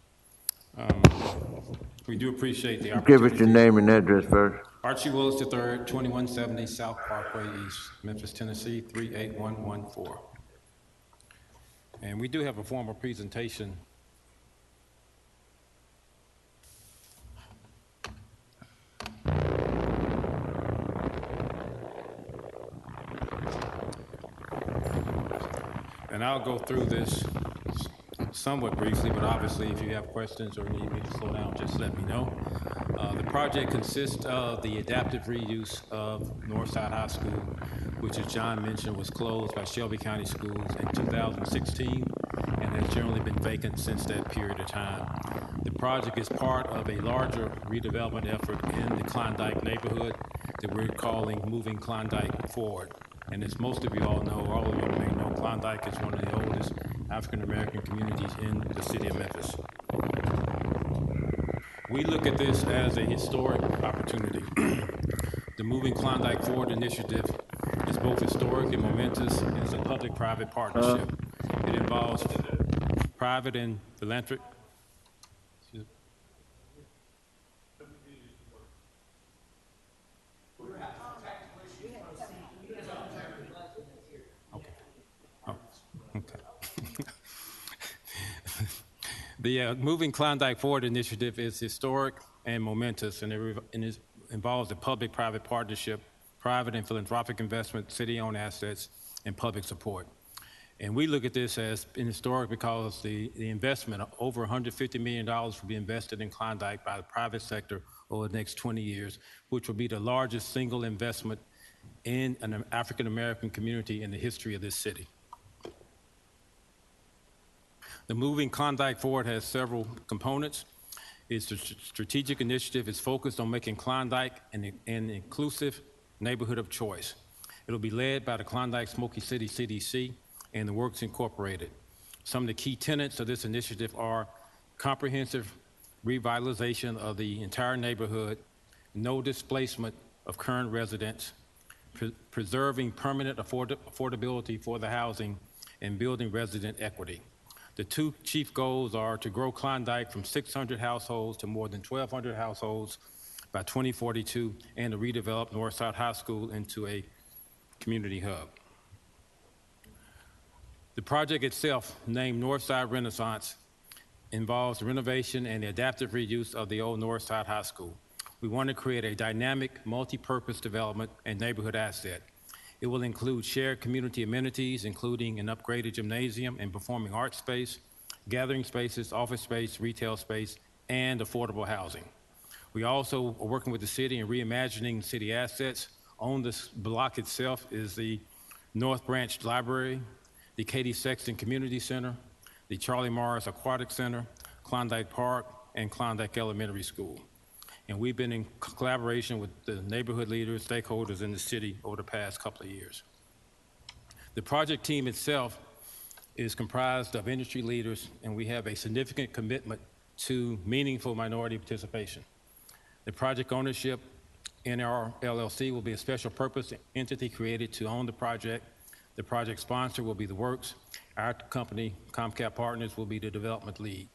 [SPEAKER 7] We do appreciate the
[SPEAKER 13] Give
[SPEAKER 7] opportunity.
[SPEAKER 13] us your name and address first.
[SPEAKER 7] Archie Willis III, 2170 South Parkway East, Memphis, Tennessee, 38114. And we do have a formal presentation. And I'll go through this somewhat briefly, but obviously if you have questions or need me to slow down, just let me know. The project consists of the adaptive reuse of Northside High School, which, as John mentioned, was closed by Shelby County Schools in 2016 and has generally been vacant since that period of time. The project is part of a larger redevelopment effort in the Klondike neighborhood that we're calling Moving Klondike Forward. And as most of you all know, or all of you may know, Klondike is one of the oldest African-American communities in the city of Memphis. We look at this as a historic opportunity. The Moving Klondike Forward initiative is both historic and momentous, and it's a public-private partnership. It involves private and philanthropic. The Moving Klondike Forward initiative is historic and momentous, and it involves a public-private partnership, private and philanthropic investment, city-owned assets, and public support. And we look at this as historic because the investment of over $150 million will be invested in Klondike by the private sector over the next 20 years, which will be the largest single investment in an African-American community in the history of this city. The Moving Klondike Forward has several components. It's a strategic initiative. It's focused on making Klondike an inclusive neighborhood of choice. It'll be led by the Klondike Smoky City CDC and the Works Incorporated. Some of the key tenets of this initiative are comprehensive revitalization of the entire neighborhood, no displacement of current residents, preserving permanent affordability for the housing, and building resident equity. The two chief goals are to grow Klondike from 600 households to more than 1,200 households by 2042, and to redevelop Northside High School into a community hub. The project itself, named Northside Renaissance, involves the renovation and the adaptive reuse of the old Northside High School.
[SPEAKER 19] We want to create a dynamic, multi-purpose development and neighborhood asset. It will include shared community amenities, including an upgraded gymnasium and performing arts space, gathering spaces, office space, retail space, and affordable housing. We also are working with the city and reimagining city assets. On this block itself is the North Branch Library, the Katie Sexton Community Center, the Charlie Morris Aquatic Center, Klondike Park, and Klondike Elementary School. And we've been in collaboration with the neighborhood leaders, stakeholders in the city over the past couple of years. The project team itself is comprised of industry leaders, and we have a significant commitment to meaningful minority participation. The project ownership in our LLC will be a special purpose entity created to own the project. The project sponsor will be the works. Our company, Comcap Partners, will be the development lead.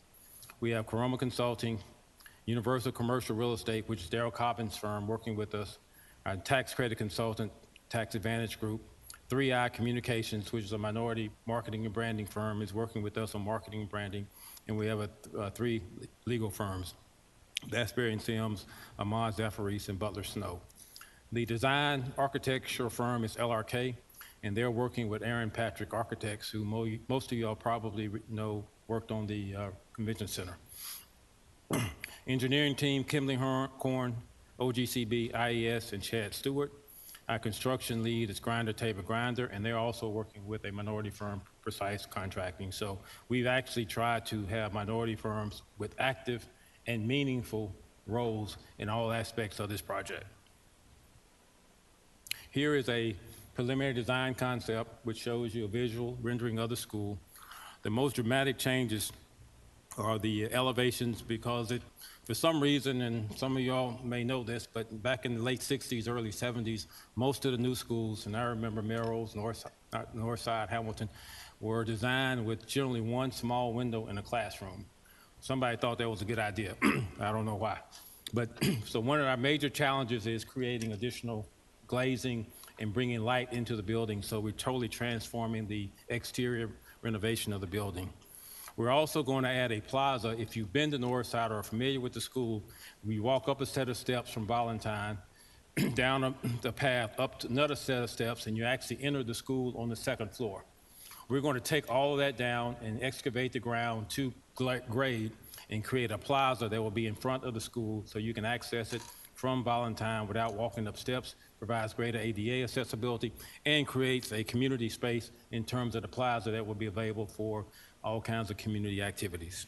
[SPEAKER 19] We have Coroma Consulting, Universal Commercial Real Estate, which is Darryl Cobbins' firm, working with us, our tax credit consultant, Tax Advantage Group, 3i Communications, which is a minority marketing and branding firm, is working with us on marketing and branding, and we have three legal firms, Bassberry and Sims, Ahmad Zafaris, and Butler Snow. The design architecture firm is LRK, and they're working with Aaron Patrick Architects, who most of y'all probably know worked on the convention center. Engineering team, Kimberly Korn, OGCB, IES, and Chad Stewart. Our construction lead is Grinder Tabor Grinder, and they're also working with a minority firm, Precise Contracting. So we've actually tried to have minority firms with active and meaningful roles in all aspects of this project. Here is a preliminary design concept which shows you a visual rendering of the school. The most dramatic changes are the elevations, because for some reason, and some of y'all may know this, but back in the late 60s, early 70s, most of the new schools, and I remember Melrose, Northside, Hamilton, were designed with generally one small window in a classroom. Somebody thought that was a good idea. I don't know why. But so one of our major challenges is creating additional glazing and bringing light into the building. So we're totally transforming the exterior renovation of the building. We're also going to add a plaza. If you've been to Northside or are familiar with the school, we walk up a set of steps from Valentine, down the path, up to another set of steps, and you actually enter the school on the second floor. We're going to take all of that down and excavate the ground to grade and create a plaza that will be in front of the school so you can access it from Valentine without walking up steps, provides greater ADA accessibility, and creates a community space in terms of the plaza that will be available for all kinds of community activities.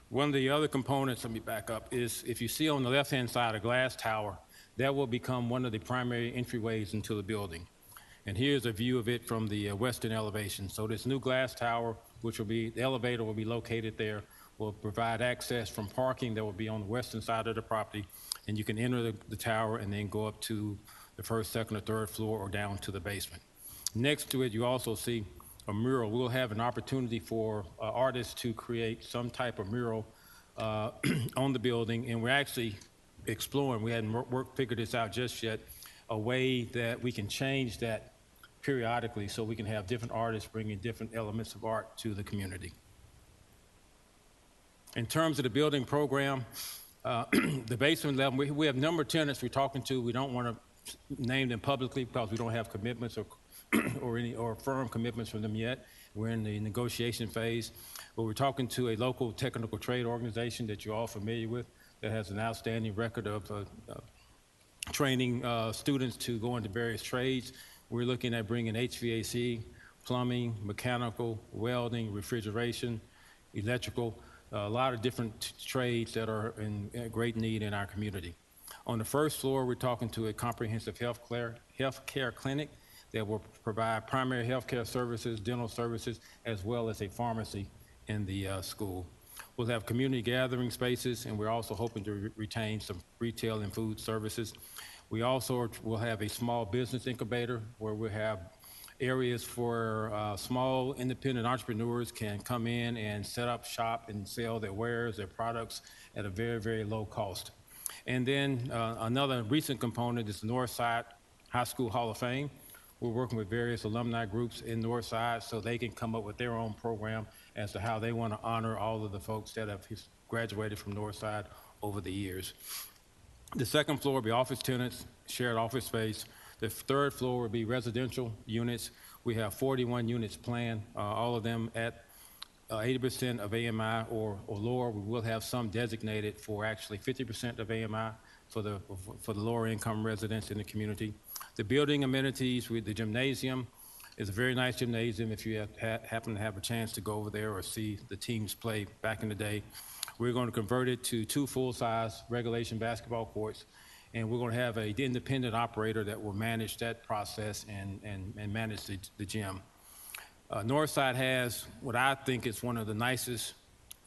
[SPEAKER 19] One of the other components, let me back up, is if you see on the left-hand side a glass tower, that will become one of the primary entryways into the building. And here's a view of it from the western elevation. So this new glass tower, which will be, the elevator will be located there, will provide access from parking that will be on the western side of the property, and you can enter the tower and then go up to the first, second, or third floor or down to the basement. Next to it, you also see a mural. We'll have an opportunity for artists to create some type of mural on the building, and we're actually exploring, we hadn't figured this out just yet, a way that we can change that periodically so we can have different artists bringing different elements of art to the community. In terms of the building program, the basement level, we have a number of tenants we're talking to. We don't want to name them publicly because we don't have commitments or firm commitments from them yet. We're in the negotiation phase, but we're talking to a local technical trade organization that you're all familiar with that has an outstanding record of training students to go into various trades. We're looking at bringing HVAC, plumbing, mechanical, welding, refrigeration, electrical, a lot of different trades that are in great need in our community. On the first floor, we're talking to a comprehensive health care clinic that will provide primary health care services, dental services, as well as a pharmacy in the school. We'll have community gathering spaces, and we're also hoping to retain some retail and food services. We also will have a small business incubator where we'll have areas for small independent entrepreneurs can come in and set up shop and sell their wares, their products at a very, very low cost. And then another recent component is the Northside High School Hall of Fame. We're working with various alumni groups in Northside so they can come up with their own program as to how they want to honor all of the folks that have graduated from Northside over the years. The second floor will be office tenants, shared office space. The third floor will be residential units. We have 41 units planned, all of them at 80% of AMI or lower. We will have some designated for actually 50% of AMI for the lower income residents in the community. The building amenities with the gymnasium is a very nice gymnasium if you happen to have a chance to go over there or see the teams play back in the day. We're going to convert it to 2 full-size regulation basketball courts, and we're going to have an independent operator that will manage that process and manage the gym. Northside has what I think is one of the nicest,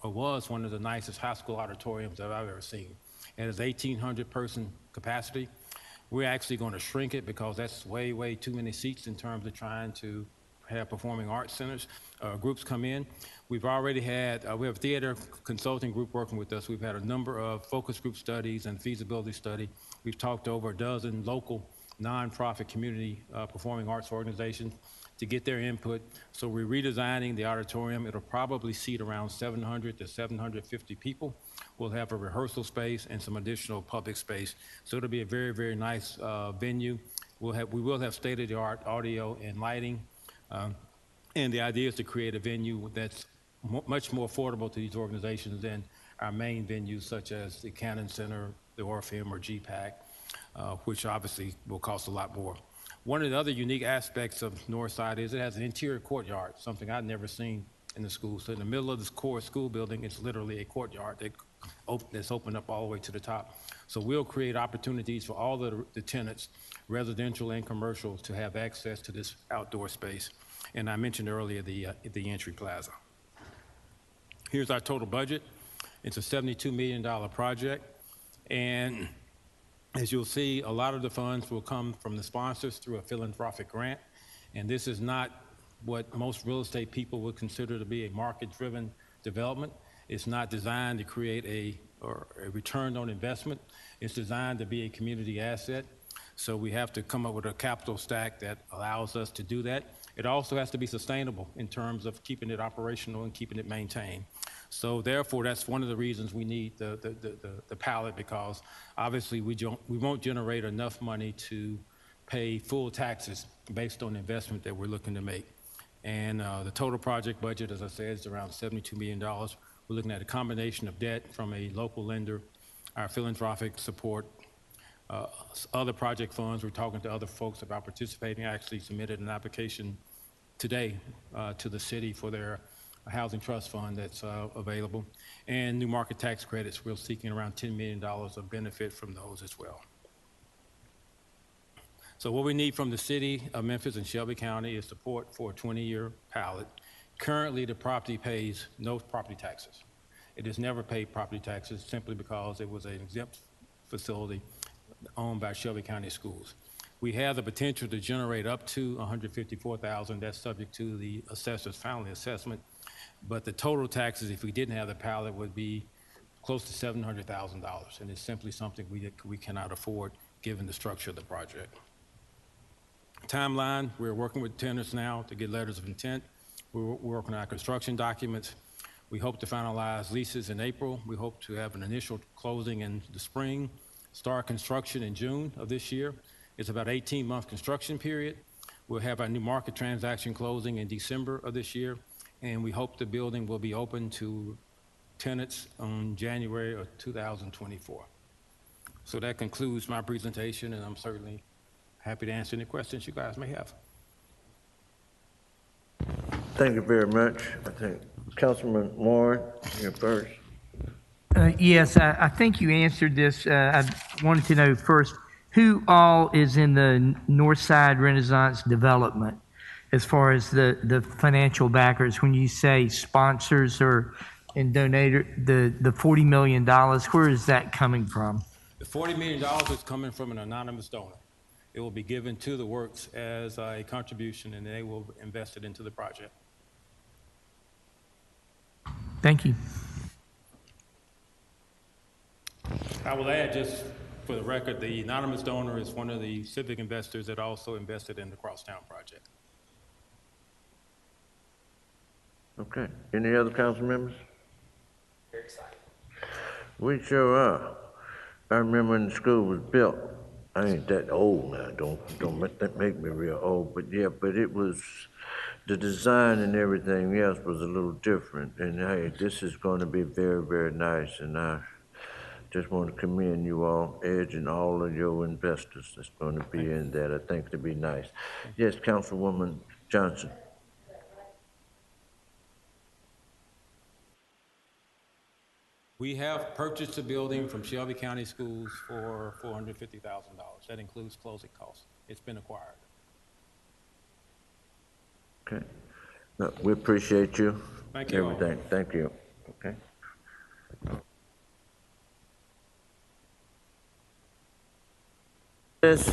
[SPEAKER 19] or was one of the nicest high school auditoriums that I've ever seen. It has 1,800 person capacity. We're actually going to shrink it because that's way, way too many seats in terms of trying to have performing arts centers, groups come in. We've already had, we have a theater consulting group working with us. We've had a number of focus group studies and feasibility study. We've talked to over a dozen local nonprofit community performing arts organizations to get their input. So we're redesigning the auditorium. It'll probably seat around 700 to 750 people. We'll have a rehearsal space and some additional public space. So it'll be a very, very nice venue. We will have state-of-the-art audio and lighting. And the idea is to create a venue that's much more affordable to these organizations than our main venues such as the Cannon Center, the Orpheum, or GPAC, which obviously will cost a lot more. One of the other unique aspects of Northside is it has an interior courtyard, something I've never seen in the school. So in the middle of this core school building, it's literally a courtyard that's opened up all the way to the top. So we'll create opportunities for all the tenants, residential and commercial, to have access to this outdoor space. And I mentioned earlier the entry plaza. Here's our total budget. It's a $72 million project. And as you'll see, a lot of the funds will come from the sponsors through a philanthropic grant. And this is not what most real estate people would consider to be a market-driven development. It's not designed to create a return on investment. It's designed to be a community asset. So we have to come up with a capital stack that allows us to do that. It also has to be sustainable in terms of keeping it operational and keeping it maintained. So therefore, that's one of the reasons we need the pallet, because obviously we won't generate enough money to pay full taxes based on the investment that we're looking to make. And the total project budget, as I said, is around $72 million. We're looking at a combination of debt from a local lender, our philanthropic support, other project funds. We're talking to other folks about participating. I actually submitted an application today to the city for their housing trust fund that's available. And new market tax credits, we're seeking around $10 million of benefit from those as well. So what we need from the city of Memphis and Shelby County is support for a 20-year pallet. Currently, the property pays no property taxes. It has never paid property taxes simply because it was an exempt facility owned by Shelby County Schools. We have the potential to generate up to $154,000. That's subject to the assessor's final assessment. But the total taxes, if we didn't have the pallet, would be close to $700,000. And it's simply something we cannot afford given the structure of the project. Timeline, we're working with tenants now to get letters of intent. We're working on our construction documents. We hope to finalize leases in April. We hope to have an initial closing in the spring, start construction in June of this year. It's about 18-month construction period. We'll have our new market transaction closing in December of this year, and we hope the building will be open to tenants on January of 2024. So that concludes my presentation, and I'm certainly happy to answer any questions you guys may have.
[SPEAKER 13] Thank you very much. I think Councilman Warren, you're first.
[SPEAKER 3] Yes, I think you answered this. I wanted to know first, who all is in the Northside Renaissance development as far as the financial backers? When you say sponsors and donator, the $40 million, where is that coming from?
[SPEAKER 19] The $40 million is coming from an anonymous donor. It will be given to the works as a contribution, and they will invest it into the project.
[SPEAKER 3] Thank you.
[SPEAKER 19] I will add, just for the record, the anonymous donor is one of the civic investors that also invested in the Crosstown project.
[SPEAKER 13] Okay. Any other council members?
[SPEAKER 20] Very excited.
[SPEAKER 13] We sure are. I remember when the school was built. I ain't that old now. Don't make me real old. But yeah, but it was the design and everything else was a little different. And hey, this is going to be very, very nice. And I just want to commend you all, Edge, and all of your investors that's going to be in that. I think it'll be nice. Yes, Councilwoman Johnson.
[SPEAKER 19] We have purchased a building from Shelby County Schools for $450,000. That includes closing costs. It's been acquired.
[SPEAKER 13] Okay. No, we appreciate you.
[SPEAKER 19] Thank you all.
[SPEAKER 13] Everything. Thank you. Okay. Yes.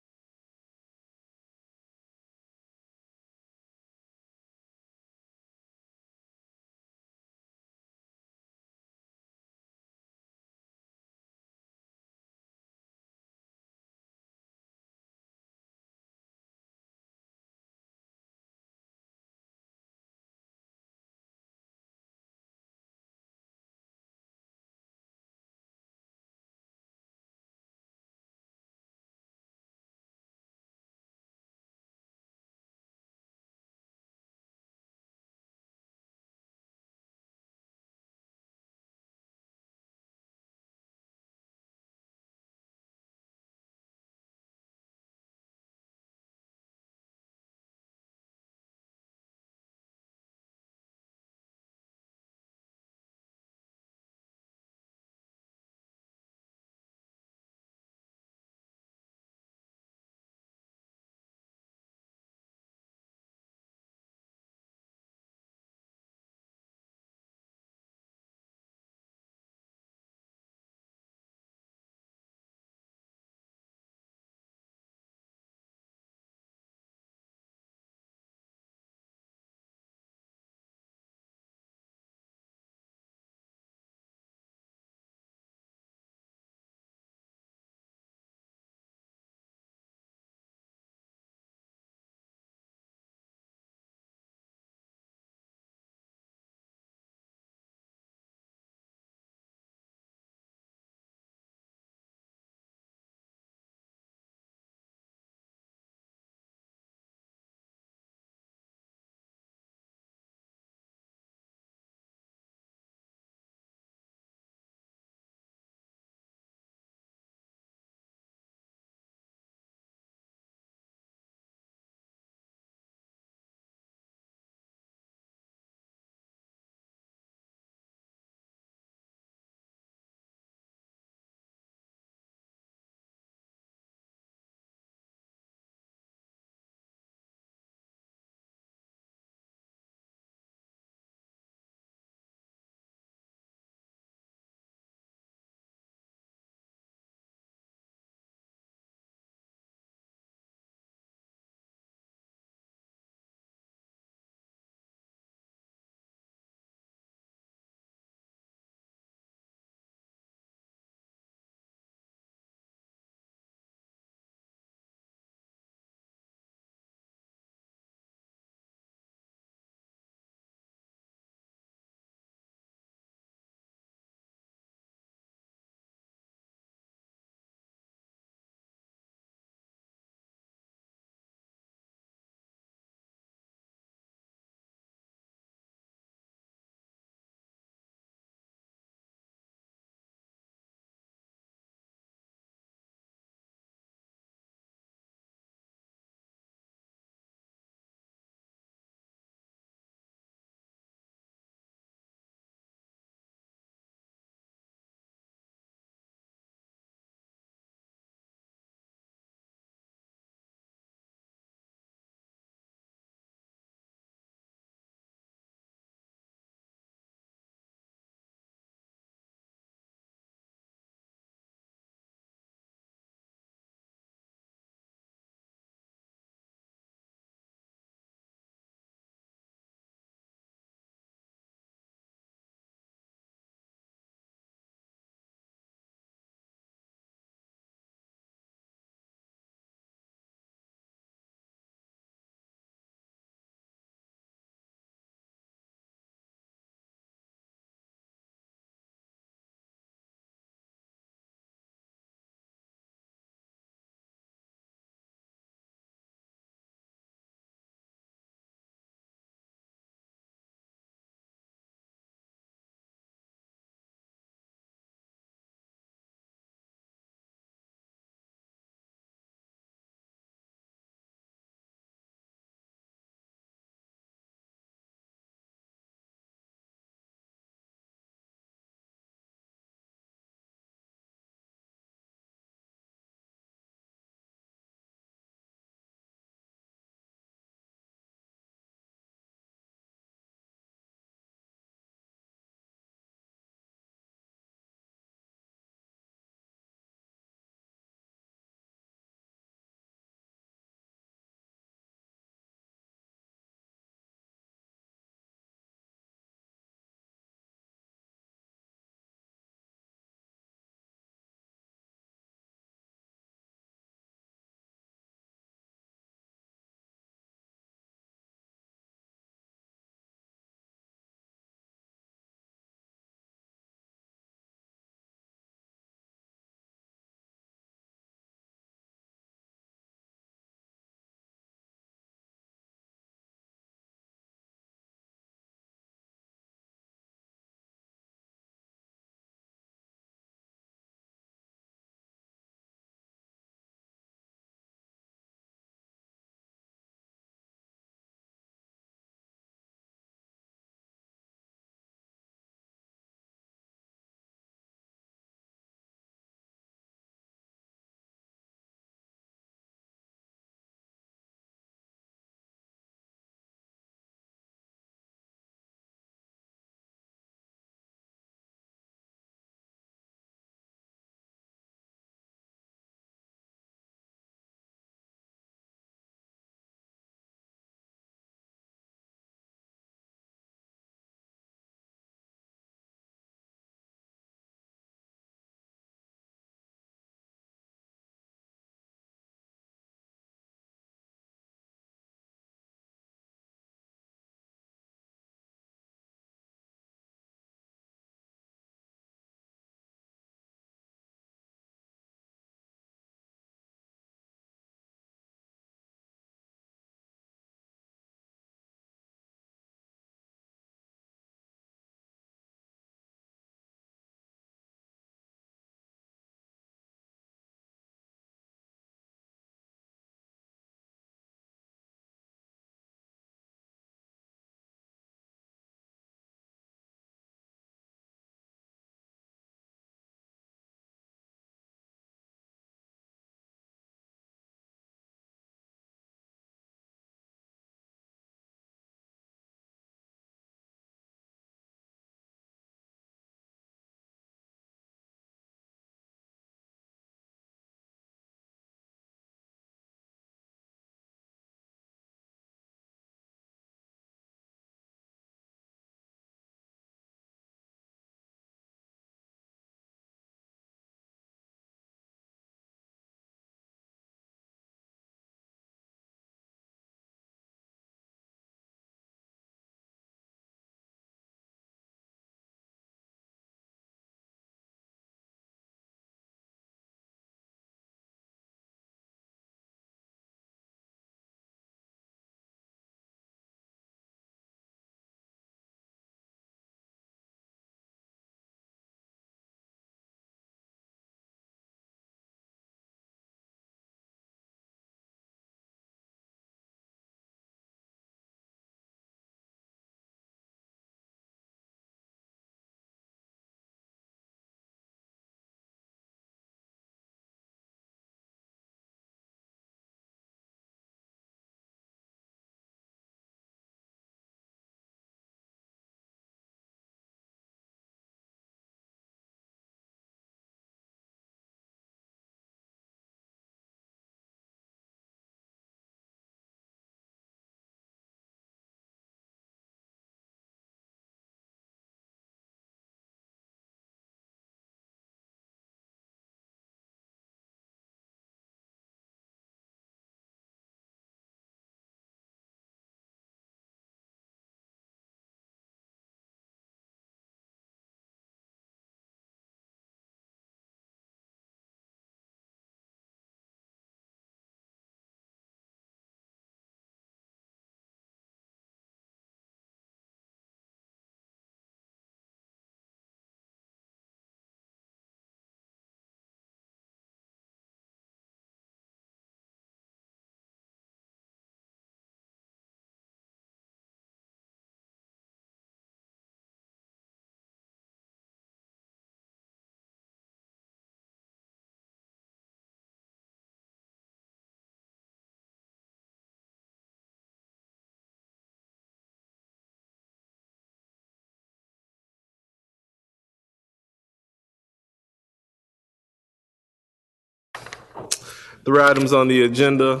[SPEAKER 12] Three items on the agenda.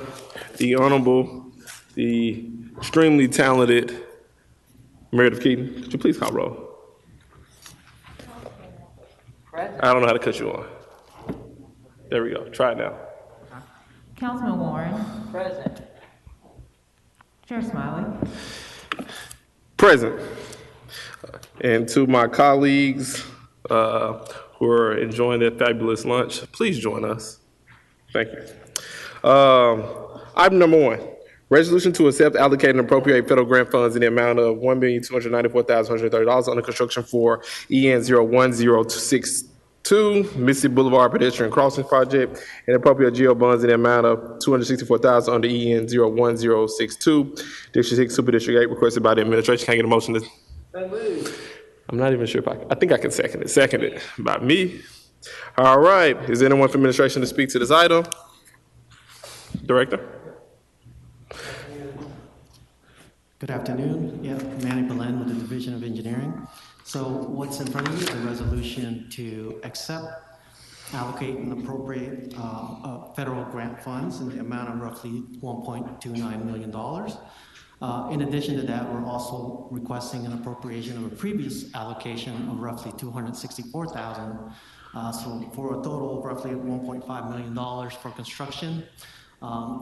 [SPEAKER 12] The Honorable, the extremely talented Meredith Keaton. Could you please call roll? I don't know how to cut you on. There we go. Try it now.
[SPEAKER 9] Councilman Warren.
[SPEAKER 1] Present.
[SPEAKER 9] Chair Smiley.
[SPEAKER 12] Present. And to my colleagues who are enjoying their fabulous lunch, please join us. Thank you. Item number 1, resolution to accept, allocate, and appropriate federal grant funds in the amount of $1,294,130 under construction for EN 01062 Mississippi Boulevard Pedestrian Crossing Project, and appropriate GO bonds in the amount of $264,000 under EN 01062 District 6 Super District 8 requested by the administration. Can I get a motion to? I'm not even sure if I think I can second it. Seconded by me. All right. Is there anyone from administration to speak to this item? Director?
[SPEAKER 20] Good afternoon. Yeah, Manny Belen with the Division of Engineering. So what's in front of you is a resolution to accept, allocate, and appropriate federal grant funds in the amount of roughly $1.29 million. In addition to that, we're also requesting an appropriation of a previous allocation of roughly $264,000, so for a total of roughly $1.5 million for construction.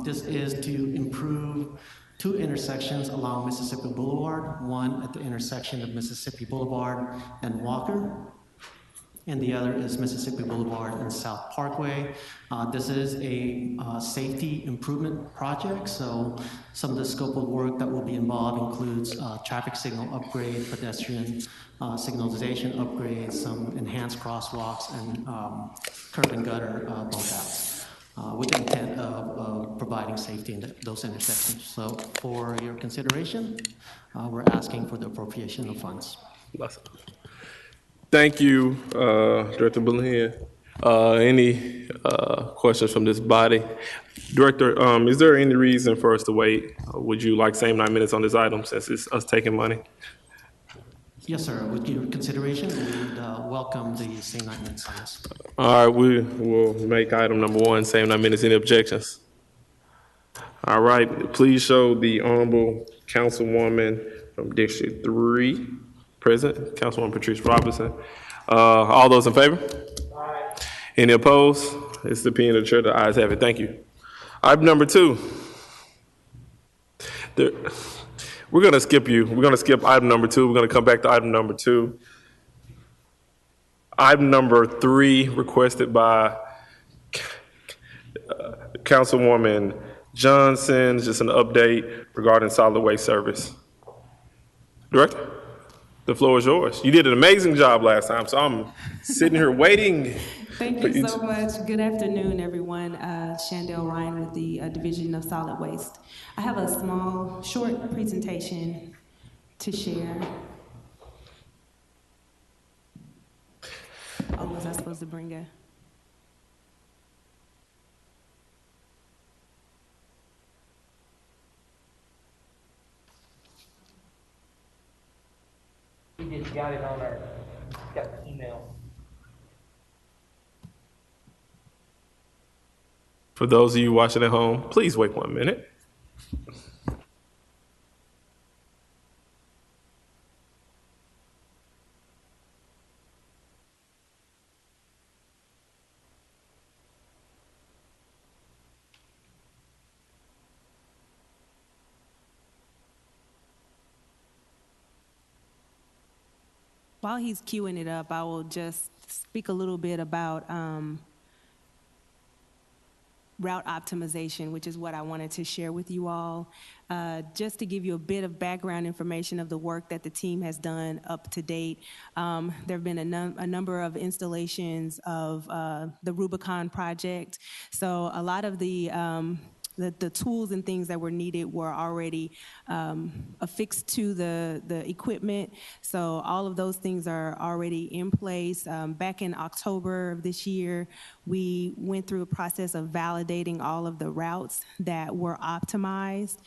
[SPEAKER 20] This is to improve 2 intersections along Mississippi Boulevard, one at the intersection of Mississippi Boulevard and Walker, and the other is Mississippi Boulevard and South Parkway. This is a safety improvement project, so some of the scope of work that will be involved includes traffic signal upgrade, pedestrian signalization upgrades, some enhanced crosswalks, and curb and gutter bump outs, with the intent of providing safety in those intersections. So for your consideration, we're asking for the appropriation of funds.
[SPEAKER 12] Thank you, Director Belen. Any questions from this body? Director, is there any reason for us to wait? Would you like same 9 minutes on this item since it's us taking money?
[SPEAKER 20] Yes, sir. With your consideration, we would welcome the same 9 minutes on this.
[SPEAKER 12] All right, we will make item number 1, same 9 minutes. Any objections? All right, please show the Honorable Councilwoman from District 3 present, Councilwoman Patrice Robinson. All those in favor? Aye. Any opposed? It's the opinion of the chair. The ayes have it. Thank you. Item number 2. We're going to skip you. We're going to skip item number 2. We're going to come back to item number 2. Item number 3, requested by Councilwoman Johnson, just an update regarding solid waste service. Director, the floor is yours. You did an amazing job last time, so I'm sitting here waiting.
[SPEAKER 21] Thank you so much. Good afternoon, everyone. Chandel Ryan with the Division of Solid Waste. I have a small, short presentation to share. Oh, was I supposed to bring a?
[SPEAKER 3] We just got it on got the email.
[SPEAKER 12] For those of you watching at home, please wait 1 minute.
[SPEAKER 21] While he's queuing it up, I will just speak a little bit about route optimization, which is what I wanted to share with you all. Just to give you a bit of background information of the work that the team has done up to date. There have been a number of installations of the Rubicon project. So a lot of the tools and things that were needed were already affixed to the equipment. So all of those things are already in place. Back in October of this year, we went through a process of validating all of the routes that were optimized.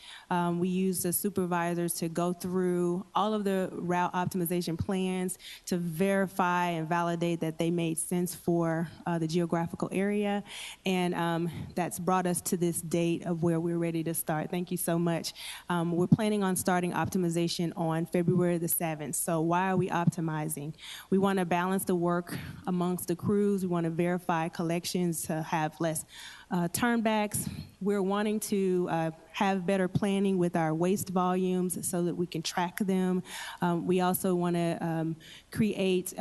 [SPEAKER 21] We used the supervisors to go through all of the route optimization plans to verify and validate that they made sense for the geographical area. And that's brought us to this date of where we're ready to start. Thank you so much. We're planning on starting optimization on February the 7th. So why are we optimizing? We want to balance the work amongst the crews. We want to verify collections to have less turnbacks. We're wanting to have better planning with our waste volumes so that we can track them. We also want to create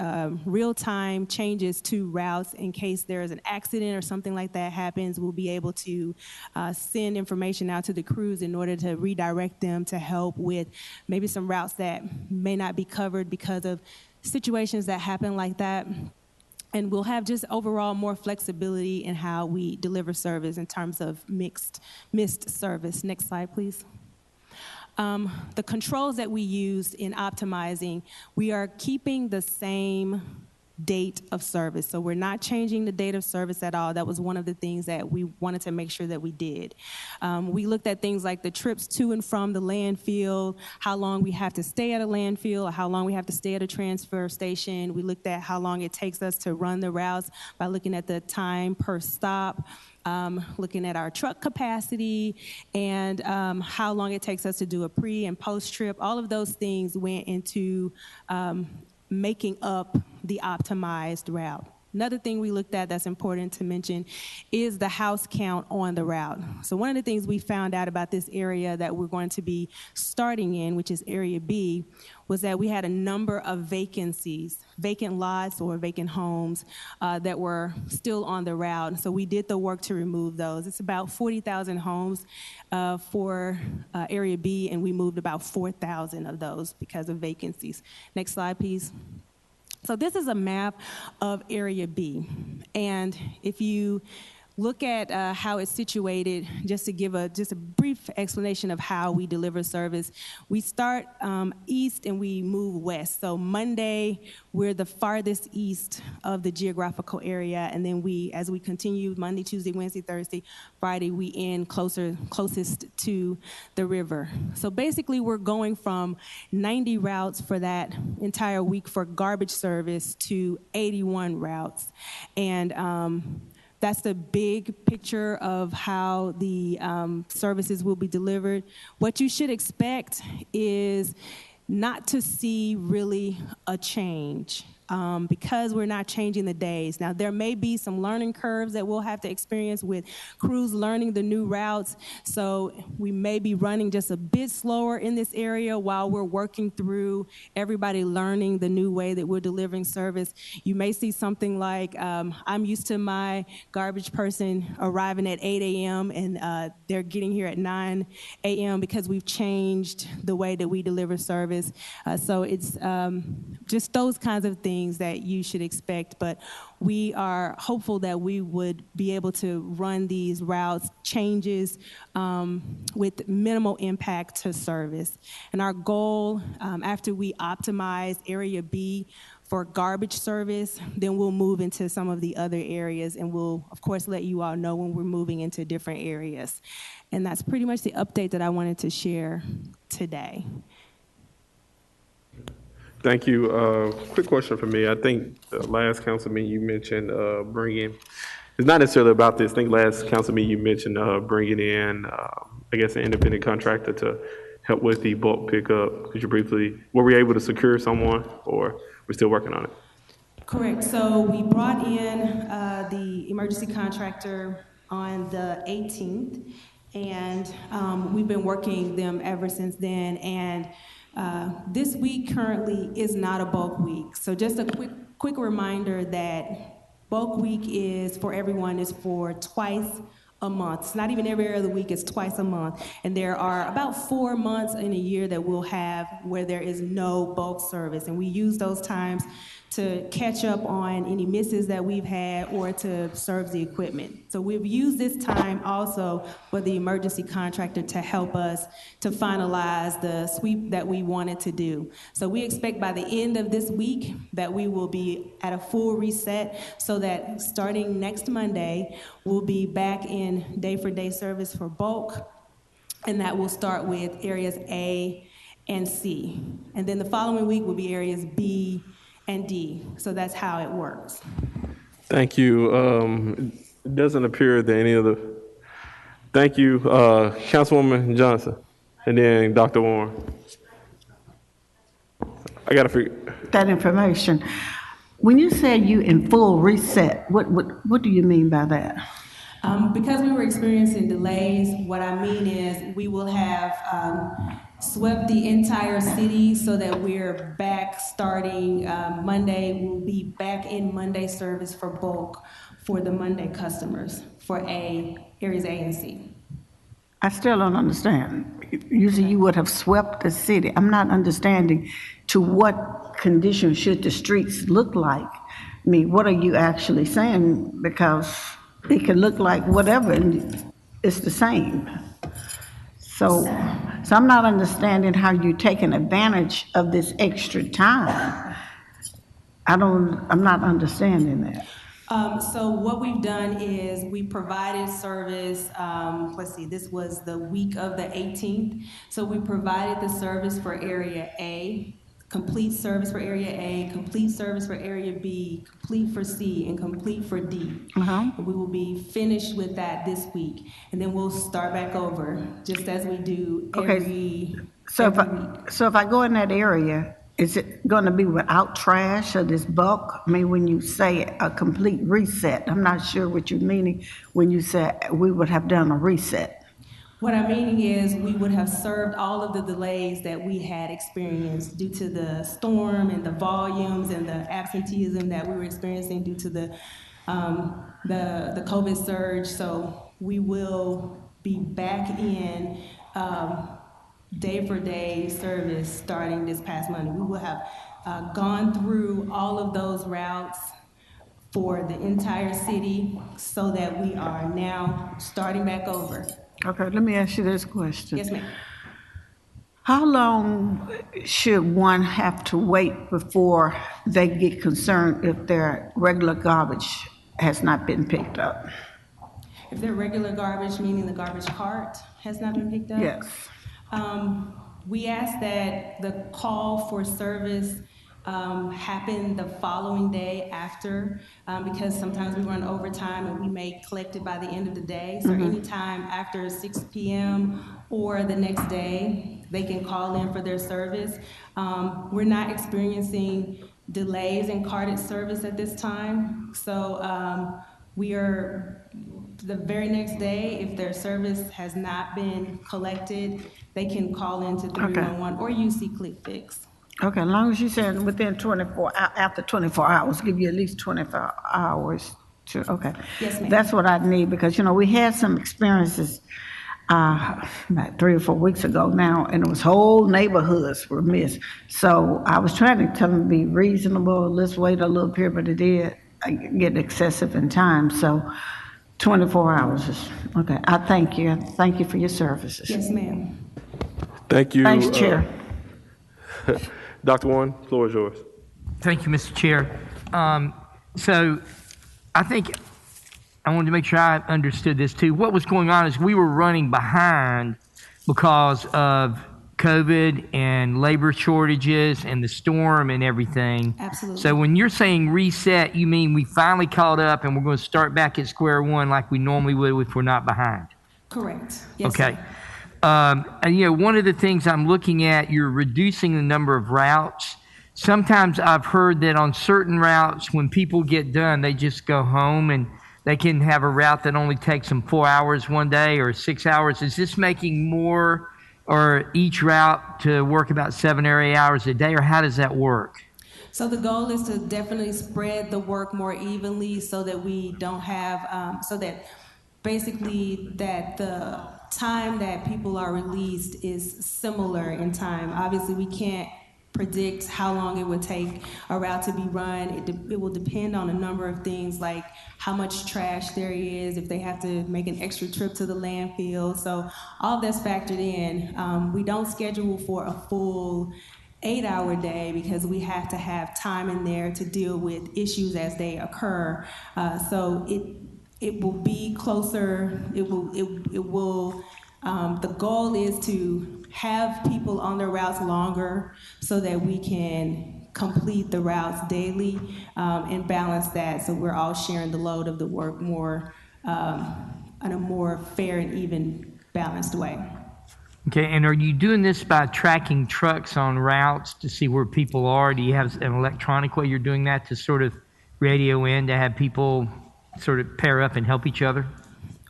[SPEAKER 21] real-time changes to routes in case there is an accident or something like that happens. We'll be able to send information out to the crews in order to redirect them to help with maybe some routes that may not be covered because of situations that happen like that. And we'll have just overall more flexibility in how we deliver service in terms of missed service. Next slide, please. The controls that we used in optimizing, we are keeping the same date of service. So we're not changing the date of service at all. That was one of the things that we wanted to make sure that we did. We looked at things like the trips to and from the landfill, how long we have to stay at a landfill, or how long we have to stay at a transfer station. We looked at how long it takes us to run the routes by looking at the time per stop, looking at our truck capacity, and how long it takes us to do a pre and post trip. All of those things went into making up the optimized route. Another thing we looked at that's important to mention is the house count on the route. So one of the things we found out about this area that we're going to be starting in, which is Area B, was that we had a number of vacancies, vacant lots or vacant homes that were still on the route. So we did the work to remove those. It's about 40,000 homes for Area B, and we moved about 4,000 of those because of vacancies. Next slide, please. So this is a map of Area B, and if you look at how it's situated, just to give a brief explanation of how we deliver service, we start east and we move west. So Monday, we're the farthest east of the geographical area, and then as we continue Monday, Tuesday, Wednesday, Thursday, Friday, we end closest to the river. So basically, we're going from 90 routes for that entire week for garbage service to 81 routes, and that's the big picture of how the services will be delivered. What you should expect is not to see really a change because we're not changing the days. Now, there may be some learning curves that we'll have to experience with crews learning the new routes, so we may be running just a bit slower in this area while we're working through everybody learning the new way that we're delivering service. You may see something like, I'm used to my garbage person arriving at 8 a.m. and they're getting here at 9 a.m. because we've changed the way that we deliver service. So it's just those kinds of things that you should expect, but we are hopeful that we would be able to run these routes changes with minimal impact to service. And our goal, after we optimize Area B for garbage service, then we'll move into some of the other areas, and we'll, of course, let you all know when we're moving into different areas. And that's pretty much the update that I wanted to share today.
[SPEAKER 10] Thank you. Quick question for me. I think last council meeting you mentioned bringing, it's not necessarily about this. I think last council meeting you mentioned bringing in, I guess, an independent contractor to help with the bulk pickup. Could you briefly, were we able to secure someone, or we're still working on it?
[SPEAKER 21] Correct. So we brought in the emergency contractor on the 18th, and we've been working them ever since then. And this week currently is not a bulk week. So just a quick reminder that bulk week is for everyone is for twice a month. It's not even every other week, it's twice a month. And there are about 4 months in a year that we'll have where there is no bulk service. And we use those times to catch up on any misses that we've had or to serve the equipment. So we've used this time also with the emergency contractor to help us to finalize the sweep that we wanted to do. So we expect by the end of this week that we will be at a full reset so that starting next Monday, we'll be back in day-for-day service for bulk, and that will start with areas A and C. And then the following week will be areas B and D. So that's how it works.
[SPEAKER 10] Thank you. It doesn't appear that any of the, thank you, Councilwoman Johnson, and then Dr. Warren. I gotta figure.
[SPEAKER 5] That information. When you say you in full reset, what do you mean by that?
[SPEAKER 21] Because we were experiencing delays, what I mean is we will have swept the entire city so that we're back starting Monday. We'll be back in Monday service for bulk for the Monday customers for areas A and C.
[SPEAKER 5] I still don't understand. Usually you would have swept the city. I'm not understanding to what condition should the streets look like. I mean, what are you actually saying? Because it can look like whatever and it's the same. So I'm not understanding how you're taking advantage of this extra time. I'm not understanding that.
[SPEAKER 21] So what we've done is we provided service, let's see, this was the week of the 18th. So we provided the service for area A, complete service for area A, complete service for area B, complete for C, and complete for D. And we will be finished with that this week. And then we'll start back over, just as we do every week.
[SPEAKER 5] So if I go in that area, is it going to be without trash or this bulk? I mean, when you say a complete reset, I'm not sure what you're meaning when you say we would have done a reset.
[SPEAKER 21] What I'm meaning is we would have served all of the delays that we had experienced due to the storm and the volumes and the absenteeism that we were experiencing due to the COVID surge. So we will be back in day-for-day service starting this past Monday. We will have gone through all of those routes for the entire city so that we are now starting back over.
[SPEAKER 5] Okay, let me ask you this question.
[SPEAKER 21] Yes, ma'am.
[SPEAKER 5] How long should one have to wait before they get concerned if their regular garbage has not been picked up?
[SPEAKER 21] If their regular garbage, meaning the garbage cart, has not been picked up?
[SPEAKER 5] Yes.
[SPEAKER 21] We ask that the call for service happen the following day after, because sometimes we run overtime and we may collect it by the end of the day. So anytime after 6 p.m. or the next day, they can call in for their service. We're not experiencing delays in carted service at this time. So we are, the very next day, if their service has not been collected, they can call into 311 or UC Click Fix.
[SPEAKER 5] Okay, as long as you said within after 24 hours, give you at least 24 hours to, okay.
[SPEAKER 21] Yes, ma'am.
[SPEAKER 5] That's what I need because, you know, we had some experiences about 3 or 4 weeks ago now, and it was whole neighborhoods were missed. So I was trying to tell them to be reasonable, let's wait a little period, but it did get excessive in time. So 24 hours is, okay. I thank you. Thank you for your services.
[SPEAKER 21] Yes, ma'am.
[SPEAKER 10] Thank you.
[SPEAKER 5] Thanks, Chair.
[SPEAKER 10] Dr. Warren, floor is yours.
[SPEAKER 3] Thank you, Mr. Chair. So I think I wanted to make sure I understood this too. What was going on is we were running behind because of COVID and labor shortages and the storm and everything.
[SPEAKER 21] Absolutely.
[SPEAKER 3] So when you're saying reset, you mean we finally caught up and we're going to start back at square one like we normally would if we're not behind?
[SPEAKER 21] Correct. Yes,
[SPEAKER 3] okay.
[SPEAKER 21] sir.
[SPEAKER 3] And you know, one of the things I'm looking at, you're reducing the number of routes. Sometimes I've heard that on certain routes, when people get done, they just go home and they can have a route that only takes them 4 hours one day or 6 hours. Is this making more or each route to work about 7 or 8 hours a day, or how does that work?
[SPEAKER 21] So the goal is to definitely spread the work more evenly so that we don't have, so that basically that the time that people are released is similar in time. Obviously, we can't predict how long it would take a route to be run. It will depend on a number of things like how much trash there is, if they have to make an extra trip to the landfill. So all that's factored in. We don't schedule for a full 8-hour day because we have to have time in there to deal with issues as they occur. So it will be closer. It will. The goal is to have people on their routes longer so that we can complete the routes daily and balance that so we're all sharing the load of the work more in a more fair and even balanced way.
[SPEAKER 3] Okay, and are you doing this by tracking trucks on routes to see where people are? Do you have an electronic way you're doing that to sort of radio in to have people sort of pair up and help each other?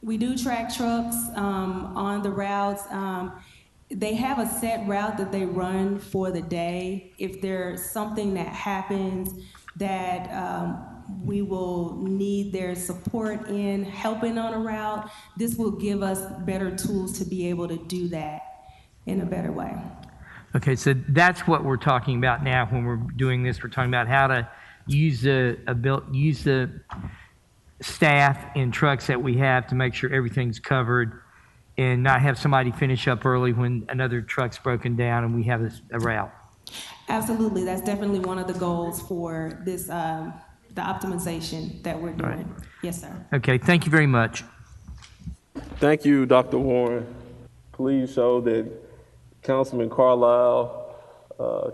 [SPEAKER 21] We do track trucks on the routes. They have a set route that they run for the day. If there's something that happens that we will need their support in helping on a route, this will give us better tools to be able to do that in a better way.
[SPEAKER 3] Okay, so that's what we're talking about now when we're doing this. We're talking about how to use the staff and trucks that we have to make sure everything's covered and not have somebody finish up early when another truck's broken down and we have a route.
[SPEAKER 21] Absolutely, that's definitely one of the goals for this, the optimization that we're doing.
[SPEAKER 3] Right.
[SPEAKER 21] Yes, sir.
[SPEAKER 3] Okay, thank you very much.
[SPEAKER 10] Thank you, Dr. Warren. Please show that Councilman Carlisle,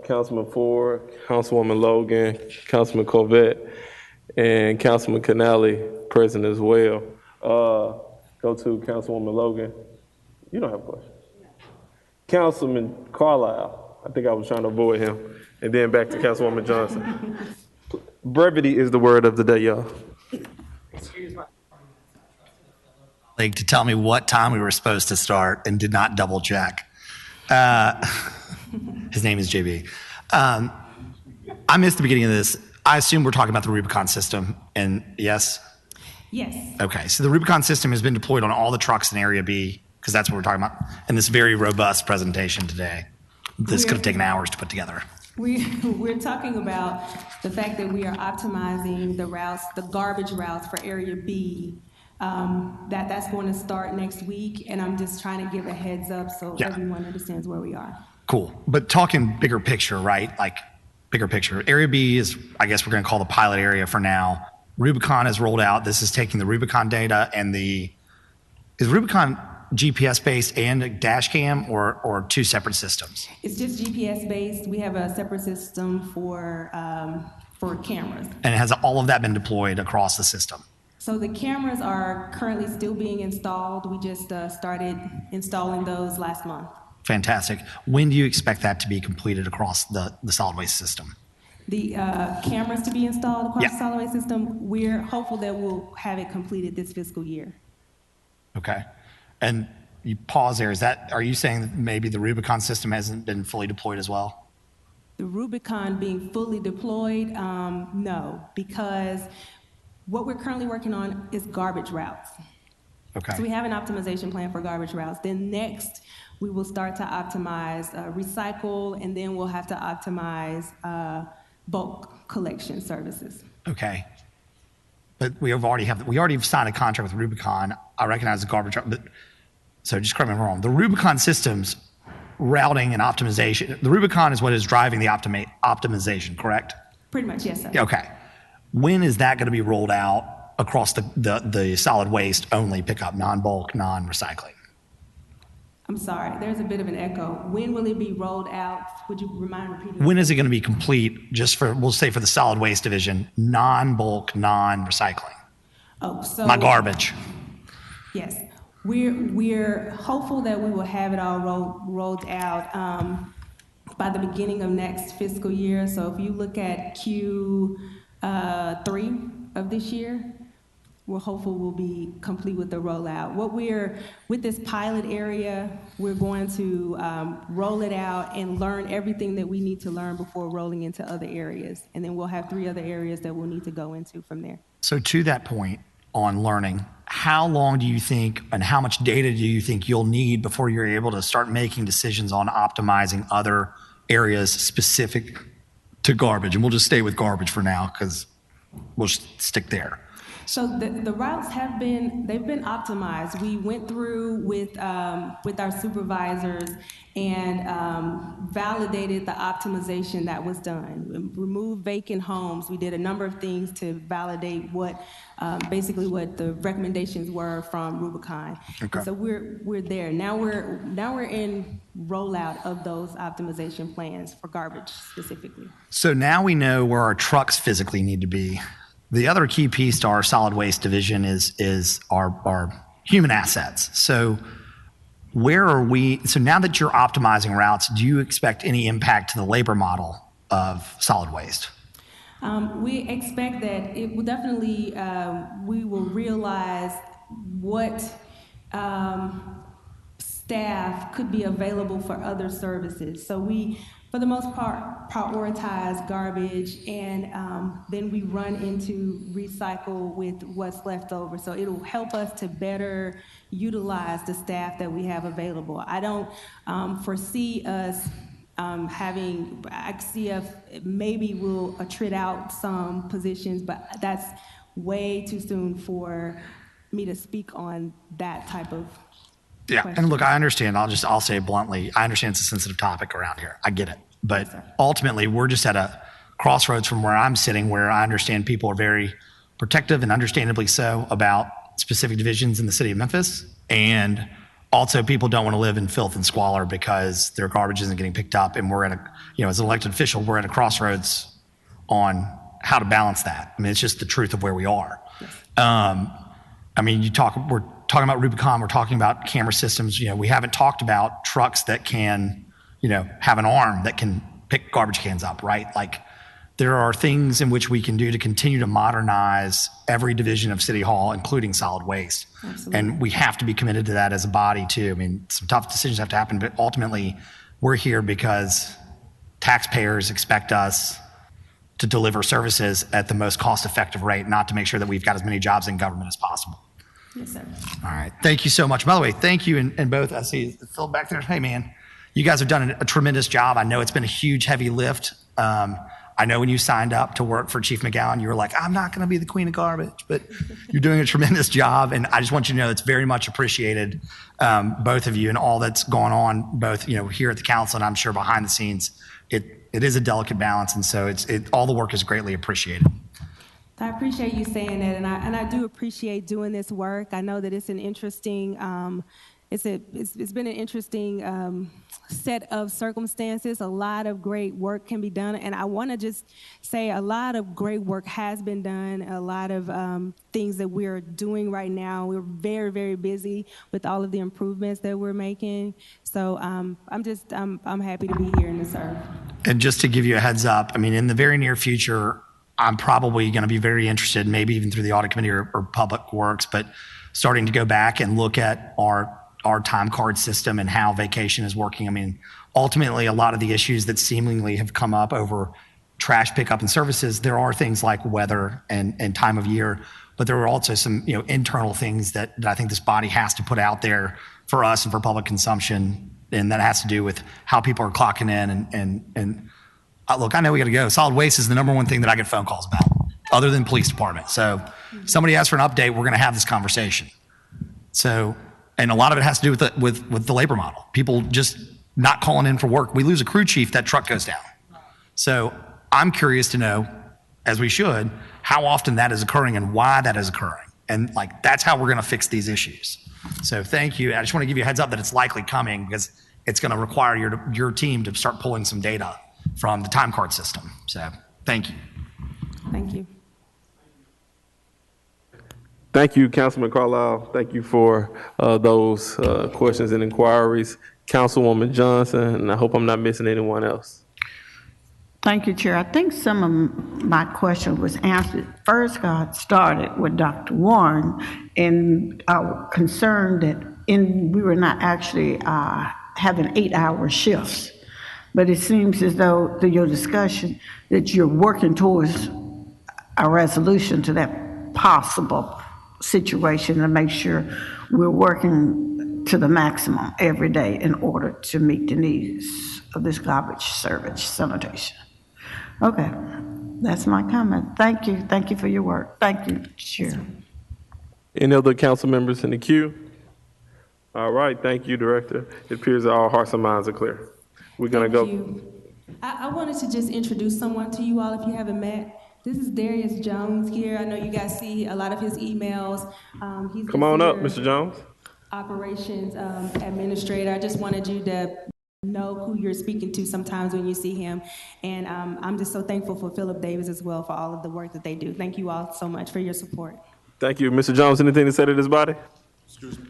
[SPEAKER 10] Councilman Ford, Councilwoman Logan, Councilman Corvette, and Councilman Canali present as well. Go to Councilwoman Logan. You don't have a question. Councilman Carlisle, I think I was trying to avoid him. And then back to Councilwoman Johnson. Brevity is the word of the day, y'all.
[SPEAKER 4] Like to tell me what time we were supposed to start and did not double check. His name is JB. I missed the beginning of this. I assume we're talking about the Rubicon system, and yes?
[SPEAKER 21] Yes.
[SPEAKER 4] Okay, so the Rubicon system has been deployed on all the trucks in Area B, because that's what we're talking about, in this very robust presentation today. This could have taken hours to put together.
[SPEAKER 21] We're talking about the fact that we are optimizing the routes, the garbage routes for Area B. That's going to start next week, and I'm just trying to give a heads up so everyone understands where we are.
[SPEAKER 4] Cool, but talking bigger picture, right? Like bigger picture. Area B is, I guess we're going to call the pilot area for now. Rubicon is rolled out. This is taking the Rubicon data and is Rubicon GPS based and a dash cam or two separate systems?
[SPEAKER 21] It's just GPS based. We have a separate system for cameras.
[SPEAKER 4] And has all of that been deployed across the system?
[SPEAKER 21] So the cameras are currently still being installed. We just started installing those last month.
[SPEAKER 4] Fantastic. When do you expect that to be completed across the solid waste system?
[SPEAKER 21] The cameras to be installed across the solid waste system, we're hopeful that we'll have it completed this fiscal year.
[SPEAKER 4] Okay. And you pause there. Are you saying that maybe the Rubicon system hasn't been fully deployed as well?
[SPEAKER 21] The Rubicon being fully deployed, no, because what we're currently working on is garbage routes.
[SPEAKER 4] Okay.
[SPEAKER 21] So we have an optimization plan for garbage routes. Then next, we will start to optimize recycle, and then we'll have to optimize bulk collection services.
[SPEAKER 4] Okay. But we already have signed a contract with Rubicon. I recognize the garbage, but so just correct me if I'm wrong. The Rubicon systems routing and optimization. The Rubicon is what is driving the optimization, correct?
[SPEAKER 21] Pretty much, yes, sir.
[SPEAKER 4] Okay. When is that going to be rolled out across the solid waste only pickup, non-bulk, non-recycling?
[SPEAKER 21] I'm sorry, there's a bit of an echo. When will it be rolled out? Would you mind repeating?
[SPEAKER 4] When is it going to be complete, just for, we'll say for the solid waste division, non-bulk, non-recycling?
[SPEAKER 21] Oh, so.
[SPEAKER 4] My garbage.
[SPEAKER 21] Yes. We're hopeful that we will have it all rolled out by the beginning of next fiscal year. So if you look at Q3 of this year, we're hopeful we'll be complete with the rollout. With this pilot area, we're going to roll it out and learn everything that we need to learn before rolling into other areas. And then we'll have 3 other areas that we'll need to go into from there.
[SPEAKER 4] So to that point on learning, how long do you think and how much data do you think you'll need before you're able to start making decisions on optimizing other areas specific to garbage? And we'll just stay with garbage for now because we'll just stick there.
[SPEAKER 21] So the routes they've been optimized. We went through with our supervisors and validated the optimization that was done. We removed vacant homes. We did a number of things to validate basically what the recommendations were from Rubicon.
[SPEAKER 4] Okay.
[SPEAKER 21] And so we're there. Now we're in rollout of those optimization plans for garbage specifically.
[SPEAKER 4] So now we know where our trucks physically need to be. The other key piece to our solid waste division is our human assets. So where are we? So now that you're optimizing routes, do you expect any impact to the labor model of solid waste?
[SPEAKER 21] We expect that it will definitely, we will realize what staff could be available for other services. So we, for the most part, prioritize garbage, and then we run into recycle with what's left over. So it'll help us to better utilize the staff that we have available. I don't foresee us I see if maybe we'll attrit out some positions, but that's way too soon for me to speak on that type of question.
[SPEAKER 4] And look, I understand. I'll say it bluntly. I understand it's a sensitive topic around here. I get it. But ultimately, we're just at a crossroads from where I'm sitting, where I understand people are very protective, and understandably so, about specific divisions in the city of Memphis. And also, people don't want to live in filth and squalor because their garbage isn't getting picked up. And we're at as an elected official, we're at a crossroads on how to balance that. I mean, it's just the truth of where we are. Yes. We're talking about Rubicon, we're talking about camera systems. We haven't talked about trucks that can, have an arm that can pick garbage cans up, right? Like, there are things in which we can do to continue to modernize every division of City Hall, including solid waste. Absolutely. And we have to be committed to that as a body too. I mean, some tough decisions have to happen, but ultimately we're here because taxpayers expect us to deliver services at the most cost-effective rate, not to make sure that we've got as many jobs in government as possible.
[SPEAKER 21] Yes, sir.
[SPEAKER 4] All right. Thank you so much. By the way, thank you, and both, I see Phil back there. Hey, man, you guys have done a tremendous job. I know it's been a huge, heavy lift. I know when you signed up to work for Chief McGowan, you were like, I'm not going to be the queen of garbage, but you're doing a tremendous job. And I just want you to know it's very much appreciated, both of you, and all that's going on, both, here at the council and I'm sure behind the scenes. It is a delicate balance. And so all the work is greatly appreciated.
[SPEAKER 21] I appreciate you saying that. And I do appreciate doing this work. I know that it's an interesting, it's been an interesting set of circumstances. A lot of great work can be done, and I want to just say a lot of great work has been done. A lot of things that we're doing right now. We're very, very busy with all of the improvements that we're making. So I'm happy to be here and to serve. And
[SPEAKER 4] just to give you a heads up, I mean, in the very near future, I'm probably going to be very interested, maybe even through the audit committee or public works, but starting to go back and look at our time card system and how vacation is working. I mean, ultimately, a lot of the issues that seemingly have come up over trash pickup and services, there are things like weather and time of year, but there are also some internal things that I think this body has to put out there for us and for public consumption, and that has to do with how people are clocking in. And look, I know we got to go. Solid waste is the number one thing that I get phone calls about, other than police department. So somebody asks for an update, we're going to have this conversation. So. And a lot of it has to do with the labor model. People just not calling in for work. We lose a crew chief, that truck goes down. So I'm curious to know, as we should, how often that is occurring and why that is occurring. And that's how we're going to fix these issues. So thank you. I just want to give you a heads up that it's likely coming, because it's going to require your team to start pulling some data from the time card system. So thank you.
[SPEAKER 21] Thank you.
[SPEAKER 10] Thank you, Councilman Carlisle. Thank you for those questions and inquiries. Councilwoman Johnson, and I hope I'm not missing anyone else.
[SPEAKER 5] Thank you, Chair. I think some of my question was answered. First got started with Dr. Warren, and I was concerned that we were not actually having 8-hour shifts. But it seems as though through your discussion that you're working towards a resolution to that possible situation to make sure we're working to the maximum every day in order to meet the needs of this garbage service sanitation. Okay, that's my comment. Thank you. Thank you for your work. Thank you, Chair.
[SPEAKER 10] Any other council members in the queue? All right, thank you, Director. It appears that all hearts and minds are clear. We're gonna go.
[SPEAKER 21] Thank you. I wanted to just introduce someone to you all if you haven't met. This is Darius Jones here. I know you guys see a lot of his emails. He's
[SPEAKER 10] Come on up,
[SPEAKER 21] senior
[SPEAKER 10] Mr. Jones.
[SPEAKER 21] Operations administrator. I just wanted you to know who you're speaking to sometimes when you see him. And I'm just so thankful for Philip Davis as well for all of the work that they do. Thank you all so much for your support.
[SPEAKER 10] Thank you. Mr. Jones, anything to say to this body?
[SPEAKER 14] Excuse me.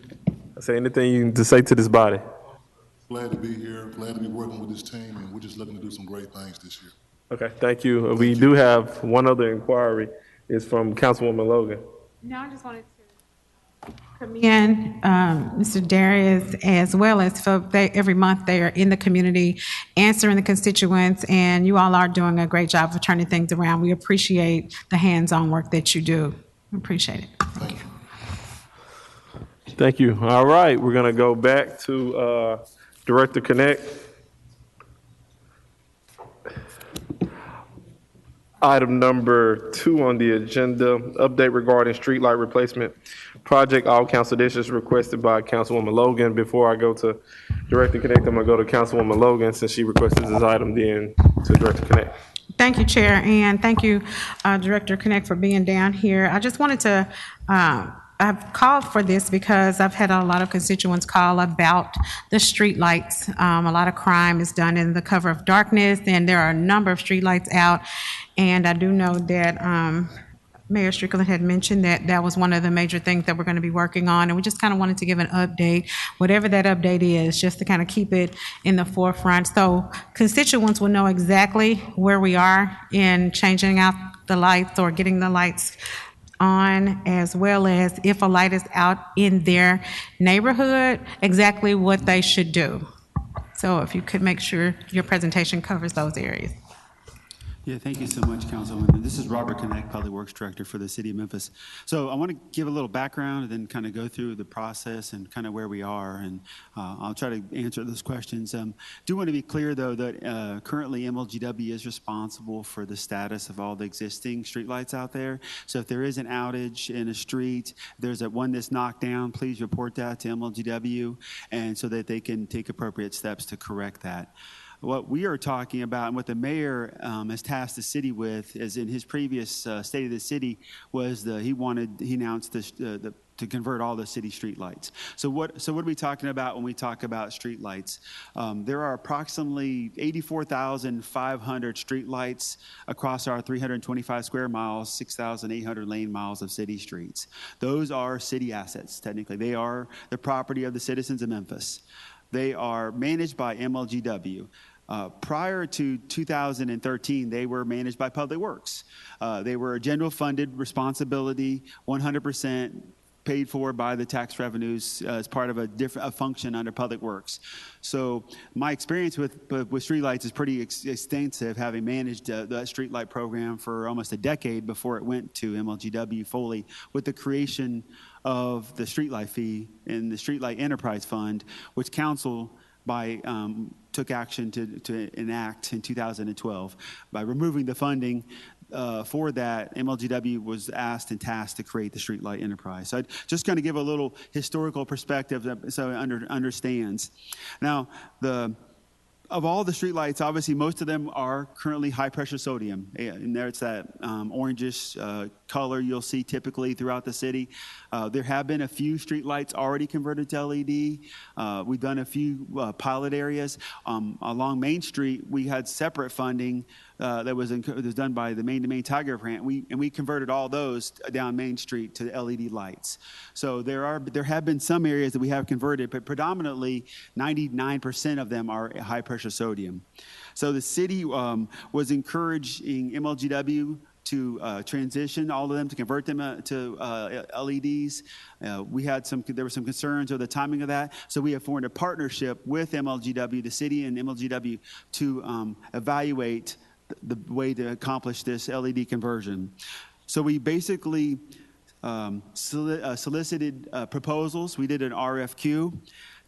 [SPEAKER 10] I say anything to say to this body?
[SPEAKER 14] Glad to be here, glad to be working with this team, and we're just looking to do some great things this year.
[SPEAKER 10] Okay, thank you. We do have one other inquiry. It's from Councilwoman Logan.
[SPEAKER 6] No, I just wanted to commend Mr. Darius as well as Philip. Every month they are in the community answering the constituents, and you all are doing a great job of turning things around. We appreciate the hands-on work that you do. We appreciate it.
[SPEAKER 14] Thank you.
[SPEAKER 10] Thank you. All right, we're gonna go back to Director Connect. Item number 2 on the agenda, update regarding streetlight replacement project. All council districts requested by Councilwoman Logan. Before I go to Director Connect, I'm gonna go to Councilwoman Logan since she requested this item, then to Director Connect.
[SPEAKER 6] Thank you, Chair, and thank you, Director Connect, for being down here. I just wanted to, I've called for this because I've had a lot of constituents call about the streetlights. A lot of crime is done in the cover of darkness, and there are a number of streetlights out. And I do know that Mayor Strickland had mentioned that that was one of the major things that we're going to be working on, and we just kind of wanted to give an update, whatever that update is, just to kind of keep it in the forefront. So constituents will know exactly where we are in changing out the lights or getting the lights on, as well as if a light is out in their neighborhood, exactly what they should do. So if you could make sure your presentation covers those areas.
[SPEAKER 22] Yeah, thank you so much, Councilwoman. This is Robert Connect, Public Works Director for the City of Memphis. So I want to give a little background and then kind of go through the process and kind of where we are, and I'll try to answer those questions. Do want to be clear, though, that currently MLGW is responsible for the status of all the existing streetlights out there. So if there is an outage in a street, there's one that's knocked down, please report that to MLGW, and so that they can take appropriate steps to correct that. What we are talking about and what the mayor has tasked the city with is in his previous State of the City was he announced to convert all the city streetlights. So what are we talking about when we talk about streetlights? There are approximately 84,500 streetlights across our 325 square miles, 6,800 lane miles of city streets. Those are city assets, technically. They are the property of the citizens of Memphis. They are managed by MLGW. Prior to 2013, they were managed by Public Works. They were a general funded responsibility, 100% paid for by the tax revenues as part of a function under Public Works. So my experience with streetlights is pretty extensive, having managed the streetlight program for almost a decade before it went to MLGW fully, with the creation of the streetlight fee and the Streetlight Enterprise Fund, which council took action to enact in 2012. By removing the funding for that, MLGW was asked and tasked to create the Streetlight Enterprise. So I'm just going to give a little historical perspective so it understands. Now, of all the streetlights, obviously most of them are currently high pressure sodium, and there it's that orangish color you'll see typically throughout the city. There have been a few streetlights already converted to LED. We've done a few pilot areas. Along Main Street, we had separate funding that was done by the Main to Main Tiger Grant. We converted all those down Main Street to LED lights. So there have been some areas that we have converted, but predominantly 99% of them are high pressure sodium. So the city was encouraging MLGW to transition all of them, to convert them to LEDs. There were some concerns over the timing of that. So we have formed a partnership with MLGW, the city and MLGW, to evaluate the way to accomplish this LED conversion. So we basically solicited proposals. We did an RFQ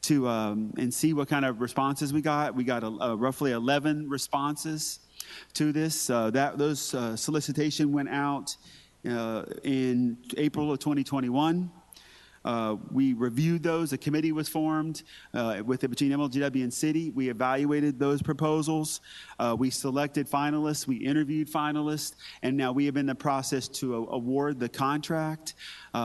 [SPEAKER 22] to and see what kind of responses we got. We got roughly 11 responses to this. Those solicitation went out in April of 2021. We reviewed those. A committee was formed between MLGW and City. We evaluated those proposals. We selected finalists. We interviewed finalists. And now we have been in the process to award the contract.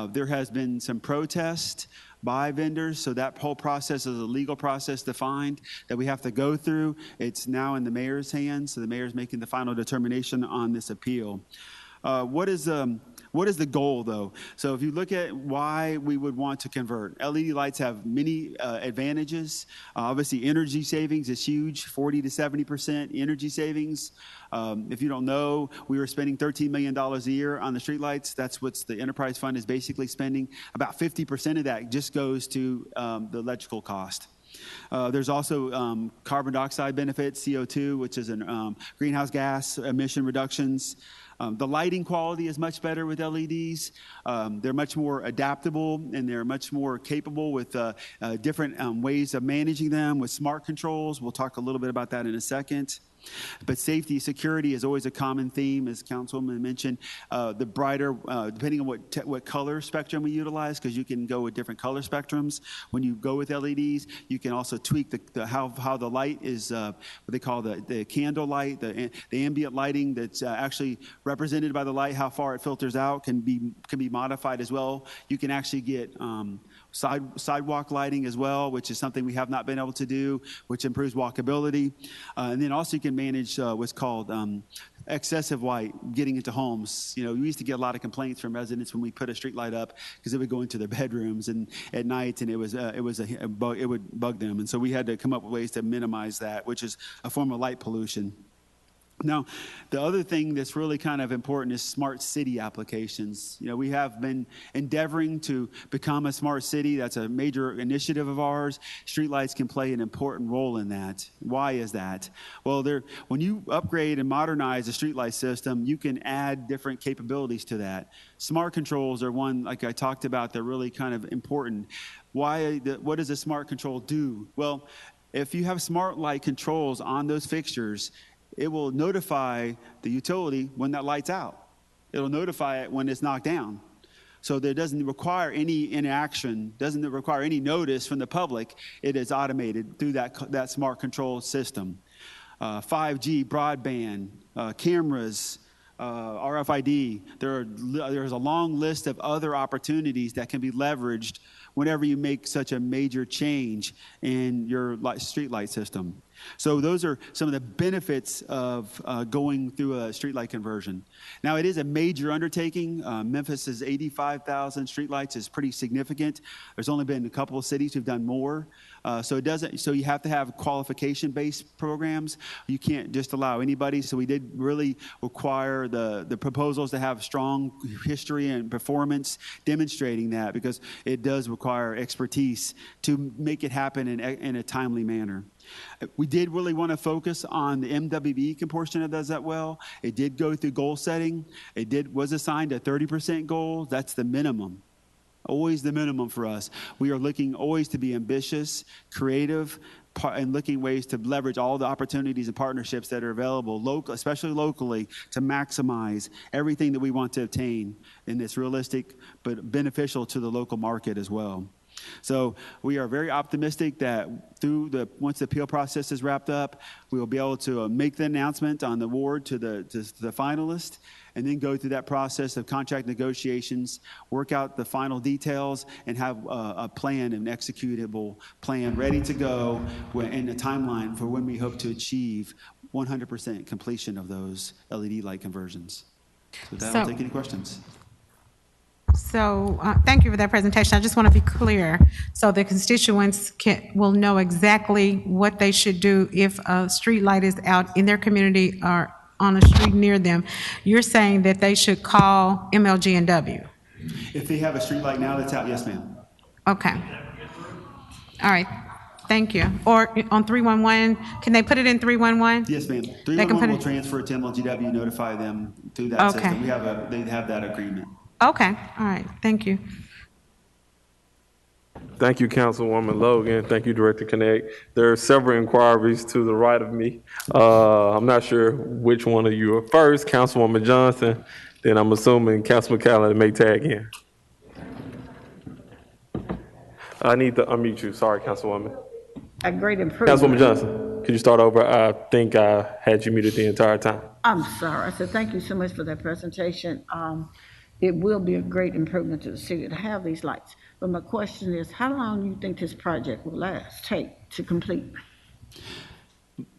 [SPEAKER 22] There has been some protest by vendors, so that whole process is a legal process defined that we have to go through. It's now in the mayor's hands, so the mayor's making the final determination on this appeal. What is the goal, though? So if you look at why we would want to convert, LED lights have many advantages. Obviously, energy savings is huge, 40 to 70% energy savings. If you don't know, we were spending $13 million a year on the streetlights. That's what the enterprise fund is basically spending. About 50% of that just goes to the electrical cost. There's also carbon dioxide benefits, CO2, which is an greenhouse gas emission reductions. The lighting quality is much better with LEDs. They're much more adaptable, and they're much more capable with different ways of managing them with smart controls. We'll talk a little bit about that in a second. But safety, security is always a common theme, as Councilwoman mentioned. The brighter, depending on what color spectrum we utilize, because you can go with different color spectrums. When you go with LEDs, you can also tweak how the light is, what they call the candle light, the ambient lighting that's actually represented by the light. How far it filters out can be modified as well. You can actually get sidewalk lighting as well, which is something we have not been able to do, which improves walkability. And then also you can manage what's called excessive light getting into homes. You know, we used to get a lot of complaints from residents when we put a street light up because it would go into their bedrooms and at night, and it would bug them. And so we had to come up with ways to minimize that, which is a form of light pollution. Now, the other thing that's really kind of important is smart city applications. You know, we have been endeavoring to become a smart city. That's a major initiative of ours. Streetlights can play an important role in that. Why is that? Well, when you upgrade and modernize a streetlight system, you can add different capabilities to that. Smart controls are one, like I talked about, they're really kind of important. What does a smart control do? Well, if you have smart light controls on those fixtures, it will notify the utility when that light's out. It'll notify it when it's knocked down. So there doesn't require any interaction, doesn't require any notice from the public. It is automated through that smart control system. 5G, broadband, cameras, RFID. There's a long list of other opportunities that can be leveraged whenever you make such a major change in your streetlight system. So those are some of the benefits of going through a streetlight conversion. Now, it is a major undertaking. Memphis's 85,000 streetlights is pretty significant. There's only been a couple of cities who've done more. So you have to have qualification-based programs. You can't just allow anybody. So we did really require the proposals to have strong history and performance demonstrating that, because it does require expertise to make it happen in a timely manner. We did really want to focus on the MWE portion that does that well. It did go through goal setting. Was assigned a 30% goal. That's the minimum. Always the minimum for us. We are looking always to be ambitious, creative, and looking ways to leverage all the opportunities and partnerships that are available, especially locally, to maximize everything that we want to obtain in this realistic but beneficial to the local market as well. So we are very optimistic that once the appeal process is wrapped up, we will be able to make the announcement on the award to the finalist, and then go through that process of contract negotiations, work out the final details, and have a plan, an executable plan ready to go in a timeline for when we hope to achieve 100% completion of those LED light conversions. So with that, I'll take any questions.
[SPEAKER 6] So thank you for that presentation. I just want to be clear, so the constituents will know exactly what they should do if a street light is out in their community or on a street near them. You're saying that they should call MLGW?
[SPEAKER 22] If they have a street light now that's out, yes, ma'am.
[SPEAKER 6] Okay. All right. Thank you. Or on 311, can they put it in 311?
[SPEAKER 22] Yes, ma'am. 311 will transfer it to MLGW, notify them through that system. They have that agreement.
[SPEAKER 6] Okay, all right, thank you.
[SPEAKER 10] Thank you, Councilwoman Logan. Thank you, Director Connect. There are several inquiries to the right of me. I'm not sure which one of you are first, Councilwoman Johnson, then I'm assuming Councilman Callan may tag in. I need to unmute you. Sorry, Councilwoman.
[SPEAKER 5] A great improvement.
[SPEAKER 10] Councilwoman Johnson, could you start over? I think I had you muted the entire time.
[SPEAKER 5] I'm sorry. I said, thank you so much for that presentation. It will be a great improvement to the city to have these lights. But my question is, how long do you think this project will take to complete?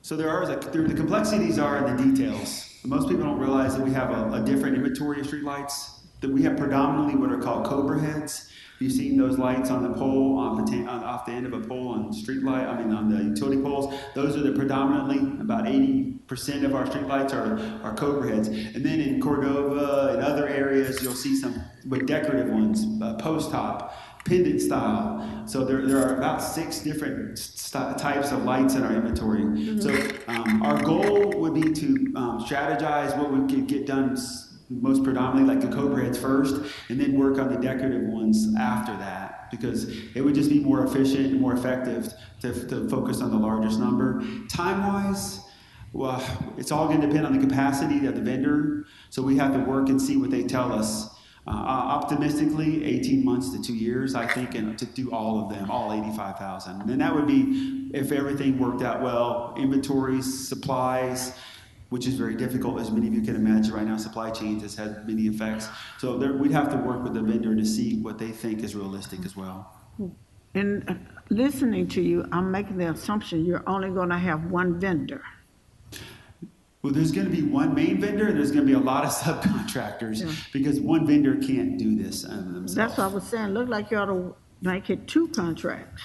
[SPEAKER 22] So the complexities are in the details. Most people don't realize that we have a different inventory of streetlights, that we have predominantly what are called Cobra heads. You've seen those lights on the pole, off the end of a pole on on the utility poles. Those are the predominantly, about 80% of our streetlights are Cobra heads. And then in Cordova and other areas, you'll see some with decorative ones, post top, pendant style. So there are about 6 different types of lights in our inventory. Mm-hmm. So our goal would be to strategize what we could get done most predominantly, like the Cobra heads first, and then work on the decorative ones after that, because it would just be more efficient and more effective to focus on the largest number. Time-wise, well, it's all going to depend on the capacity of the vendor, so we have to work and see what they tell us. Optimistically, 18 months to 2 years, I think, and to do all of them, all 85,000. And that would be if everything worked out well, inventories, supplies, which is very difficult, as many of you can imagine right now. Supply chains has had many effects. So we'd have to work with the vendor to see what they think is realistic as well.
[SPEAKER 5] And listening to you, I'm making the assumption you're only going to have one vendor.
[SPEAKER 22] Well, there's going to be one main vendor, and there's going to be a lot of subcontractors, because one vendor can't do this themselves.
[SPEAKER 5] That's what I was saying. Look like you ought to make it 2 contracts.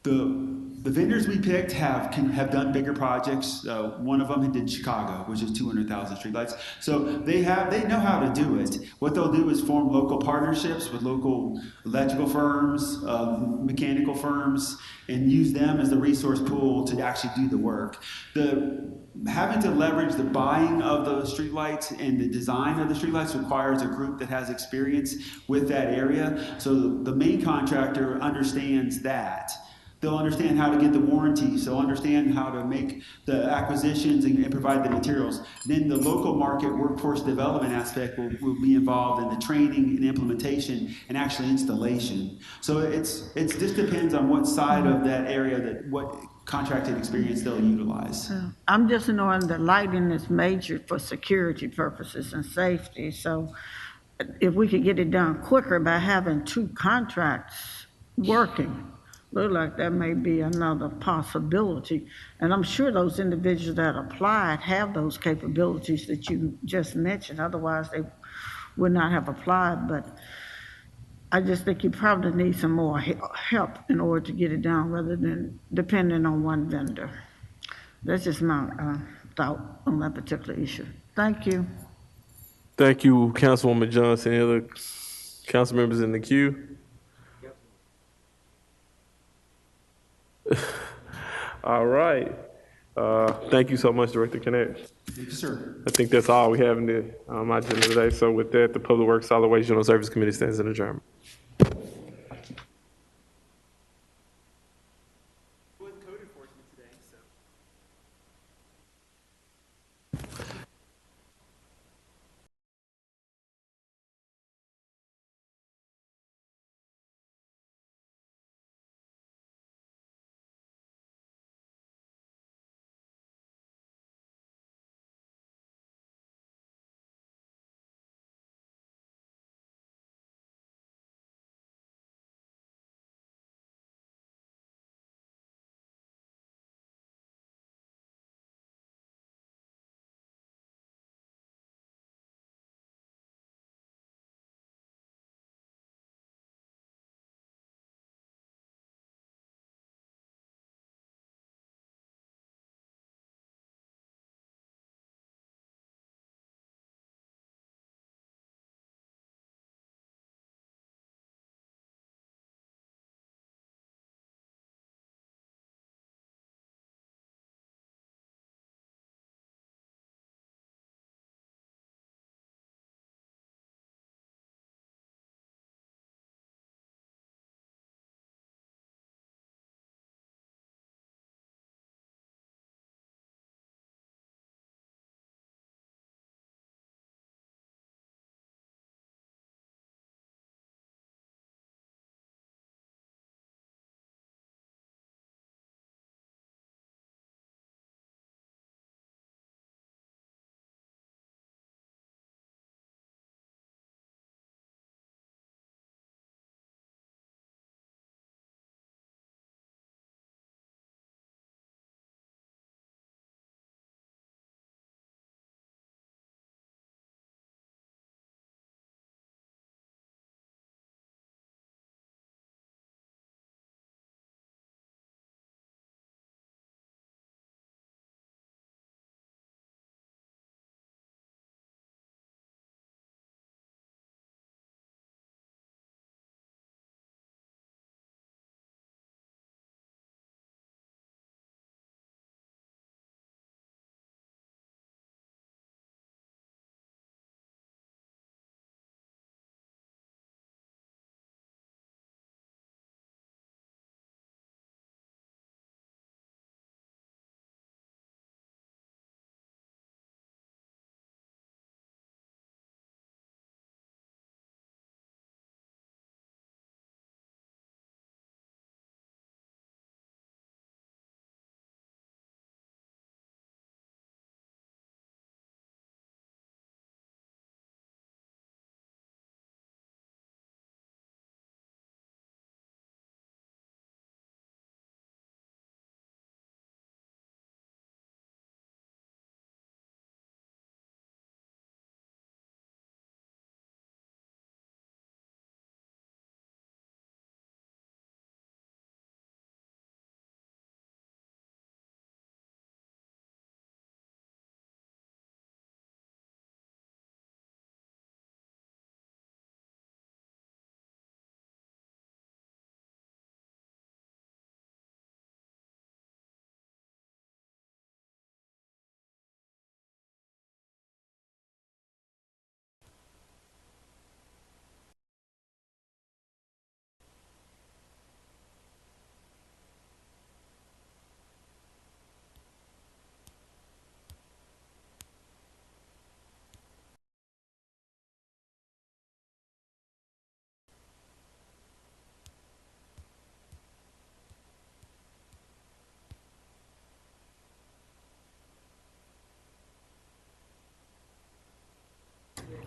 [SPEAKER 22] The vendors we picked have done bigger projects. One of them did Chicago, which is 200,000 streetlights. So they know how to do it. What they'll do is form local partnerships with local electrical firms, mechanical firms, and use them as the resource pool to actually do the work. Having to leverage the buying of those streetlights and the design of the streetlights requires a group that has experience with that area. So the main contractor understands that. They'll understand how to get the warranty, so understand how to make the acquisitions and provide the materials. Then the local market workforce development aspect will be involved in the training and implementation and actually installation. So it just depends on what side of that area, what contracted experience they'll utilize.
[SPEAKER 5] I'm just knowing that lighting is major for security purposes and safety. So if we could get it done quicker by having 2 contracts working, look like that may be another possibility. And I'm sure those individuals that applied have those capabilities that you just mentioned. Otherwise, they would not have applied. But I just think you probably need some more help in order to get it done rather than depending on one vendor. That's just my thought on that particular issue. Thank you.
[SPEAKER 10] Thank you, Councilwoman Johnson. Any other council members in the queue? All right. Thank you so much, Director Connect.
[SPEAKER 22] Thank you, sir.
[SPEAKER 10] I think that's all we have in the agenda today. So with that, the Public Works Solid Waste General Service Committee stands in adjournment.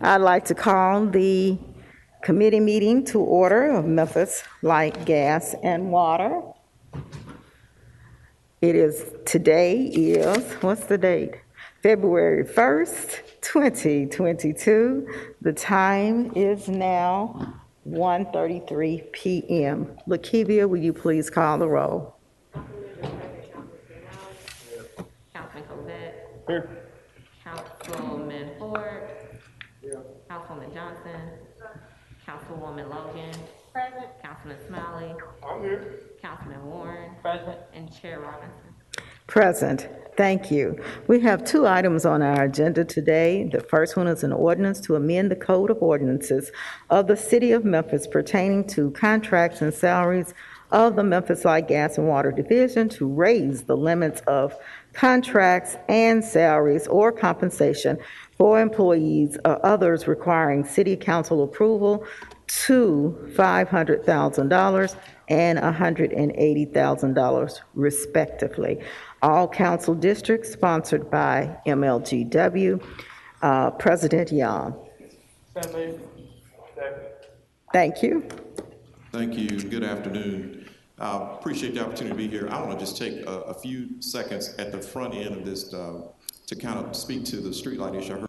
[SPEAKER 5] I'd like to call the committee meeting to order of Memphis Light, Gas, and Water. Today is, what's the date? February 1st, 2022. The time is now 1:33 p.m. Lakivia, will you please call the roll?
[SPEAKER 9] Councilman Cosette. Here. Councilman Ford. Here. Councilwoman Johnson. Councilwoman Logan. Present. Councilman Smiley. I'm here. Councilman Warren. Present. And Chair Robinson.
[SPEAKER 5] Present. Thank you. We have two items on our agenda today. The first one is an ordinance to amend the Code of Ordinances of the City of Memphis pertaining to contracts and salaries of the Memphis Light, Gas, and Water Division to raise the limits of contracts and salaries or compensation for employees or others requiring City Council approval to $500,000 and $180,000 respectively. All council districts sponsored by MLGW. President Young. Thank you.
[SPEAKER 2] Thank you. Good afternoon. Appreciate the opportunity to be here. I want to just take a few seconds at the front end of this to kind of speak to the streetlight issue. I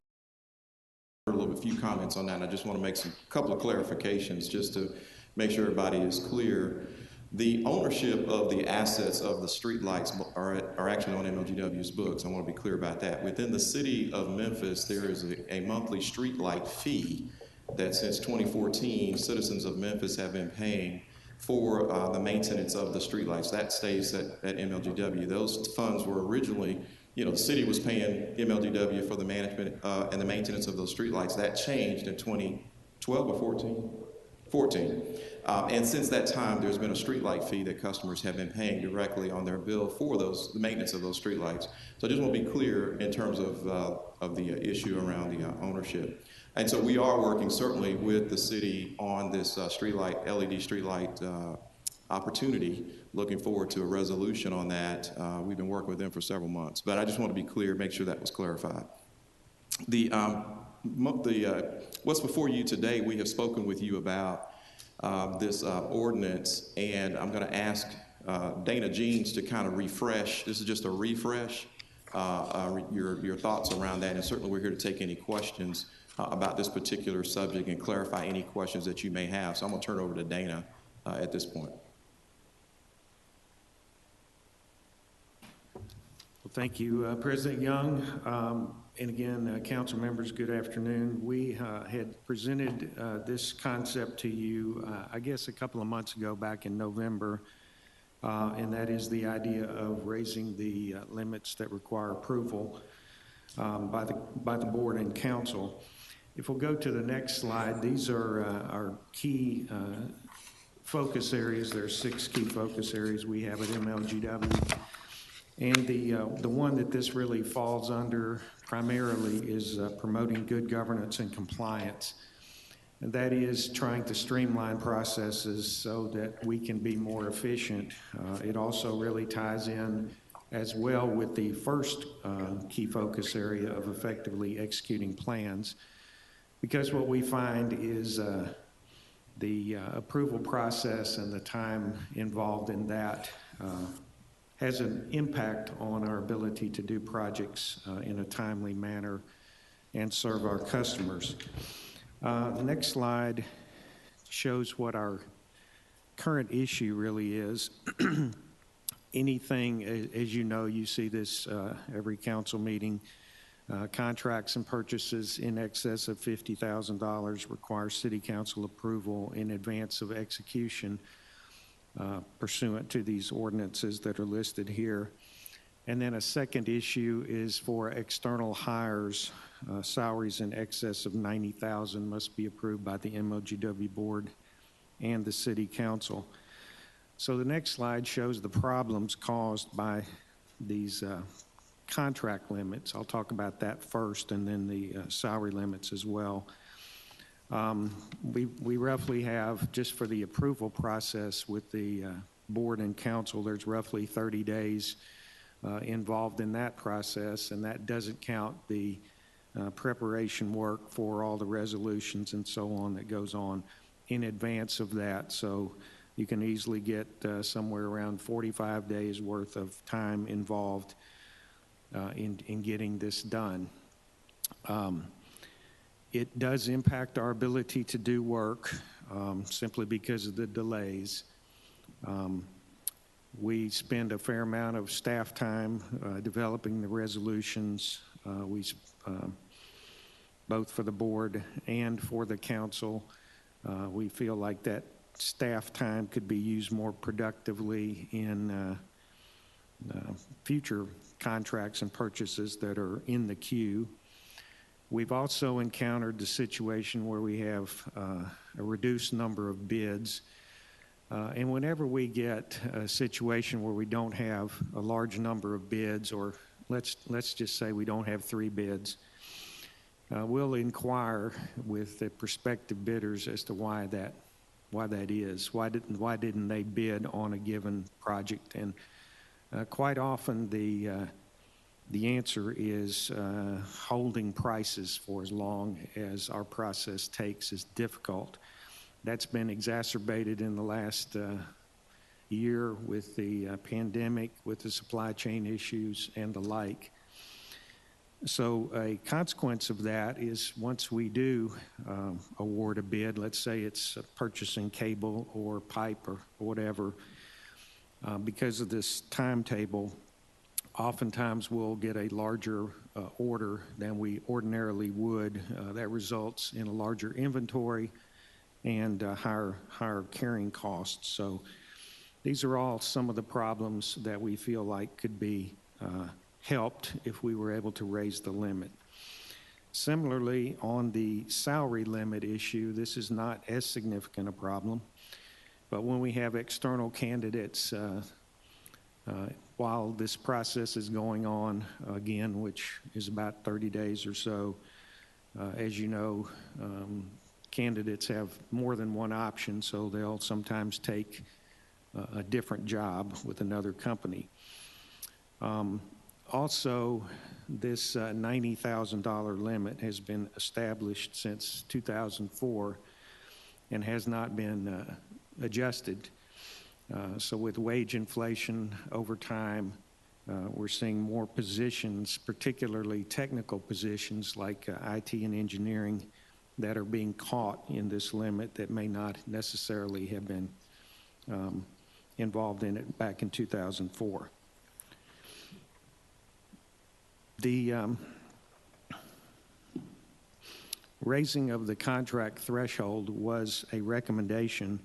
[SPEAKER 2] heard a few comments on that, and I just want to make a couple of clarifications just to make sure everybody is clear. The ownership of the assets of the streetlights are actually on MLGW's books. I want to be clear about that. Within the city of Memphis, there is a monthly streetlight fee that since 2014, citizens of Memphis have been paying for the maintenance of the streetlights. That stays at MLGW. Those funds were originally, the city was paying MLGW for the management and the maintenance of those streetlights. That changed in 2012 or 14? 14. And since that time, there's been a streetlight fee that customers have been paying directly on their bill for the maintenance of those streetlights. So I just want to be clear in terms of the issue around the ownership. And so we are working certainly with the city on this streetlight, LED streetlight opportunity. Looking forward to a resolution on that. We've been working with them for several months, but I just want to be clear, make sure that was clarified. What's before you today, we have spoken with you about this ordinance, and I'm going to ask Dana Jeans to kind of refresh. This is just a refresh, your thoughts around that, and certainly we're here to take any questions about this particular subject and clarify any questions that you may have. So I'm going to turn it over to Dana at this point.
[SPEAKER 11] Well, thank you, President Young. And again, council members, good afternoon. We had presented this concept to you, I guess, a couple of months ago, back in November, and that is the idea of raising the limits that require approval by the board and council. If we'll go to the next slide, these are our key focus areas. There are 6 key focus areas we have at MLGW. And the one that this really falls under primarily is promoting good governance and compliance. And that is trying to streamline processes so that we can be more efficient. It also really ties in as well with the first key focus area of effectively executing plans. Because what we find is the approval process and the time involved in that has an impact on our ability to do projects in a timely manner and serve our customers. The next slide shows what our current issue really is. Anything, as you know, you see this every council meeting, contracts and purchases in excess of $50,000 require city council approval in advance of execution pursuant to these ordinances that are listed here. And then a second issue is for external hires, salaries in excess of $90,000 must be approved by the MLGW board and the city council. So the next slide shows the problems caused by these contract limits. I'll talk about that first, and then the salary limits as well. We roughly have, just for the approval process with the board and council, there's roughly 30 days involved in that process, and that doesn't count the preparation work for all the resolutions and so on that goes on in advance of that. So you can easily get somewhere around 45 days worth of time involved in getting this done. It does impact our ability to do work simply because of the delays. We spend a fair amount of staff time developing the resolutions. Both for the board and for the council. We feel like that staff time could be used more productively in future contracts and purchases that are in the queue. We've also encountered the situation where we have a reduced number of bids. And whenever we get a situation where we don't have a large number of bids, or let's just say we don't have 3 bids, we'll inquire with the prospective bidders as to why that is. Why didn't they bid on a given project? And quite often the answer is holding prices for as long as our process takes is difficult. That's been exacerbated in the last year with the pandemic, with the supply chain issues and the like. So a consequence of that is once we do award a bid, let's say it's purchasing cable or pipe or whatever, because of this timetable, oftentimes we'll get a larger order than we ordinarily would. That results in a larger inventory and higher carrying costs. So these are all some of the problems that we feel like could be helped if we were able to raise the limit. Similarly, on the salary limit issue, this is not as significant a problem, but when we have external candidates, while this process is going on, again, which is about 30 days or so, as you know, candidates have more than one option, so they'll sometimes take a different job with another company. Also, this $90,000 limit has been established since 2004 and has not been adjusted. So with wage inflation over time, we're seeing more positions, particularly technical positions like IT and engineering, that are being caught in this limit that may not necessarily have been involved in it back in 2004. The raising of the contract threshold was a recommendation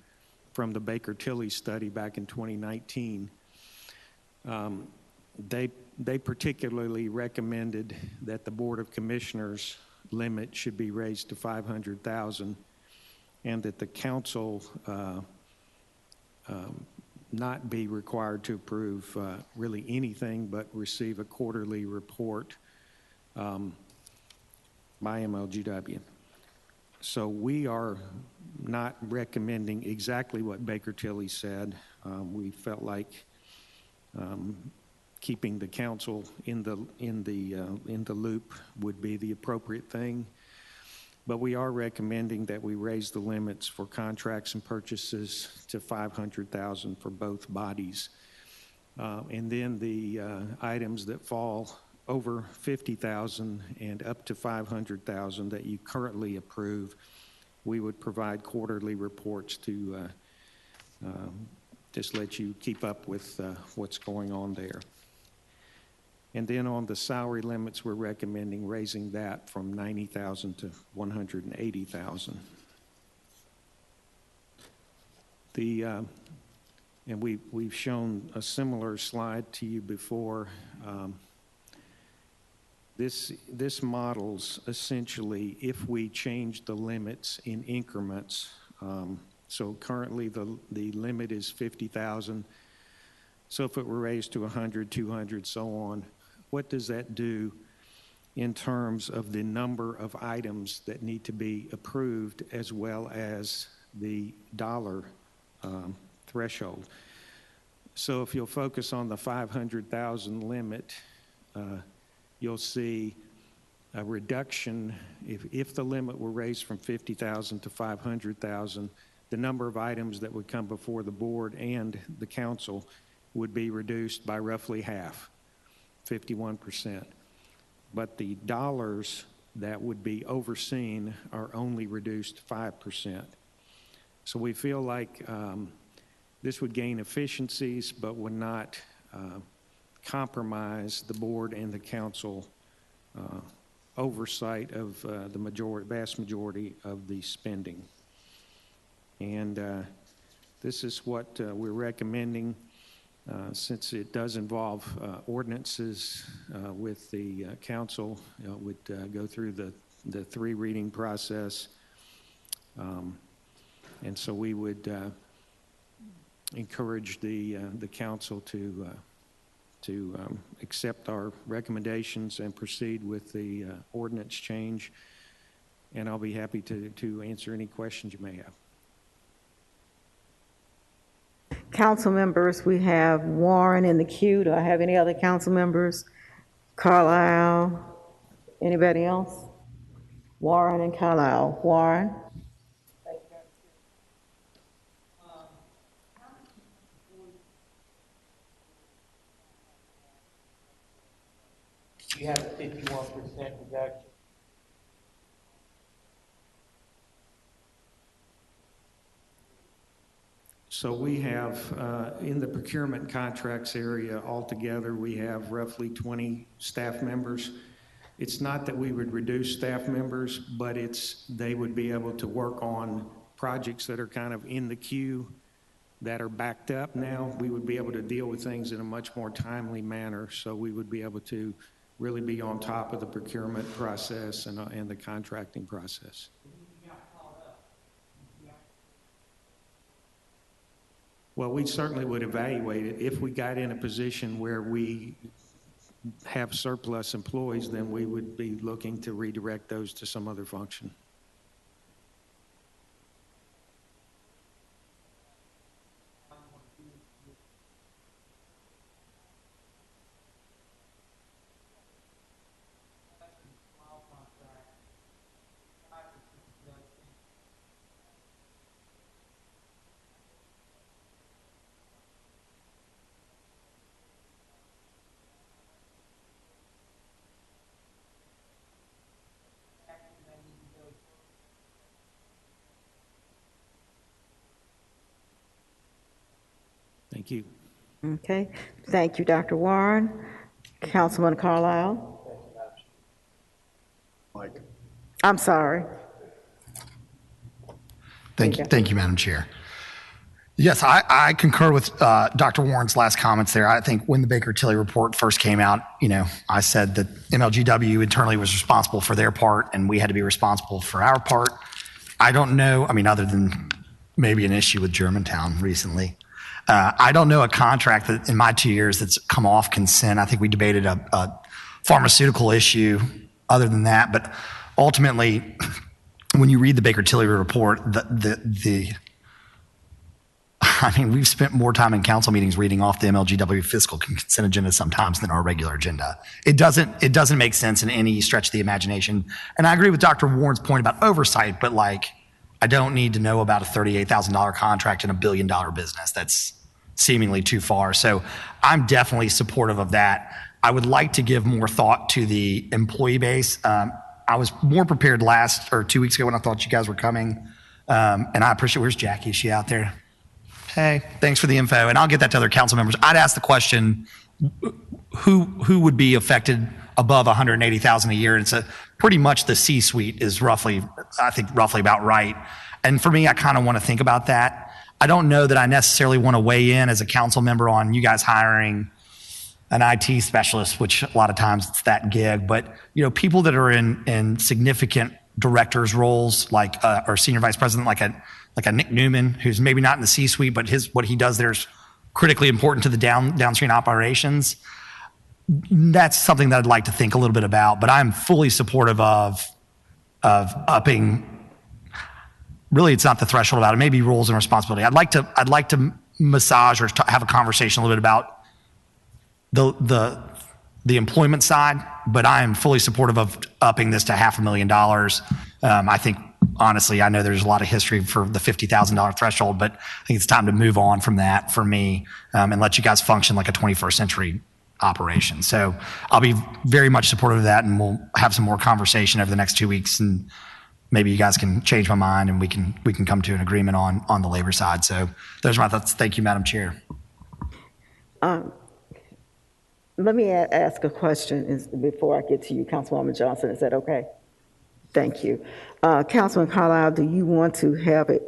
[SPEAKER 11] from the Baker-Tilly study back in 2019. They particularly recommended that the Board of Commissioners limit should be raised to $500,000 and that the council not be required to approve really anything but receive a quarterly report by MLGW. So we are not recommending exactly what Baker-Tilly said. We felt like keeping the council in the loop would be the appropriate thing. But we are recommending that we raise the limits for contracts and purchases to $500,000 for both bodies. And then the items that fall over $50,000 and up to $500,000 that you currently approve, we would provide quarterly reports to just let you keep up with what's going on there. And then on the salary limits, we're recommending raising that from $90,000 to $180,000. And we've shown a similar slide to you before. This models essentially if we change the limits in increments. So currently the limit is $50,000. So if it were raised to 100, 200, so on, what does that do in terms of the number of items that need to be approved as well as the dollar threshold? So if you'll focus on the $500,000 limit, you'll see a reduction, if the limit were raised from 50,000 to 500,000, the number of items that would come before the board and the council would be reduced by roughly half, 51%. But the dollars that would be overseen are only reduced 5%. So we feel like this would gain efficiencies, but would not compromise the board and the council oversight of the vast majority of the spending. And this is what we're recommending, since it does involve ordinances with the council. Would go through the 3 reading process. And so we would encourage the council to accept our recommendations and proceed with the ordinance change. And I'll be happy to answer any questions you may have.
[SPEAKER 5] Council members, we have Warren in the queue. Do I have any other council members? Carlisle, anybody else? Warren and Carlisle. Warren?
[SPEAKER 3] You have a 51% reduction.
[SPEAKER 11] So we have, in the procurement contracts area altogether, we have roughly 20 staff members. It's not that we would reduce staff members, but they would be able to work on projects that are kind of in the queue that are backed up now. We would be able to deal with things in a much more timely manner, so we would be able to really be on top of the procurement process and the contracting process. Well, we certainly would evaluate it. If we got in a position where we have surplus employees, then we would be looking to redirect those to some other function. Thank you.
[SPEAKER 5] Okay. Thank you, Dr. Warren. Councilman Carlisle?
[SPEAKER 4] Mike.
[SPEAKER 5] I'm sorry.
[SPEAKER 4] Thank you, Madam Chair. Yes, I concur with Dr. Warren's last comments there. I think when the Baker-Tilly report first came out, I said that MLGW internally was responsible for their part and we had to be responsible for our part. I don't know, other than maybe an issue with Germantown recently. I don't know a contract that in my 2 years that's come off consent. I think we debated a pharmaceutical issue other than that, but ultimately, when you read the Baker-Tilly report, we've spent more time in council meetings reading off the MLGW fiscal consent agenda sometimes than our regular agenda. It doesn't make sense in any stretch of the imagination. And I agree with Dr. Warren's point about oversight, but I don't need to know about a $38,000 contract in $1 billion business. That's seemingly too far. So I'm definitely supportive of that. I would like to give more thought to the employee base. I was more prepared 2 weeks ago when I thought you guys were coming. And I appreciate, where's Jackie? Is she out there? Hey, thanks for the info. And I'll get that to other council members. I'd ask the question, who would be affected above $180,000 a year? And it's pretty much the C-suite is roughly about right. And for me, I kind of want to think about that. I don't know that I necessarily want to weigh in as a council member on you guys hiring an IT specialist, which a lot of times it's that gig. But people that are in significant directors roles, or senior vice president, like a Nick Newman, who's maybe not in the C-suite, but what he does there is critically important to the downstream operations. That's something that I'd like to think a little bit about, but I'm fully supportive of upping. Really, it's not the threshold about it. Maybe roles and responsibility. I'd like to massage or have a conversation a little bit about the employment side, but I am fully supportive of upping this to $500,000. I think, honestly, I know there's a lot of history for the $50,000 threshold, but I think it's time to move on from that for me, and let you guys function like a 21st century operation. So I'll be very much supportive of that, and we'll have some more conversation over the next 2 weeks, and maybe you guys can change my mind and we can come to an agreement on the labor side. So those are my thoughts. Thank you, Madam Chair.
[SPEAKER 8] Let me ask a question before I get to you, Councilwoman Johnson. Is that okay? Thank you. Councilman Carlisle, do you want to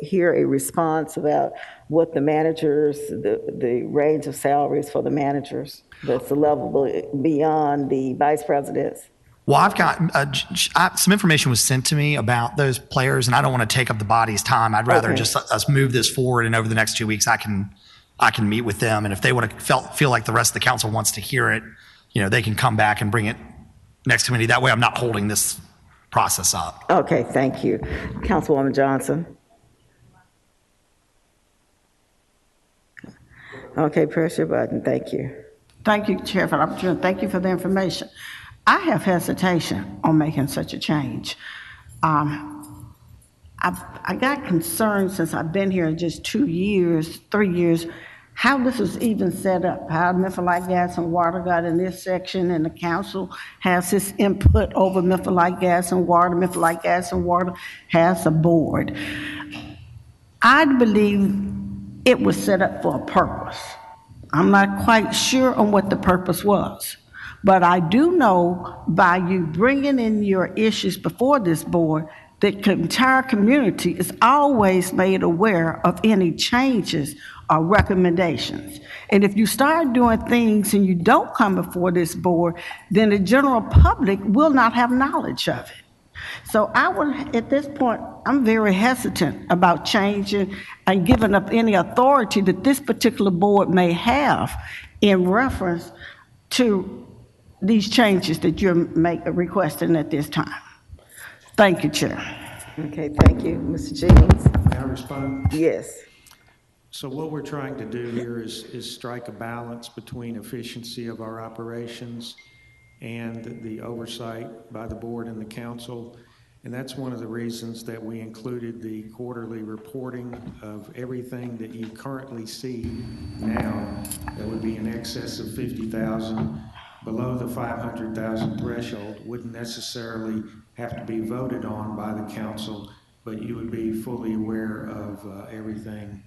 [SPEAKER 8] hear a response about what the managers, the range of salaries for the managers, that's the level beyond the vice presidents?
[SPEAKER 4] Well, I've got some information was sent to me about those players, and I don't want to take up the body's time. I'd rather just us move this forward, and over the next 2 weeks, I can meet with them, and if they would have feel like the rest of the council wants to hear it, they can come back and bring it next committee. That way, I'm not holding this process up.
[SPEAKER 8] Okay, thank you. Councilwoman Johnson. Okay, press your button. Thank you.
[SPEAKER 5] Thank you, Chair, for the opportunity. Thank you for the information. I have hesitation on making such a change. I got concerned since I've been here just 2 years, 3 years, how this was even set up, how Memphis Light, Gas, and Water got in this section, and the council has its input over Memphis Light, Gas, and Water. Memphis Light, Gas, and Water has a board. I believe it was set up for a purpose. I'm not quite sure on what the purpose was, but I do know by you bringing in your issues before this board, the entire community is always made aware of any changes or recommendations. And if you start doing things and you don't come before this board, then the general public will not have knowledge of it. So at this point, I'm very hesitant about changing and giving up any authority that this particular board may have in reference to these changes that you're requesting at this time. Thank you, Chair.
[SPEAKER 8] Okay, thank you. Mr. Jennings?
[SPEAKER 11] May I respond?
[SPEAKER 8] Yes.
[SPEAKER 11] So what we're trying to do here is strike a balance between efficiency of our operations and the oversight by the board and the council. And that's one of the reasons that we included the quarterly reporting of everything that you currently see now that would be in excess of 50,000. Below the 500,000 threshold wouldn't necessarily have to be voted on by the council, but you would be fully aware of everything.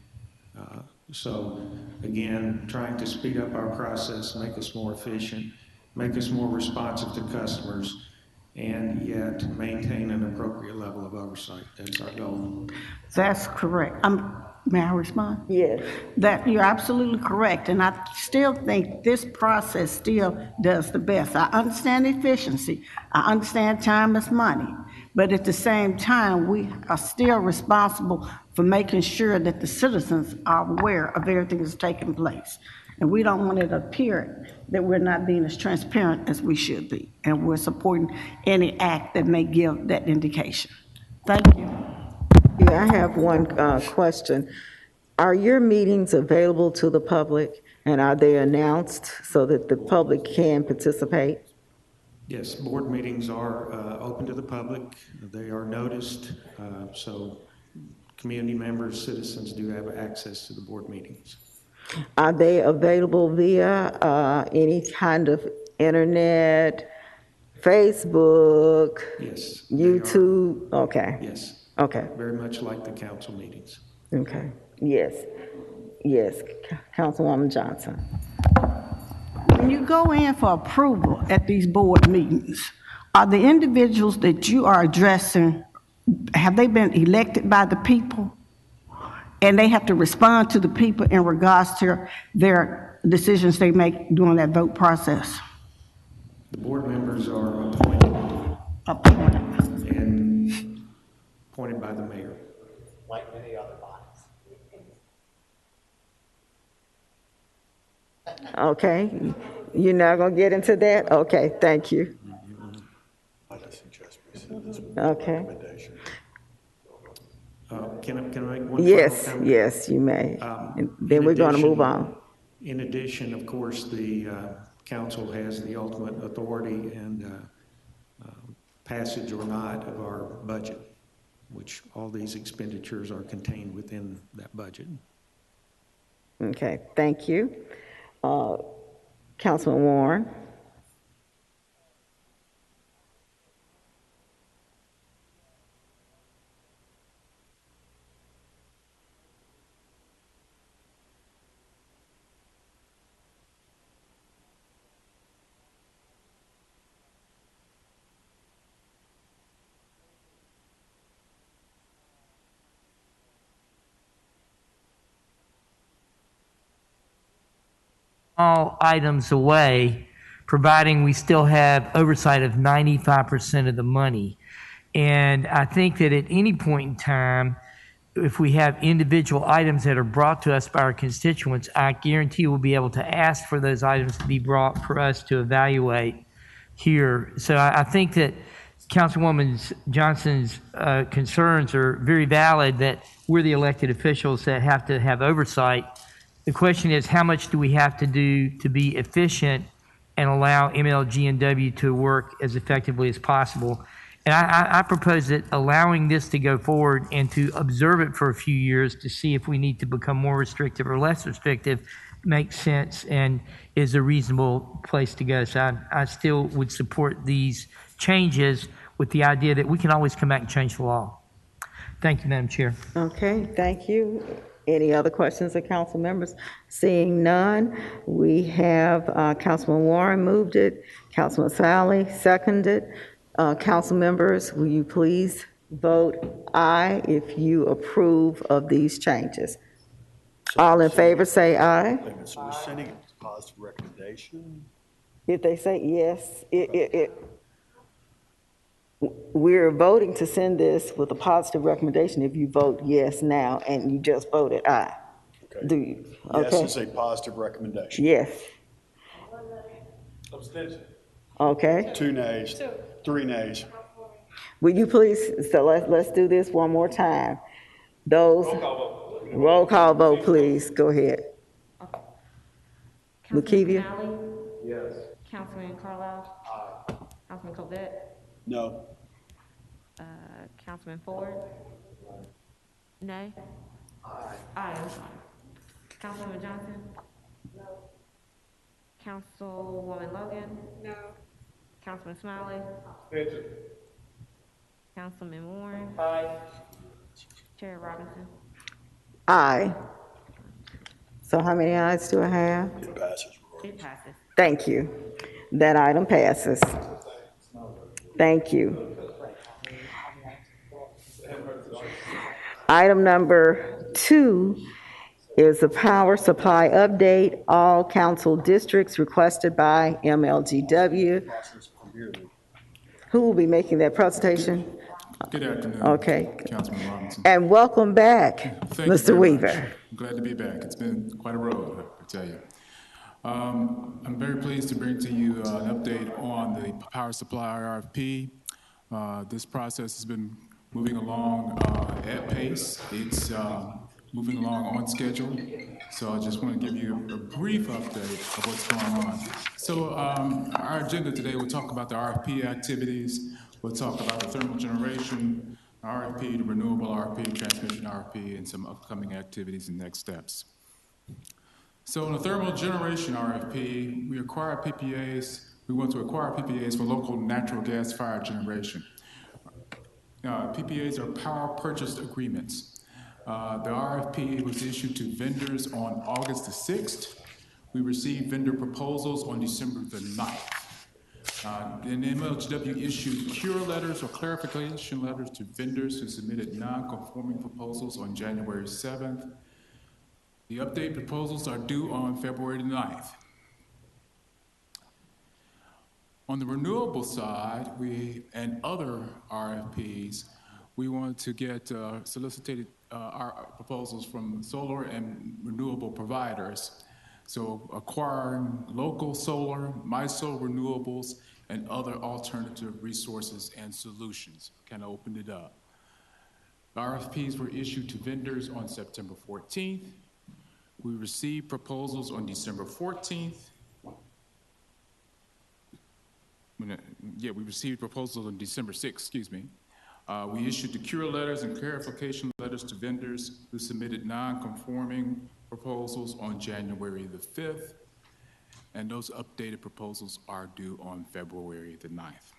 [SPEAKER 11] So again, trying to speed up our process, make us more efficient, make us more responsive to customers, and yet maintain an appropriate level of oversight. That's our goal.
[SPEAKER 5] That's correct. May I respond?
[SPEAKER 8] Yes.
[SPEAKER 5] That you're absolutely correct, and I still think this process still does the best. I understand efficiency. I understand time is money, but at the same time, we are still responsible for making sure that the citizens are aware of everything that's taking place. And we don't want it to appear that we're not being as transparent as we should be, and we're supporting any act that may give that indication. Thank you.
[SPEAKER 8] Yeah, I have one question. Are your meetings available to the public, and are they announced so that the public can participate?
[SPEAKER 11] Yes, board meetings are open to the public. They are noticed, so community members, citizens do have access to the board meetings.
[SPEAKER 8] Are they available via any kind of internet, Facebook?
[SPEAKER 11] Yes.
[SPEAKER 8] YouTube? Okay.
[SPEAKER 11] Yes.
[SPEAKER 8] Okay.
[SPEAKER 11] Very much like the council meetings.
[SPEAKER 8] Okay. Yes. Yes. Councilwoman Johnson.
[SPEAKER 5] When you go in for approval at these board meetings, are the individuals that you are addressing, have they been elected by the people? And they have to respond to the people in regards to their decisions they make during that vote process?
[SPEAKER 11] The board members are appointed. And appointed by the mayor.
[SPEAKER 4] Like many other bodies.
[SPEAKER 8] Okay. You're not going to get into that? Okay, thank you. Okay.
[SPEAKER 11] Can I make one
[SPEAKER 8] Yes,
[SPEAKER 11] final comment?
[SPEAKER 8] yes, you may. And then we're going to move on.
[SPEAKER 11] In addition, of course, the council has the ultimate authority and passage or not of our budget, which all these expenditures are contained within that budget.
[SPEAKER 8] Okay, thank you. Councilman Warren.
[SPEAKER 3] All items away, providing we still have oversight of 95% of the money. And I think that at any point in time, if we have individual items that are brought to us by our constituents, I guarantee we'll be able to ask for those items to be brought for us to evaluate here. So I think that Councilwoman Johnson's concerns are very valid, that we're the elected officials that have to have oversight. The question is, how much do we have to do to be efficient and allow MLGW to work as effectively as possible? And I propose that allowing this to go forward and to observe it for a few years to see if we need to become more restrictive or less restrictive makes sense and is a reasonable place to go. So I still would support these changes with the idea that we can always come back and change the law. Thank you, Madam Chair.
[SPEAKER 8] Okay, thank you. Any other questions of council members? Seeing none, we have Councilman Warren moved it, Councilman Sally seconded. Council members, will you please vote aye if you approve of these changes? All in favor say aye.
[SPEAKER 16] So we're sending a positive recommendation?
[SPEAKER 8] If they say yes, we're voting to send this with a positive recommendation if you vote yes now and you just voted aye.
[SPEAKER 16] Okay.
[SPEAKER 8] Do you?
[SPEAKER 16] Yes
[SPEAKER 8] Okay.
[SPEAKER 16] is a positive recommendation.
[SPEAKER 8] Yes.
[SPEAKER 16] Abstention.
[SPEAKER 8] Okay.
[SPEAKER 16] 2 nays, 3 nays.
[SPEAKER 8] Will you please, so let's do this one more time. Those, roll call vote, please. Go ahead. Lakivia?
[SPEAKER 9] Yes. Councilman Carlisle? Aye. Councilman Covette?
[SPEAKER 16] No.
[SPEAKER 9] Councilman Ford? Nay? Aye. Aye, I'm sorry. Councilwoman Johnson? No. Councilwoman Logan? No. Councilman Smiley?
[SPEAKER 16] Abstention.
[SPEAKER 9] Councilman Warren?
[SPEAKER 3] Aye.
[SPEAKER 9] Chair Robinson?
[SPEAKER 8] Aye. So how many ayes do I have?
[SPEAKER 16] It passes.
[SPEAKER 9] It passes.
[SPEAKER 8] Thank you. That item passes. Thank you. Item number 2 is a power supply update, all council districts requested by MLGW. Who will be making that presentation?
[SPEAKER 17] Good afternoon.
[SPEAKER 8] Okay.
[SPEAKER 17] Councilman Robinson.
[SPEAKER 8] And welcome back,
[SPEAKER 17] Thank you
[SPEAKER 8] Mr.
[SPEAKER 17] very
[SPEAKER 8] Weaver.
[SPEAKER 17] much. I'm glad to be back. It's been quite a road, I tell you. I'm very pleased to bring to you an update on the power supply RFP. This process has been moving along at pace. It's moving along on schedule. So I just want to give you a brief update of what's going on. So our agenda today, we'll talk about the RFP activities. We'll talk about the thermal generation RFP, the renewable RFP, transmission RFP, and some upcoming activities and next steps. So in the thermal generation RFP, we acquire PPAs. We want to acquire PPAs for local natural gas fired generation. PPAs are power purchase agreements. The RFP was issued to vendors on August the 6th. We received vendor proposals on December the 9th. Then MLGW issued cure letters or clarification letters to vendors who submitted non-conforming proposals on January 7th. The update proposals are due on February the 9th. On the renewable side, and other RFPs, we want to get solicited our proposals from solar and renewable providers. So acquiring local solar, MISO renewables, and other alternative resources and solutions can open it up. The RFPs were issued to vendors on September 14th. We received proposals on December 14th. we received proposals on December 6th, excuse me. We issued the cure letters and clarification letters to vendors who submitted non-conforming proposals on January the 5th, and those updated proposals are due on February the 9th.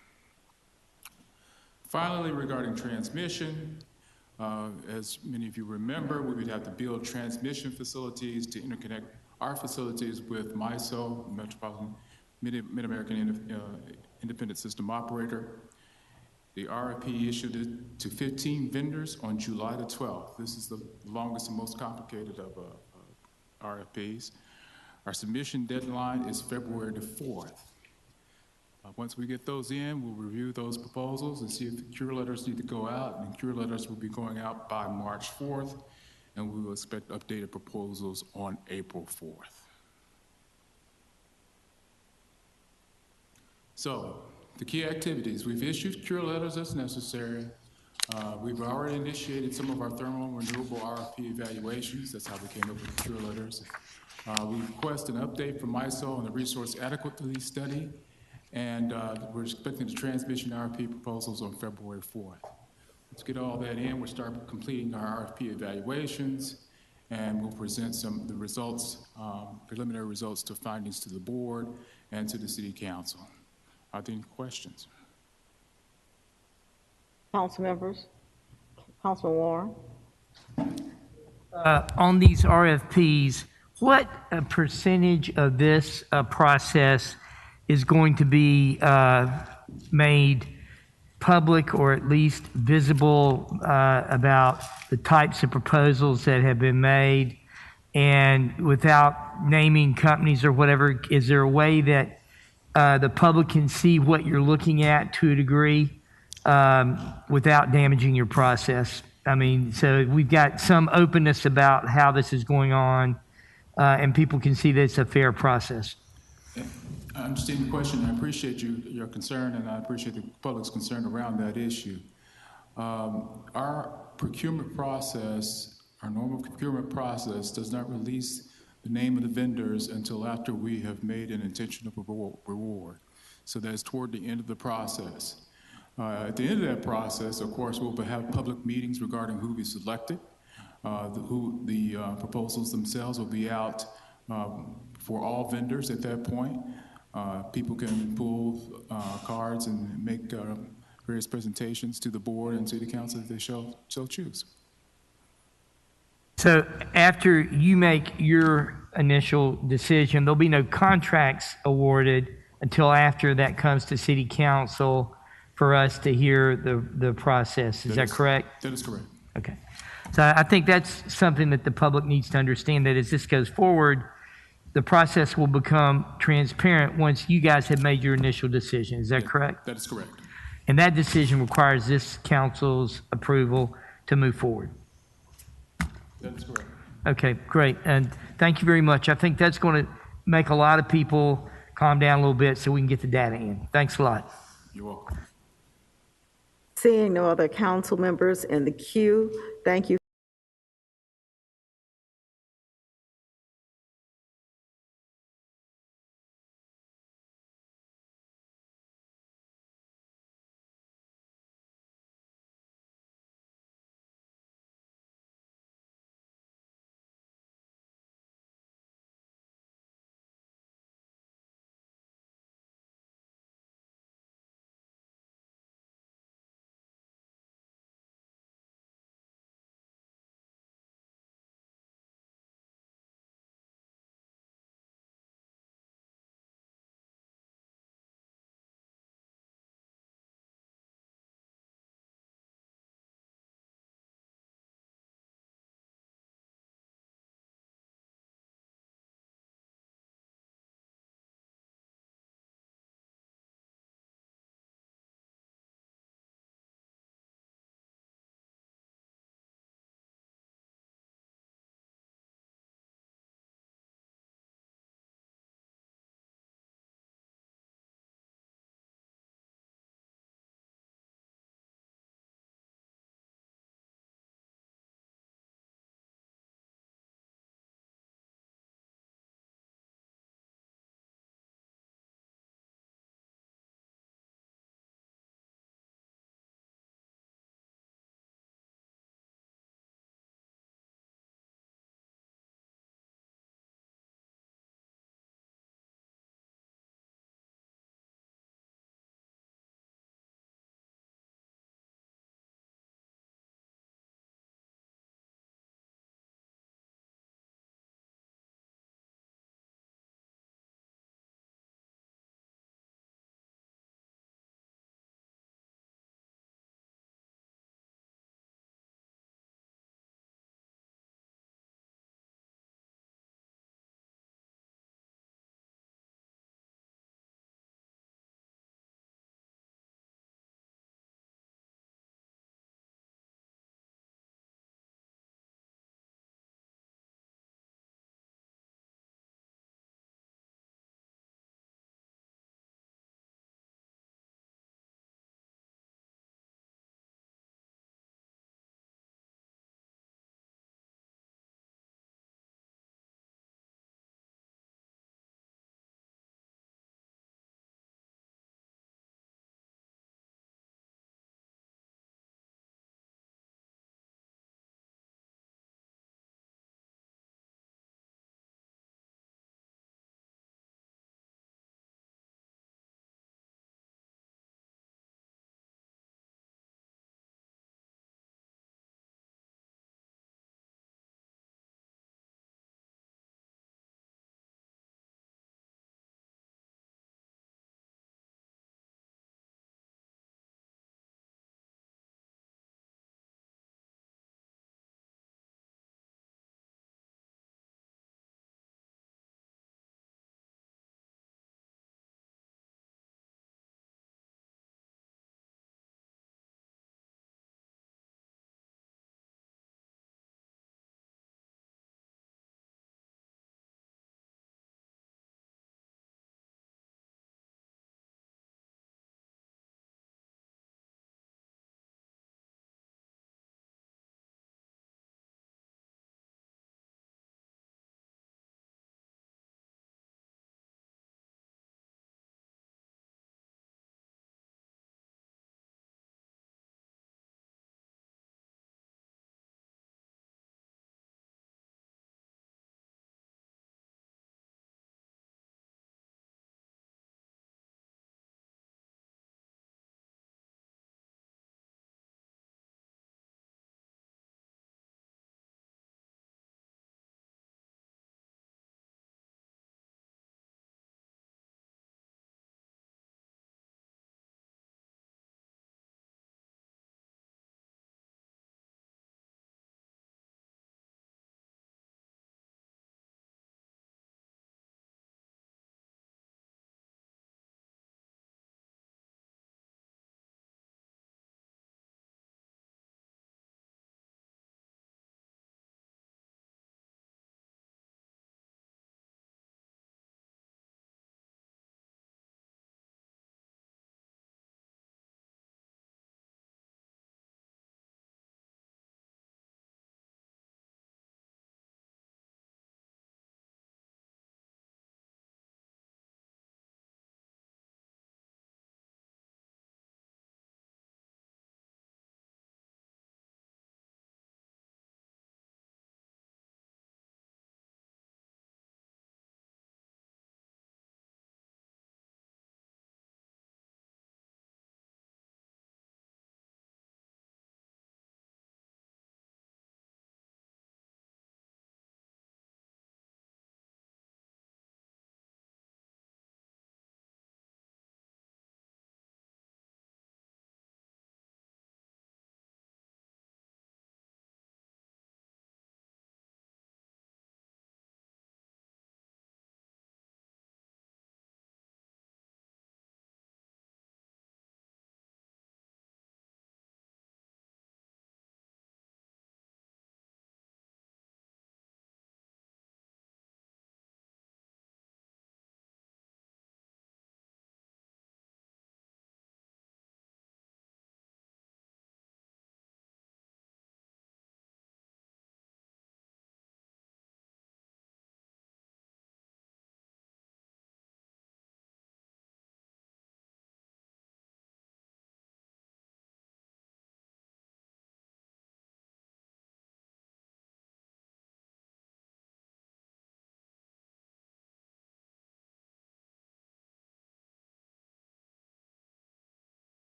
[SPEAKER 17] Finally, regarding transmission, as many of you remember, we would have to build transmission facilities to interconnect our facilities with MISO, Metropolitan Mid-American Independent System Operator. The RFP issued it to 15 vendors on July the 12th. This is the longest and most complicated of RFPs. Our submission deadline is February the 4th. Once we get those in, we'll review those proposals and see if the cure letters need to go out, and cure letters will be going out by March 4th, and we will expect updated proposals on April 4th. So, the key activities, we've issued cure letters as necessary. We've already initiated some of our thermal renewable RFP evaluations. That's how we came up with the cure letters. We request an update from MISO on the resource adequacy study, and we're expecting the transmission RFP proposals on February 4th. Let's get all that in. We'll start completing our RFP evaluations, and we'll present some of the results, preliminary results to findings to the board and to the city council. Are there any questions?
[SPEAKER 8] Council members? Councilman Warren?
[SPEAKER 3] On these RFPs, what percentage of this process is going to be made public or at least visible about the types of proposals that have been made? And without naming companies or whatever, is there a way that the public can see what you're looking at to a degree without damaging your process? I mean, so we've got some openness about how this is going on, and people can see that it's a fair process.
[SPEAKER 17] I understand the question. I appreciate your concern, and I appreciate the public's concern around that issue. Our procurement process, our normal procurement process, does not release the name of the vendors until after we have made an intentional reward. So that's toward the end of the process. At the end of that process, of course, we'll have public meetings regarding who we selected. The proposals themselves will be out for all vendors at that point. People can pull cards and make various presentations to the board and city council if they shall choose.
[SPEAKER 3] So after you make your initial decision, there'll be no contracts awarded until after that comes to city council for us to hear the process. Is that correct?
[SPEAKER 17] That is correct.
[SPEAKER 3] Okay. So I think that's something that the public needs to understand, that as this goes forward, the process will become transparent once you guys have made your initial decision. Is that correct?
[SPEAKER 17] That is correct.
[SPEAKER 3] And that decision requires this council's approval to move forward.
[SPEAKER 17] That is correct.
[SPEAKER 3] Okay, great. And thank you very much. I think that's going to make a lot of people calm down a little bit so we can get the data in. Thanks a lot.
[SPEAKER 17] You're welcome.
[SPEAKER 8] Seeing no other council members in the queue, thank you.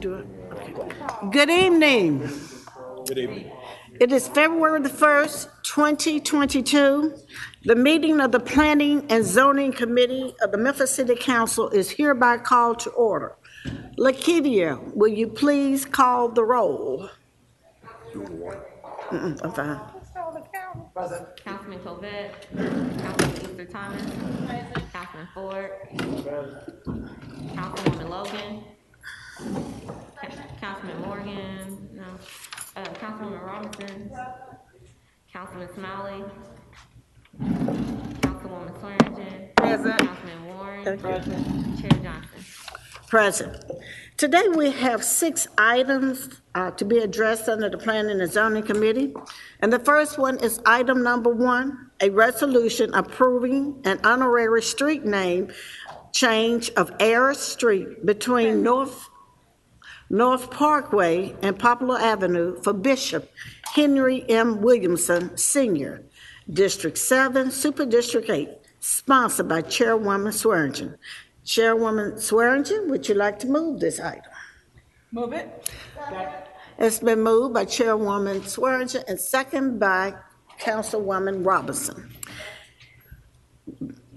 [SPEAKER 5] do it? Okay. Good evening.
[SPEAKER 16] Good evening.
[SPEAKER 5] It is February the 1st, 2022. The meeting of the Planning and Zoning Committee of the Memphis City Council is hereby called to order. Lakeithia, will you please call the roll? I'm fine.
[SPEAKER 9] Councilman Covette. Councilman Easter Thomas. Councilman Ford. Councilwoman Logan. Councilman Morgan. No. Councilwoman Robinson. Councilman Smiley. Councilwoman Swearingen.
[SPEAKER 5] Present.
[SPEAKER 9] Councilman Warren.
[SPEAKER 5] Present.
[SPEAKER 9] Chair Johnson.
[SPEAKER 5] Present. Today we have 6 items to be addressed under the Planning and Zoning Committee. And the first one is item number 1, a resolution approving an honorary street name change of Ayers Street between North Parkway and Poplar Avenue for Bishop Henry M. Williamson, Sr., District 7, Super District 8, sponsored by Chairwoman Swearingen. Chairwoman Swearingen, would you like to move this item?
[SPEAKER 1] Move it.
[SPEAKER 5] It's been moved by Chairwoman Swearingen and second by Councilwoman Robinson.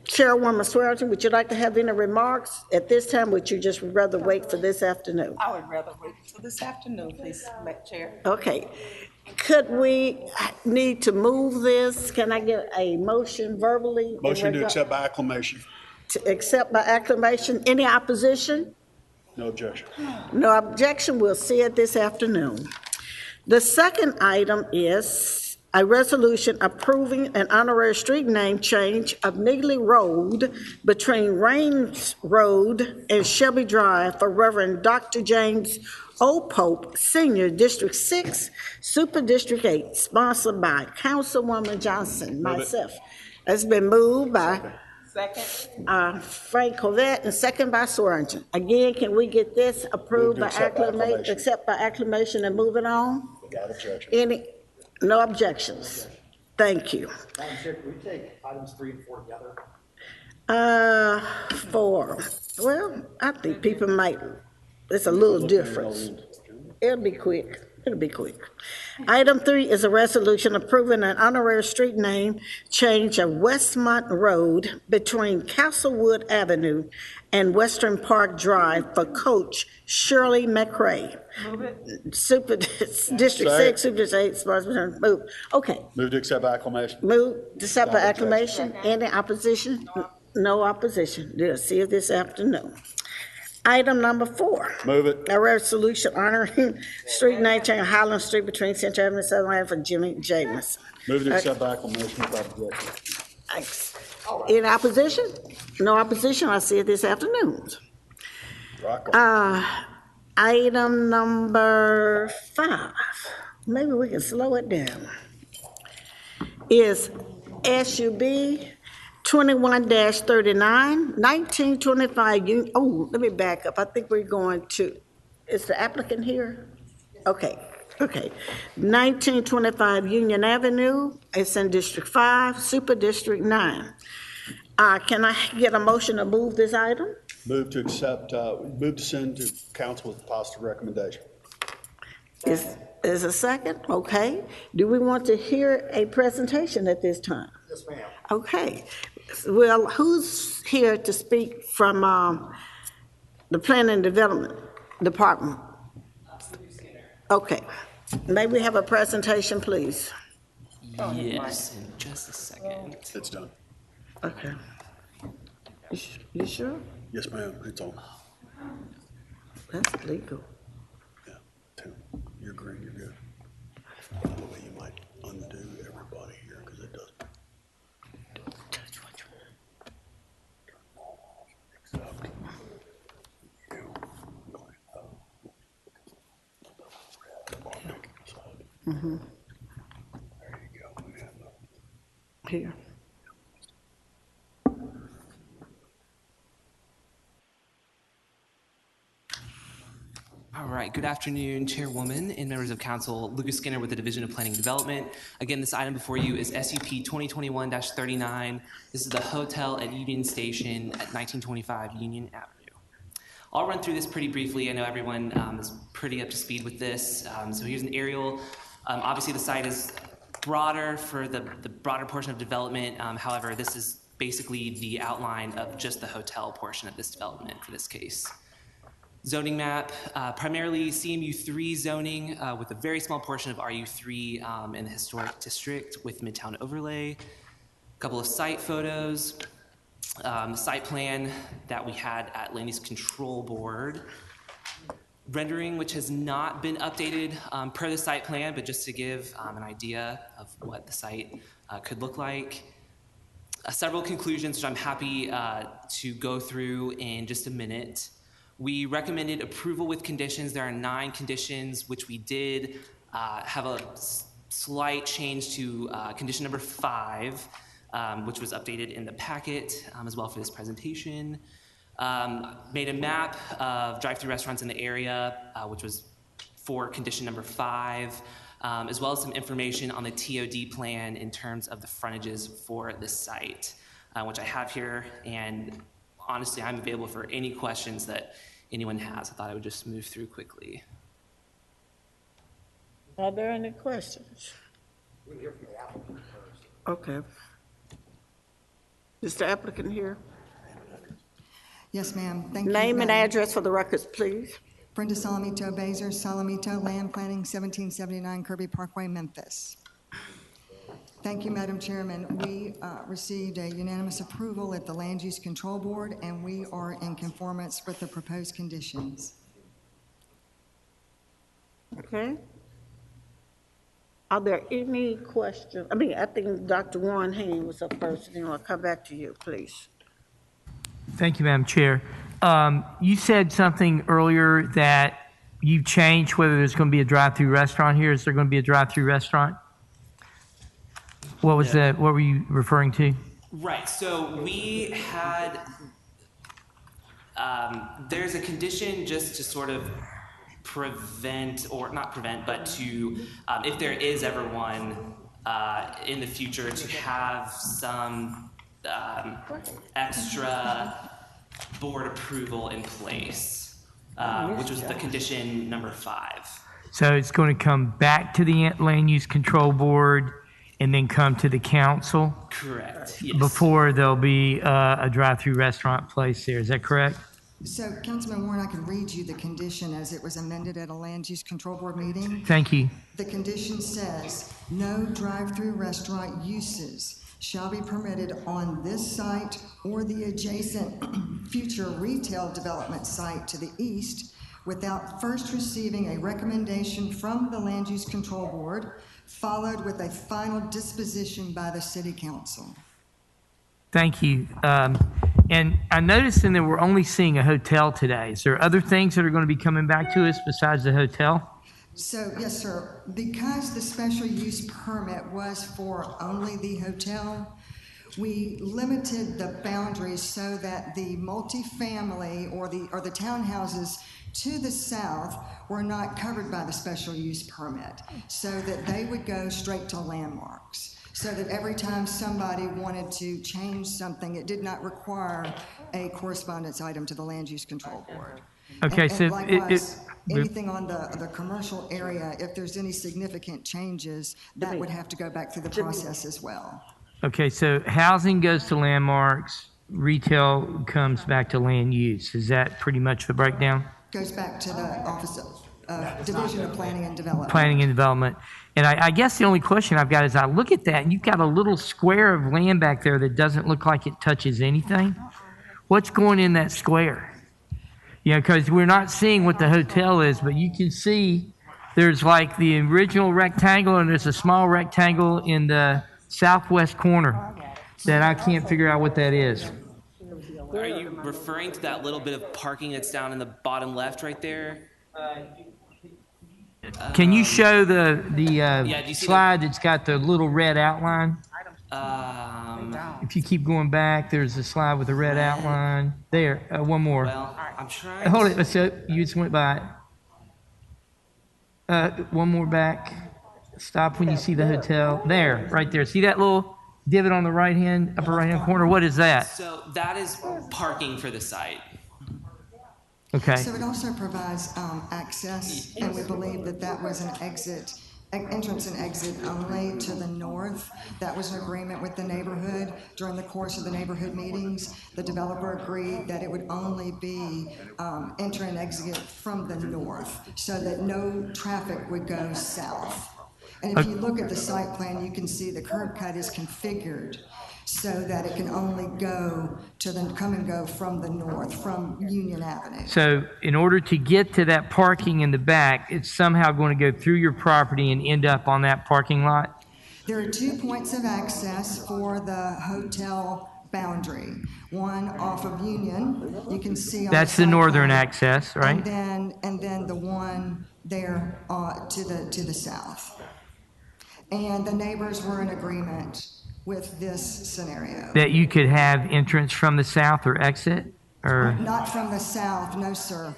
[SPEAKER 5] Chairwoman Swearingen, would you like to have any remarks at this time? Would you just rather wait for this afternoon?
[SPEAKER 1] I would rather wait until this afternoon, please, Chair.
[SPEAKER 5] Okay. Could we need to move this? Can I get a motion verbally?
[SPEAKER 16] Motion to accept by acclamation.
[SPEAKER 5] To accept by acclamation. Any opposition?
[SPEAKER 16] No objection.
[SPEAKER 5] No objection. We'll see it this afternoon. The second item is a resolution approving an honorary street name change of Negley Road between Rains Road and Shelby Drive for Reverend Dr. James O. Pope, Senior, District 6, Super District 8, sponsored by Councilwoman Johnson, myself. It's been moved by Frank Covette and second by Swearingen. Again, can we get this approved by acclamation, accept by acclamation and move it on?
[SPEAKER 16] Without objection.
[SPEAKER 5] Any, no objections. Thank you.
[SPEAKER 15] Madam Chair, can we take items 3 and 4 together?
[SPEAKER 5] 4. Well, I think people might, it's a little different. It'll be quick. It'll be quick. Item 3 is a resolution approving an honorary street name change of Westmont Road between Castlewood Avenue and Western Park Drive for Coach Shirley McRae.
[SPEAKER 1] Move it.
[SPEAKER 5] Super District 6, Super District 8, sponsored, move. Okay.
[SPEAKER 16] Move to accept by acclamation.
[SPEAKER 5] Move to accept by acclamation. Any opposition? No opposition. We'll see you this afternoon. Item number 4.
[SPEAKER 16] Move it.
[SPEAKER 5] A resolution honoring street name change of Highland Street between Central Avenue and Southern Avenue for Jimmy Jamison.
[SPEAKER 16] Move to accept by acclamation without objection.
[SPEAKER 5] Thanks. Any opposition? No opposition. I'll see you this afternoon.
[SPEAKER 16] Rock on.
[SPEAKER 5] Item number 5. Maybe we can slow it down. Is SUB 21-39, 1925 Union. Oh, let me back up. I think we're going to, is the applicant here? Okay. 1925 Union Avenue. It's in District 5, Super District 9. Can I get a motion to move this item?
[SPEAKER 16] Move to accept, move to send to council with a positive recommendation.
[SPEAKER 5] Is a second? Okay. Do we want to hear a presentation at this time?
[SPEAKER 15] Yes, ma'am.
[SPEAKER 5] Okay. Well, who's here to speak from the Planning and Development Department? Okay. May we have a presentation, please?
[SPEAKER 18] Yes, in just a second.
[SPEAKER 16] It's done.
[SPEAKER 5] Okay. You sure?
[SPEAKER 16] Yes, ma'am. It's on.
[SPEAKER 5] That's legal.
[SPEAKER 16] Yeah. Tim, you're green. You're good. By the way, you might undo everybody here because it doesn't.
[SPEAKER 5] Mm-hmm.
[SPEAKER 16] There you go.
[SPEAKER 5] Here.
[SPEAKER 18] All right, good afternoon, Chairwoman and members of Council. Lucas Skinner with the Division of Planning and Development. Again, this item before you is SUP 2021-39. This is the hotel at Union Station at 1925 Union Avenue. I'll run through this pretty briefly. I know everyone is pretty up to speed with this. So here's an aerial. Obviously, the site is broader for the broader portion of development. However, this is basically the outline of just the hotel portion of this development for this case. Zoning map, primarily CMU3 zoning with a very small portion of RU3 in the historic district with Midtown overlay. A couple of site photos. The site plan that we had at Land Use Control Board. Rendering, which has not been updated per the site plan, but just to give an idea of what the site could look like. Several conclusions, which I'm happy to go through in just a minute. We recommended approval with conditions. There are 9 conditions, which we did have a slight change to condition number 5, which was updated in the packet as well for this presentation. Made a map of drive-through restaurants in the area, which was for condition number 5, as well as some information on the TOD plan in terms of the frontages for the site, which I have here. And honestly, I'm available for any questions that anyone has. I thought I would just move through quickly.
[SPEAKER 5] Are there any questions?
[SPEAKER 15] We'll hear from the applicant first.
[SPEAKER 5] Okay. Is the applicant here?
[SPEAKER 7] Yes, ma'am. Thank you.
[SPEAKER 5] Name and
[SPEAKER 7] Madam.
[SPEAKER 5] address for the records, please.
[SPEAKER 7] Brenda Salamito Bazer, Salamito Land Planning, 1779 Kirby Parkway, Memphis. Thank you, Madam Chairman. We received a unanimous approval at the Land Use Control Board, and we are in conformance with the proposed conditions.
[SPEAKER 5] Okay. Are there any questions? I think Dr. Warren Haynes was up first, and then I'll come back to you, please.
[SPEAKER 3] Thank you, Madam Chair. You said something earlier that you've changed whether there's going to be a drive-through restaurant here. Is there going to be a drive-through restaurant? What was that? What were you referring to?
[SPEAKER 18] Right. So we had, there's a condition just to sort of prevent, or not prevent, but to, if there is ever one in the future, to have some extra board approval in place, which was the condition number 5.
[SPEAKER 3] So it's going to come back to the Land Use Control Board and then come to the council?
[SPEAKER 18] Correct, yes.
[SPEAKER 3] Before there'll be a drive-through restaurant place there, is that correct?
[SPEAKER 7] So, Councilman Warren, I can read you the condition as it was amended at a Land Use Control Board meeting.
[SPEAKER 3] Thank you.
[SPEAKER 7] The condition says, no drive-through restaurant uses shall be permitted on this site or the adjacent future retail development site to the east without first receiving a recommendation from the Land Use Control Board, followed with a final disposition by the City Council.
[SPEAKER 3] Thank you. And I noticed that we're only seeing a hotel today. Is there other things that are going to be coming back to us besides the hotel?
[SPEAKER 7] So, yes, sir. Because the special use permit was for only the hotel, we limited the boundaries so that the multifamily or the townhouses to the south were not covered by the special use permit, so that they would go straight to landmarks, so that every time somebody wanted to change something, it did not require a correspondence item to the Land Use Control Board.
[SPEAKER 3] Okay,
[SPEAKER 7] and
[SPEAKER 3] so
[SPEAKER 7] likewise, anything on the commercial area, if there's any significant changes, that would have to go back through the process as well.
[SPEAKER 3] Okay, so housing goes to landmarks, retail comes back to land use. Is that pretty much the breakdown?
[SPEAKER 7] Goes back to the Office of Division of Planning and Development.
[SPEAKER 3] Planning and Development. And I guess the only question I've got is I look at that and you've got a little square of land back there that doesn't look like it touches anything. What's going in that square? Yeah, because we're not seeing what the hotel is, but you can see there's like the original rectangle and there's a small rectangle in the southwest corner that I can't figure out what that is.
[SPEAKER 18] Are you referring to that little bit of parking that's down in the bottom left right there?
[SPEAKER 3] Can you show the
[SPEAKER 18] do you see
[SPEAKER 3] slide that's got the little red outline?
[SPEAKER 18] If
[SPEAKER 3] If you keep going back, there's a slide with a red outline. There, one more.
[SPEAKER 18] Well, I'm trying.
[SPEAKER 3] Hold it. So you just went by it. One more back. Stop when you see the hotel. There, right there. See that little divot on the upper right hand corner? What is that?
[SPEAKER 18] So that is parking for the site.
[SPEAKER 3] Okay.
[SPEAKER 7] So it also provides access, and we believe that that was an entrance and exit only to the north. That was an agreement with the neighborhood. During the course of the neighborhood meetings, the developer agreed that it would only be enter and exit from the north, so that no traffic would go south. And if you look at the site plan, you can see the curb cut is configured so that it can only come and go from the north, from Union Avenue.
[SPEAKER 3] So in order to get to that parking in the back, it's somehow going to go through your property and end up on that parking lot?
[SPEAKER 7] There are 2 points of access for the hotel boundary. One off of Union, you can see on
[SPEAKER 3] That's
[SPEAKER 7] the
[SPEAKER 3] the
[SPEAKER 7] site
[SPEAKER 3] northern
[SPEAKER 7] plan.
[SPEAKER 3] access, right?
[SPEAKER 7] And then the one there to the south. And the neighbors were in agreement with this scenario.
[SPEAKER 3] That you could have entrance from the south or exit? Or
[SPEAKER 7] Not from the south, no, sir.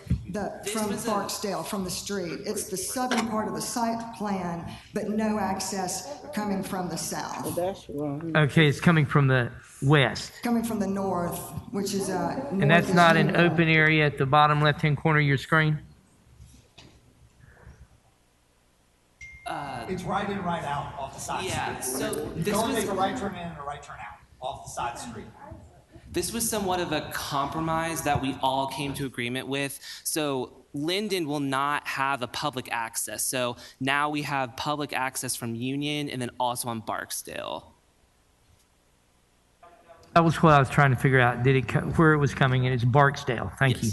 [SPEAKER 7] From Barksdale, from the street. It's the southern part of the site plan, but no access coming from the south.
[SPEAKER 8] That's wrong.
[SPEAKER 3] okay, it's coming from the west.
[SPEAKER 7] Coming from the north, which is
[SPEAKER 3] And that's not an open area at the bottom left-hand corner of your screen?
[SPEAKER 15] It's right in, right out off the side
[SPEAKER 18] Yeah,
[SPEAKER 15] street.
[SPEAKER 18] so
[SPEAKER 15] You
[SPEAKER 18] this
[SPEAKER 15] can only
[SPEAKER 18] was-
[SPEAKER 15] make a right turn in and a right turn out off the side street.
[SPEAKER 18] This was somewhat of a compromise that we all came to agreement with. So Linden will not have a public access. So now we have public access from Union and then also on Barksdale.
[SPEAKER 3] That was what I was trying to figure out. Where it was coming in? It's Barksdale. Thank you.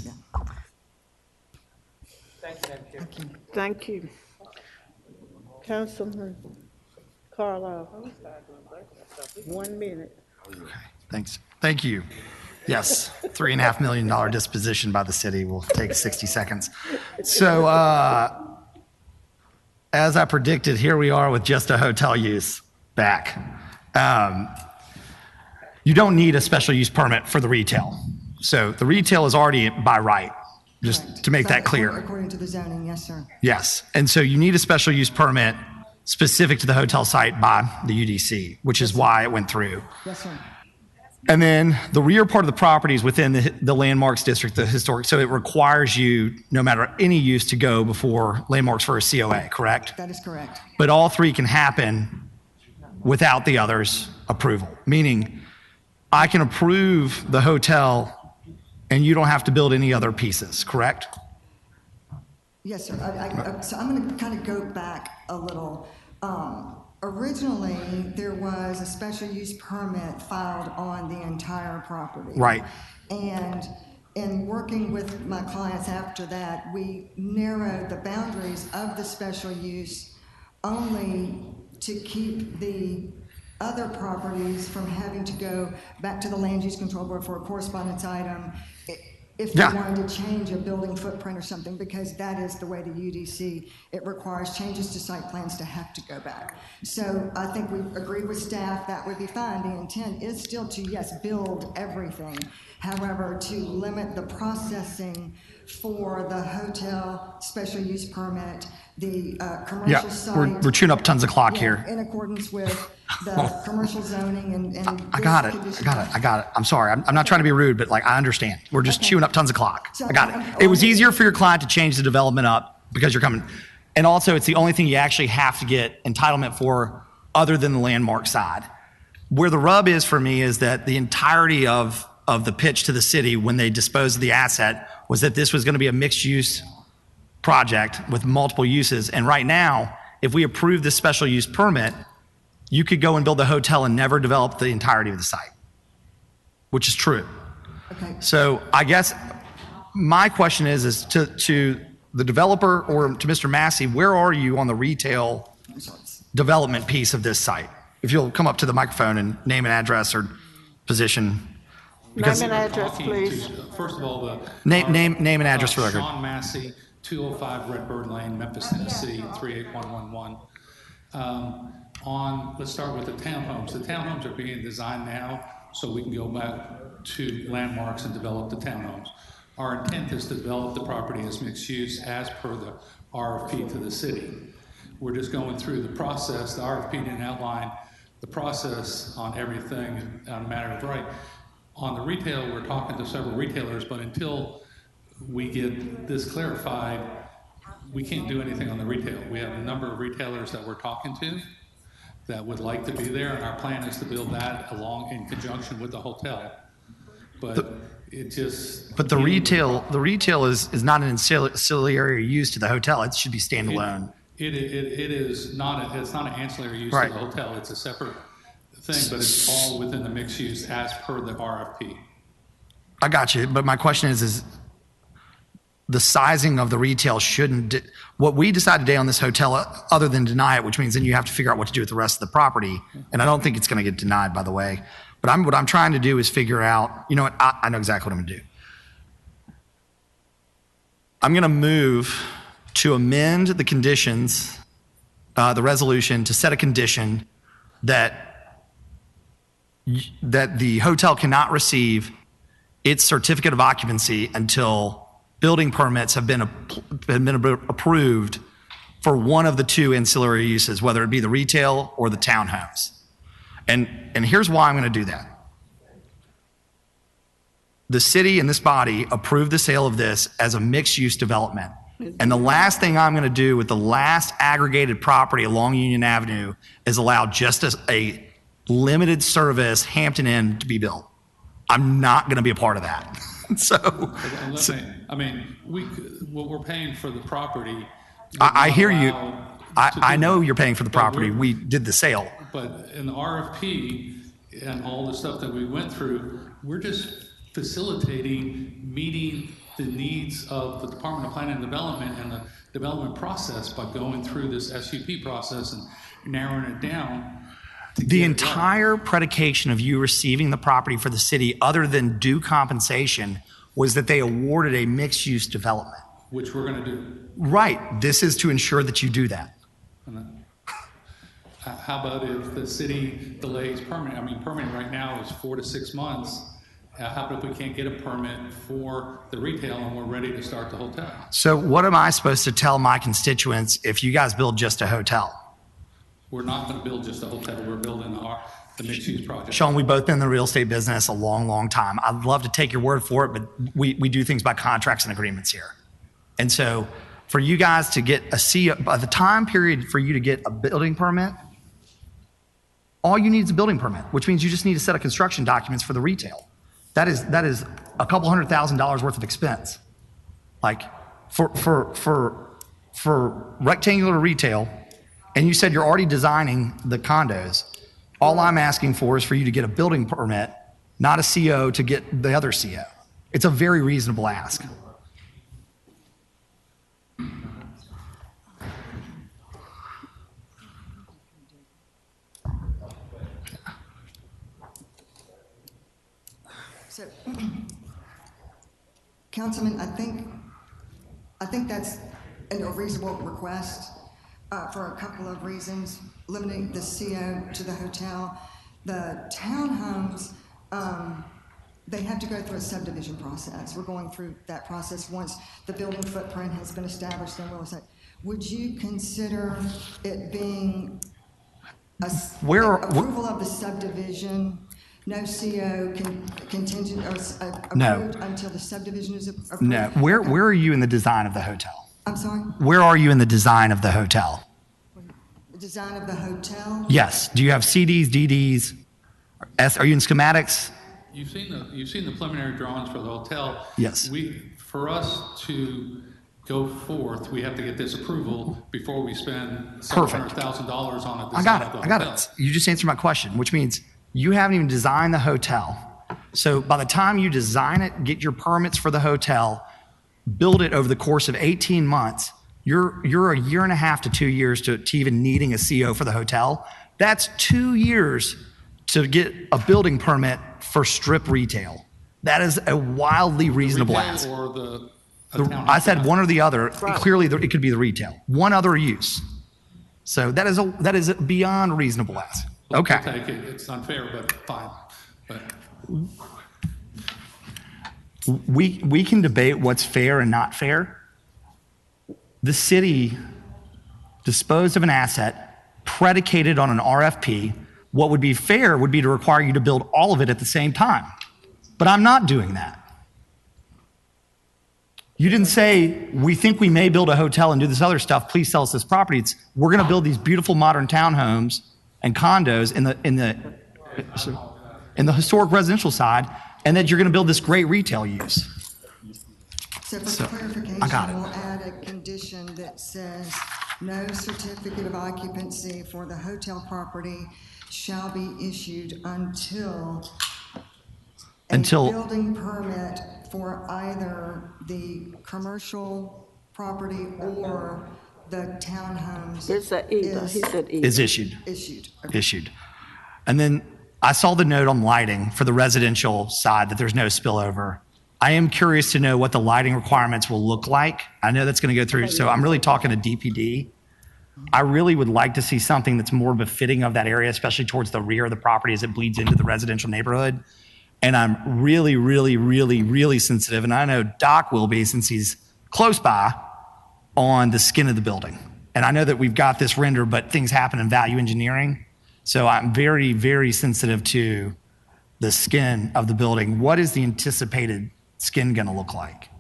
[SPEAKER 8] Thank you. Councilman Carlisle. 1 minute.
[SPEAKER 4] Okay, thanks. Thank you. Yes, $3.5 million disposition by the city will take 60 seconds. So, as I predicted, here we are with just a hotel use back. You don't need a special use permit for the retail. So the retail is already by right, just
[SPEAKER 7] Correct.
[SPEAKER 4] to make that clear.
[SPEAKER 7] According to the zoning, yes, sir.
[SPEAKER 4] Yes, and so you need a special use permit specific to the hotel site by the UDC, which is why it went through.
[SPEAKER 7] Yes, sir.
[SPEAKER 4] And then the rear part of the property is within the landmarks district, the historic, so it requires you, no matter any use, to go before landmarks for a COA, correct?
[SPEAKER 7] That is correct.
[SPEAKER 4] But all three can happen without the other's approval, meaning I can approve the hotel and you don't have to build any other pieces, correct?
[SPEAKER 7] Yes, sir. So I'm going to kind of go back a little. Originally, there was a special use permit filed on the entire property.
[SPEAKER 4] Right.
[SPEAKER 7] And in working with my clients after that, we narrowed the boundaries of the special use only to keep the other properties from having to go back to the Land Use Control Board for a correspondence item if they wanted to change a building footprint or something, because that is the way the UDC, it requires changes to site plans to have to go back. So I think we agree with staff that would be fine. The intent is still to, yes, build everything. However, to limit the processing for the hotel special use permit, the commercial site.
[SPEAKER 4] We're chewing up tons of clock here.
[SPEAKER 7] In accordance with the commercial zoning and.
[SPEAKER 4] I got it. I'm sorry. I'm not trying to be rude, but like, I understand. We're just chewing up tons of clock.
[SPEAKER 7] So
[SPEAKER 4] I got it. It was easier for your client to change the development up because you're coming. And also, it's the only thing you actually have to get entitlement for other than the landmark side. Where the rub is for me is that the entirety of the pitch to the city when they disposed of the asset was that this was going to be a mixed use project with multiple uses. And right now, if we approve this special use permit, you could go and build a hotel and never develop the entirety of the site, which is true.
[SPEAKER 7] Okay.
[SPEAKER 4] So I guess my question is to the developer or to Mr. Massey, where are you on the retail development piece of this site? If you'll come up to the microphone and name an address or position.
[SPEAKER 8] Name and address, please.
[SPEAKER 13] First of all,
[SPEAKER 4] name and address for the record.
[SPEAKER 13] Sean Massey, 205 Redbird Lane, Memphis, Tennessee, 38111. Let's start with the townhomes. The townhomes are being designed now so we can go back to landmarks and develop the townhomes. Our intent is to develop the property as mixed use as per the RFP to the city. We're just going through the process. The RFP didn't outline the process on everything on a matter of right. On the retail, we're talking to several retailers, but until we get this clarified, we can't do anything on the retail. We have a number of retailers that we're talking to that would like to be there, and our plan is to build that along in conjunction with the hotel. But it just.
[SPEAKER 4] But the retail is not an ancillary use to the hotel. It should be standalone.
[SPEAKER 13] It is not, it's not an ancillary use
[SPEAKER 4] Right.
[SPEAKER 13] to the hotel. It's a separate thing, but it's all within the mixed use as per the RFP.
[SPEAKER 4] I got you, but my question is the sizing of the retail shouldn't, what we decide today on this hotel, other than deny it, which means then you have to figure out what to do with the rest of the property. And I don't think it's going to get denied, by the way. But what I'm trying to do is figure out, you know what, I know exactly what I'm going to do. I'm going to move to amend the conditions, the resolution, to set a condition that the hotel cannot receive its certificate of occupancy until building permits have been approved for one of the two ancillary uses, whether it be the retail or the townhomes. And here's why I'm going to do that. The city and this body approved the sale of this as a mixed-use development. And the last thing I'm going to do with the last aggregated property along Union Avenue is allow just a limited service Hampton Inn to be built. I'm not going to be a part of that.
[SPEAKER 13] I mean, what we're paying for the property.
[SPEAKER 4] I hear you. I know you're paying for the property. We did the sale.
[SPEAKER 13] But in the RFP and all the stuff that we went through, we're just facilitating meeting the needs of the Department of Planning and Development and the development process by going through this SUP process and narrowing it down.
[SPEAKER 4] The entire predication of you receiving the property for the city, other than due compensation, was that they awarded a mixed-use development.
[SPEAKER 13] Which we're going to do.
[SPEAKER 4] Right. This is to ensure that you do that.
[SPEAKER 13] How about if the city delays permitting? I mean, permitting right now is 4 to 6 months. How about if we can't get a permit for the retail and we're ready to start the hotel?
[SPEAKER 4] So what am I supposed to tell my constituents if you guys build just a hotel?
[SPEAKER 13] We're not going to build just a hotel. We're building the mixed-use project.
[SPEAKER 4] Sean, we've both been in the real estate business a long, long time. I'd love to take your word for it, but we do things by contracts and agreements here. And so for you guys to get a CO, by the time period for you to get a building permit, all you need is a building permit, which means you just need a set of construction documents for the retail. That is a couple $100,000 worth of expense. Like for rectangular retail, and you said you're already designing the condos, all I'm asking for is for you to get a building permit, not a CO to get the other CO. It's a very reasonable ask.
[SPEAKER 7] So, Councilman, I think that's a reasonable request for a couple of reasons. Limiting the CO to the hotel. The townhomes, they have to go through a subdivision process. We're going through that process once the building footprint has been established in real estate. Would you consider it being approval of the subdivision, no CO contingent or approved until the subdivision is approved?
[SPEAKER 4] No. Where are you in the design of the hotel?
[SPEAKER 7] I'm sorry?
[SPEAKER 4] Where are you in the design of the hotel?
[SPEAKER 7] The design of the hotel?
[SPEAKER 4] Yes. Do you have CDs, DDs? Are you in schematics?
[SPEAKER 13] You've seen the preliminary drawings for the hotel.
[SPEAKER 4] Yes.
[SPEAKER 13] For us to go forth, we have to get this approval before we spend $700,000 on a design of the hotel.
[SPEAKER 4] I got it. You just answered my question, which means you haven't even designed the hotel. So by the time you design it, get your permits for the hotel, build it over the course of 18 months, you're a year and a half to 2 years to even needing a CO for the hotel. That's 2 years to get a building permit for strip retail. That is a wildly reasonable ask.
[SPEAKER 13] Or
[SPEAKER 4] I said one or the other. Right. Clearly, it could be the retail. One other use. So that is a beyond reasonable ask. Okay.
[SPEAKER 13] We'll take it. It's unfair, but fine. But
[SPEAKER 4] we can debate what's fair and not fair. The city disposed of an asset predicated on an RFP. What would be fair would be to require you to build all of it at the same time. But I'm not doing that. You didn't say, we think we may build a hotel and do this other stuff. Please sell us this property. It's, we're going to build these beautiful modern townhomes and condos in the historic residential side, and that you're going to build this great retail use.
[SPEAKER 7] So for clarification,
[SPEAKER 4] I got it.
[SPEAKER 7] we'll add a condition that says no certificate of occupancy for the hotel property shall be issued until a building permit for either the commercial property or the townhomes
[SPEAKER 5] It's a either, he said either.
[SPEAKER 4] Is issued.
[SPEAKER 7] Okay.
[SPEAKER 4] Issued. And then I saw the note on lighting for the residential side that there's no spillover. I am curious to know what the lighting requirements will look like. I know that's going to go through, so I'm really talking to DPD. I really would like to see something that's more befitting of that area, especially towards the rear of the property as it bleeds into the residential neighborhood. And I'm really, really, really, really sensitive, and I know Doc will be since he's close by, on the skin of the building. And I know that we've got this render, but things happen in value engineering. So I'm very, very sensitive to the skin of the building. What is the anticipated skin going to look like?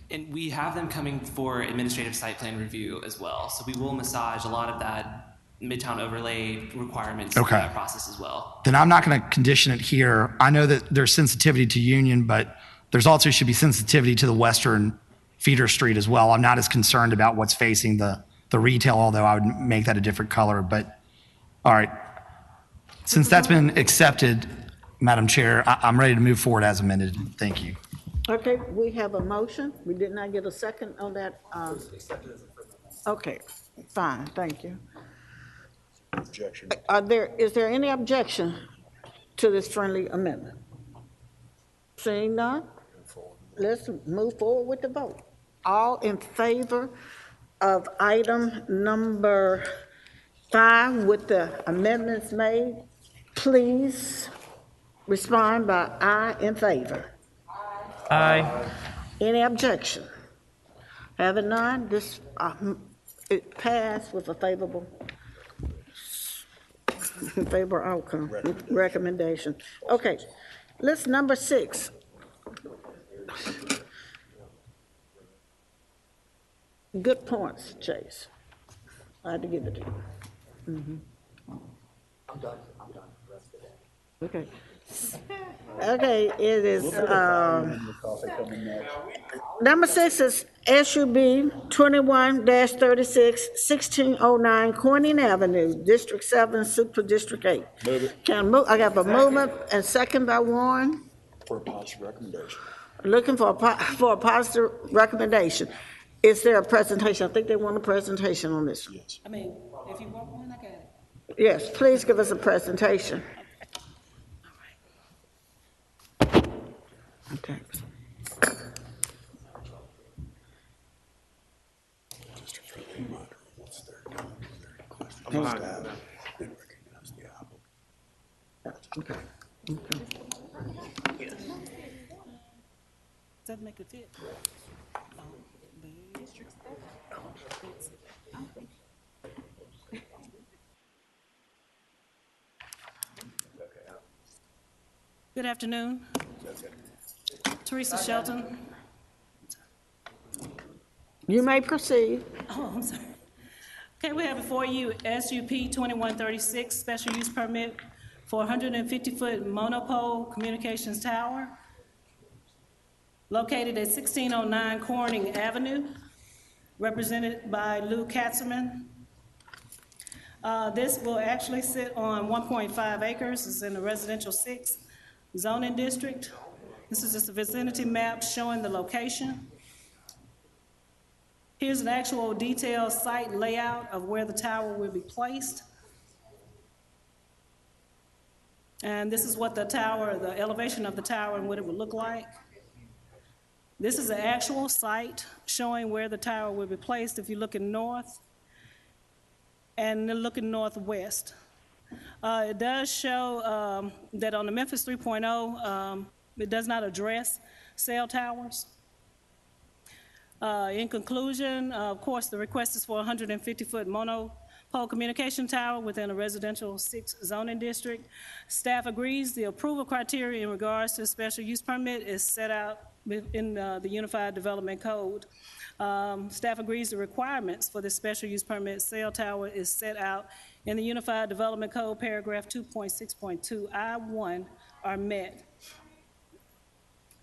[SPEAKER 18] And we have them coming for administrative site plan review as well. So we will massage a lot of that Midtown overlay requirements through that process as well.
[SPEAKER 4] Then I'm not going to condition it here. I know that there's sensitivity to Union, but there's also should be sensitivity to the western feeder street as well. I'm not as concerned about what's facing the retail, although I would make that a different color. But all right, since that's been accepted, Madam Chair, I'm ready to move forward as amended. Thank you.
[SPEAKER 5] Okay, we have a motion. We did not get a second on that. Okay, fine, thank you.
[SPEAKER 16] Objection.
[SPEAKER 5] Is there any objection to this friendly amendment? Seeing none, let's move forward with the vote. All in favor of item number 5 with the amendments made, please respond by aye in favor.
[SPEAKER 3] Aye. Any
[SPEAKER 5] objection? Having none, this, it passed with a favorable outcome, recommendation. Okay, list number 6. Good points, Chase. I had to give it to you.
[SPEAKER 16] I'm done.
[SPEAKER 5] Okay. Okay, it is, number 6 is SUB 21-36, 1609 Corning Avenue, District 7, Super District 8.
[SPEAKER 16] Move it.
[SPEAKER 5] I got a movement and second by Warren.
[SPEAKER 16] For a positive recommendation.
[SPEAKER 5] Looking for a positive recommendation. Is there a presentation? I think they want a presentation on this.
[SPEAKER 16] Yes.
[SPEAKER 1] I mean, if you want one, I got it.
[SPEAKER 5] Yes, please give us a presentation. Okay.
[SPEAKER 16] Just a friendly reminder, what's their question? Didn't recognize the apple.
[SPEAKER 5] Okay.
[SPEAKER 1] Doesn't make it fit. Good afternoon. Teresa Shelton.
[SPEAKER 5] You may proceed.
[SPEAKER 1] Oh, I'm sorry. Okay, we have before you SUP 2136, special use permit for 150-foot monopole communications tower located at 1609 Corning Avenue, represented by Lou Katzerman. This will actually sit on 1.5 acres. It's in the residential 6 zoning district. This is just a vicinity map showing the location. Here's an actual detailed site layout of where the tower will be placed. And this is what the tower, the elevation of the tower and what it would look like. This is an actual site showing where the tower will be placed if you're looking north and looking northwest. It does show that on the Memphis 3.0, it does not address cell towers. In conclusion, of course, the request is for a 150-foot monopole communication tower within a residential 6 zoning district. Staff agrees the approval criteria in regards to the special use permit is set out
[SPEAKER 19] in the Unified Development Code. Staff agrees the requirements for this special use permit cell tower is set out in the Unified Development Code, paragraph 2.6.2 I1 are met.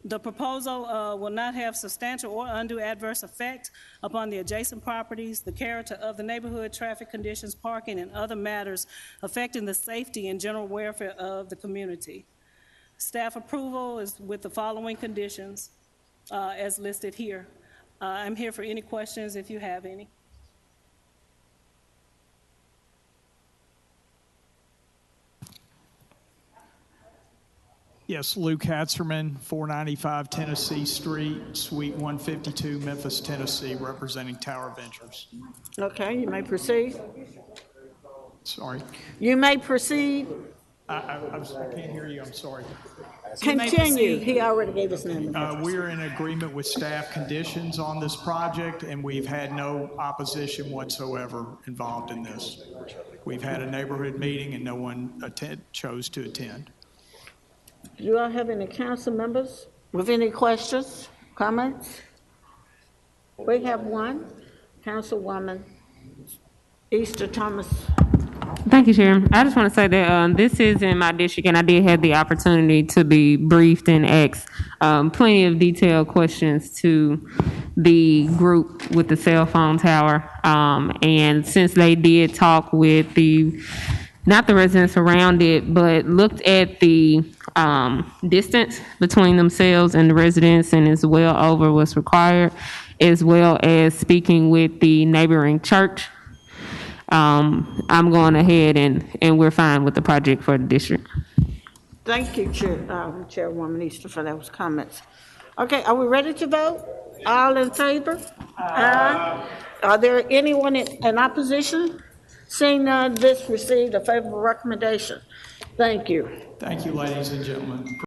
[SPEAKER 19] The proposal will not have substantial or undue adverse effect upon the adjacent properties, the character of the neighborhood, traffic conditions, parking, and other matters affecting the safety and general welfare of the community. Staff approval is with the following conditions as listed here. I'm here for any questions if you have any.
[SPEAKER 20] Yes, Luke Hatzerman, 495 Tennessee Street, Suite 152, Memphis, Tennessee, representing Tower Ventures.
[SPEAKER 5] Okay, you may proceed.
[SPEAKER 20] Sorry.
[SPEAKER 5] You may proceed.
[SPEAKER 20] I can't hear you, I'm sorry.
[SPEAKER 5] Continue. He already gave his name.
[SPEAKER 20] We're in agreement with staff conditions on this project, and we've had no opposition whatsoever involved in this. We've had a neighborhood meeting and no one chose to attend.
[SPEAKER 5] Do you all have any council members with any questions, comments? We have one, Councilwoman Easter Thomas.
[SPEAKER 9] Thank you, Chair. I just want to say that this is in my district, and I did have the opportunity to be briefed and asked plenty of detailed questions to the group with the cell phone tower. And since they did talk with not the residents around it, but looked at the distance between themselves and the residents, and is well over what's required, as well as speaking with the neighboring church. I'm going ahead and we're fine with the project for the district.
[SPEAKER 5] Thank you, Chairwoman Easter, for those comments. Okay, are we ready to vote? All in favor? Aye. Are there anyone in opposition? Seeing none, this received a favorable recommendation. Thank you.
[SPEAKER 20] Thank you, ladies and gentlemen.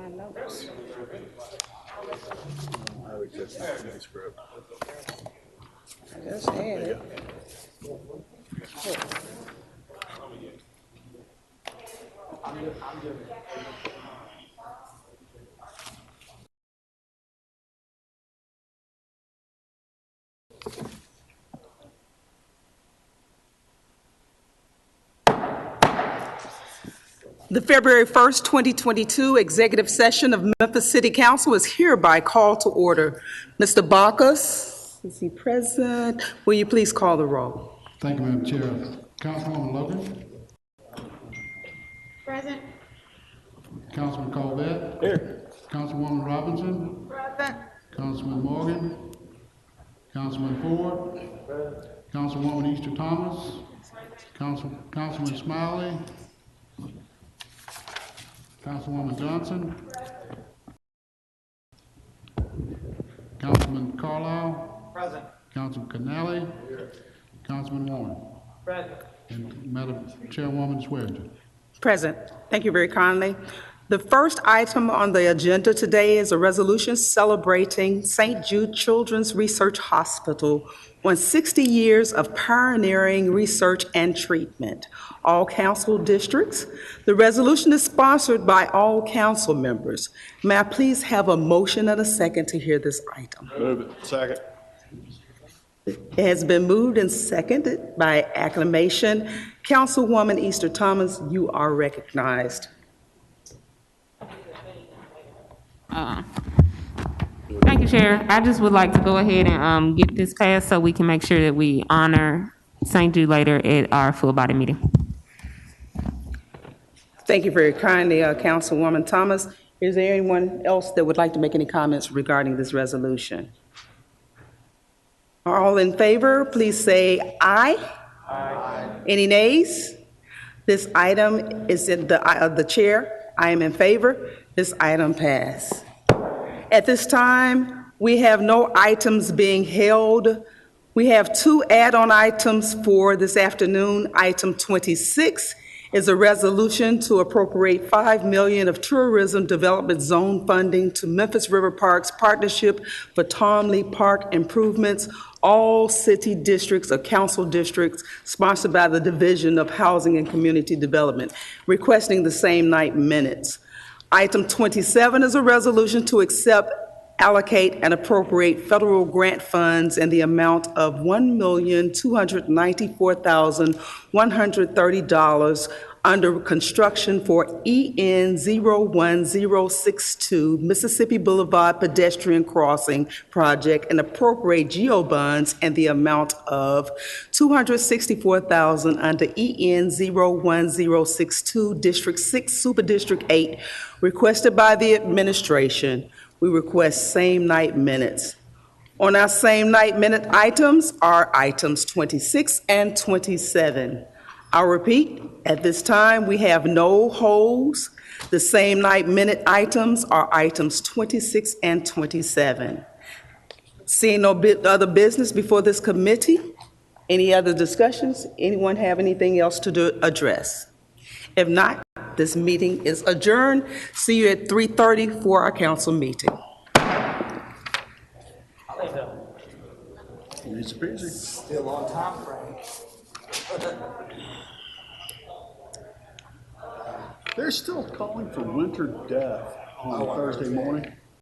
[SPEAKER 5] my notes. Just add it.
[SPEAKER 12] The February 1st, 2022 executive session of Memphis City Council is hereby called to order. Mr. Bacchus, is he present? Will you please call the roll?
[SPEAKER 14] Thank you, Madam Chair. Councilwoman Logan.
[SPEAKER 6] Present.
[SPEAKER 14] Councilman Colvette. Here. Councilwoman Robinson.
[SPEAKER 5] Present.
[SPEAKER 14] Councilman Morgan. Councilman Ford. Councilwoman Easter Thomas. Councilman Smiley. Councilwoman Johnson. Councilman Carlisle.
[SPEAKER 15] Present.
[SPEAKER 14] Councilman Canale. Councilman Warren.
[SPEAKER 15] Present.
[SPEAKER 14] And Madam Chairwoman Swearingen.
[SPEAKER 12] Present. Thank you very kindly. The first item on the agenda today is a resolution celebrating St. Jude Children's Research Hospital on 60 years of pioneering research and treatment. All council districts. The resolution is sponsored by all council members. May I please have a motion and a second to hear this item?
[SPEAKER 16] Move it. Second.
[SPEAKER 12] It has been moved and seconded by acclamation. Councilwoman Easter Thomas, you are recognized.
[SPEAKER 9] Thank you, Chair. I just would like to go ahead and get this passed so we can make sure that we honor St. Jude later at our full body meeting.
[SPEAKER 12] Thank you very kindly, Councilwoman Thomas. Is there anyone else that would like to make any comments regarding this resolution? Are all in favor, please say aye. Aye. Any nays? This item is in the chair. I am in favor. This item passed. At this time, we have no items being held. We have two add-on items for this afternoon. Item 26 is a resolution to appropriate $5 million of tourism development zone funding to Memphis River Parks Partnership for Tom Lee Park improvements, all city districts or council districts, sponsored by the Division of Housing and Community Development, requesting the same night minutes. Item 27 is a resolution to accept, allocate, and appropriate federal grant funds in the amount of $1,294,130 under construction for EN 01062 Mississippi Boulevard Pedestrian Crossing Project and appropriate GEO bonds in the amount of $264,000 under EN 01062 District 6 Super District 8 requested by the administration. We request same night minutes. On our same night minute items are items 26 and 27. I'll repeat, at this time we have no holds. The same night minute items are items 26 and 27. Seeing no other business before this committee, any other discussions? Anyone have anything else to address? If not, this meeting is adjourned. See you at 3:30 for our council meeting.
[SPEAKER 16] Easy peasy.
[SPEAKER 15] Still on time frame.
[SPEAKER 16] They're still calling for winter death on Thursday morning.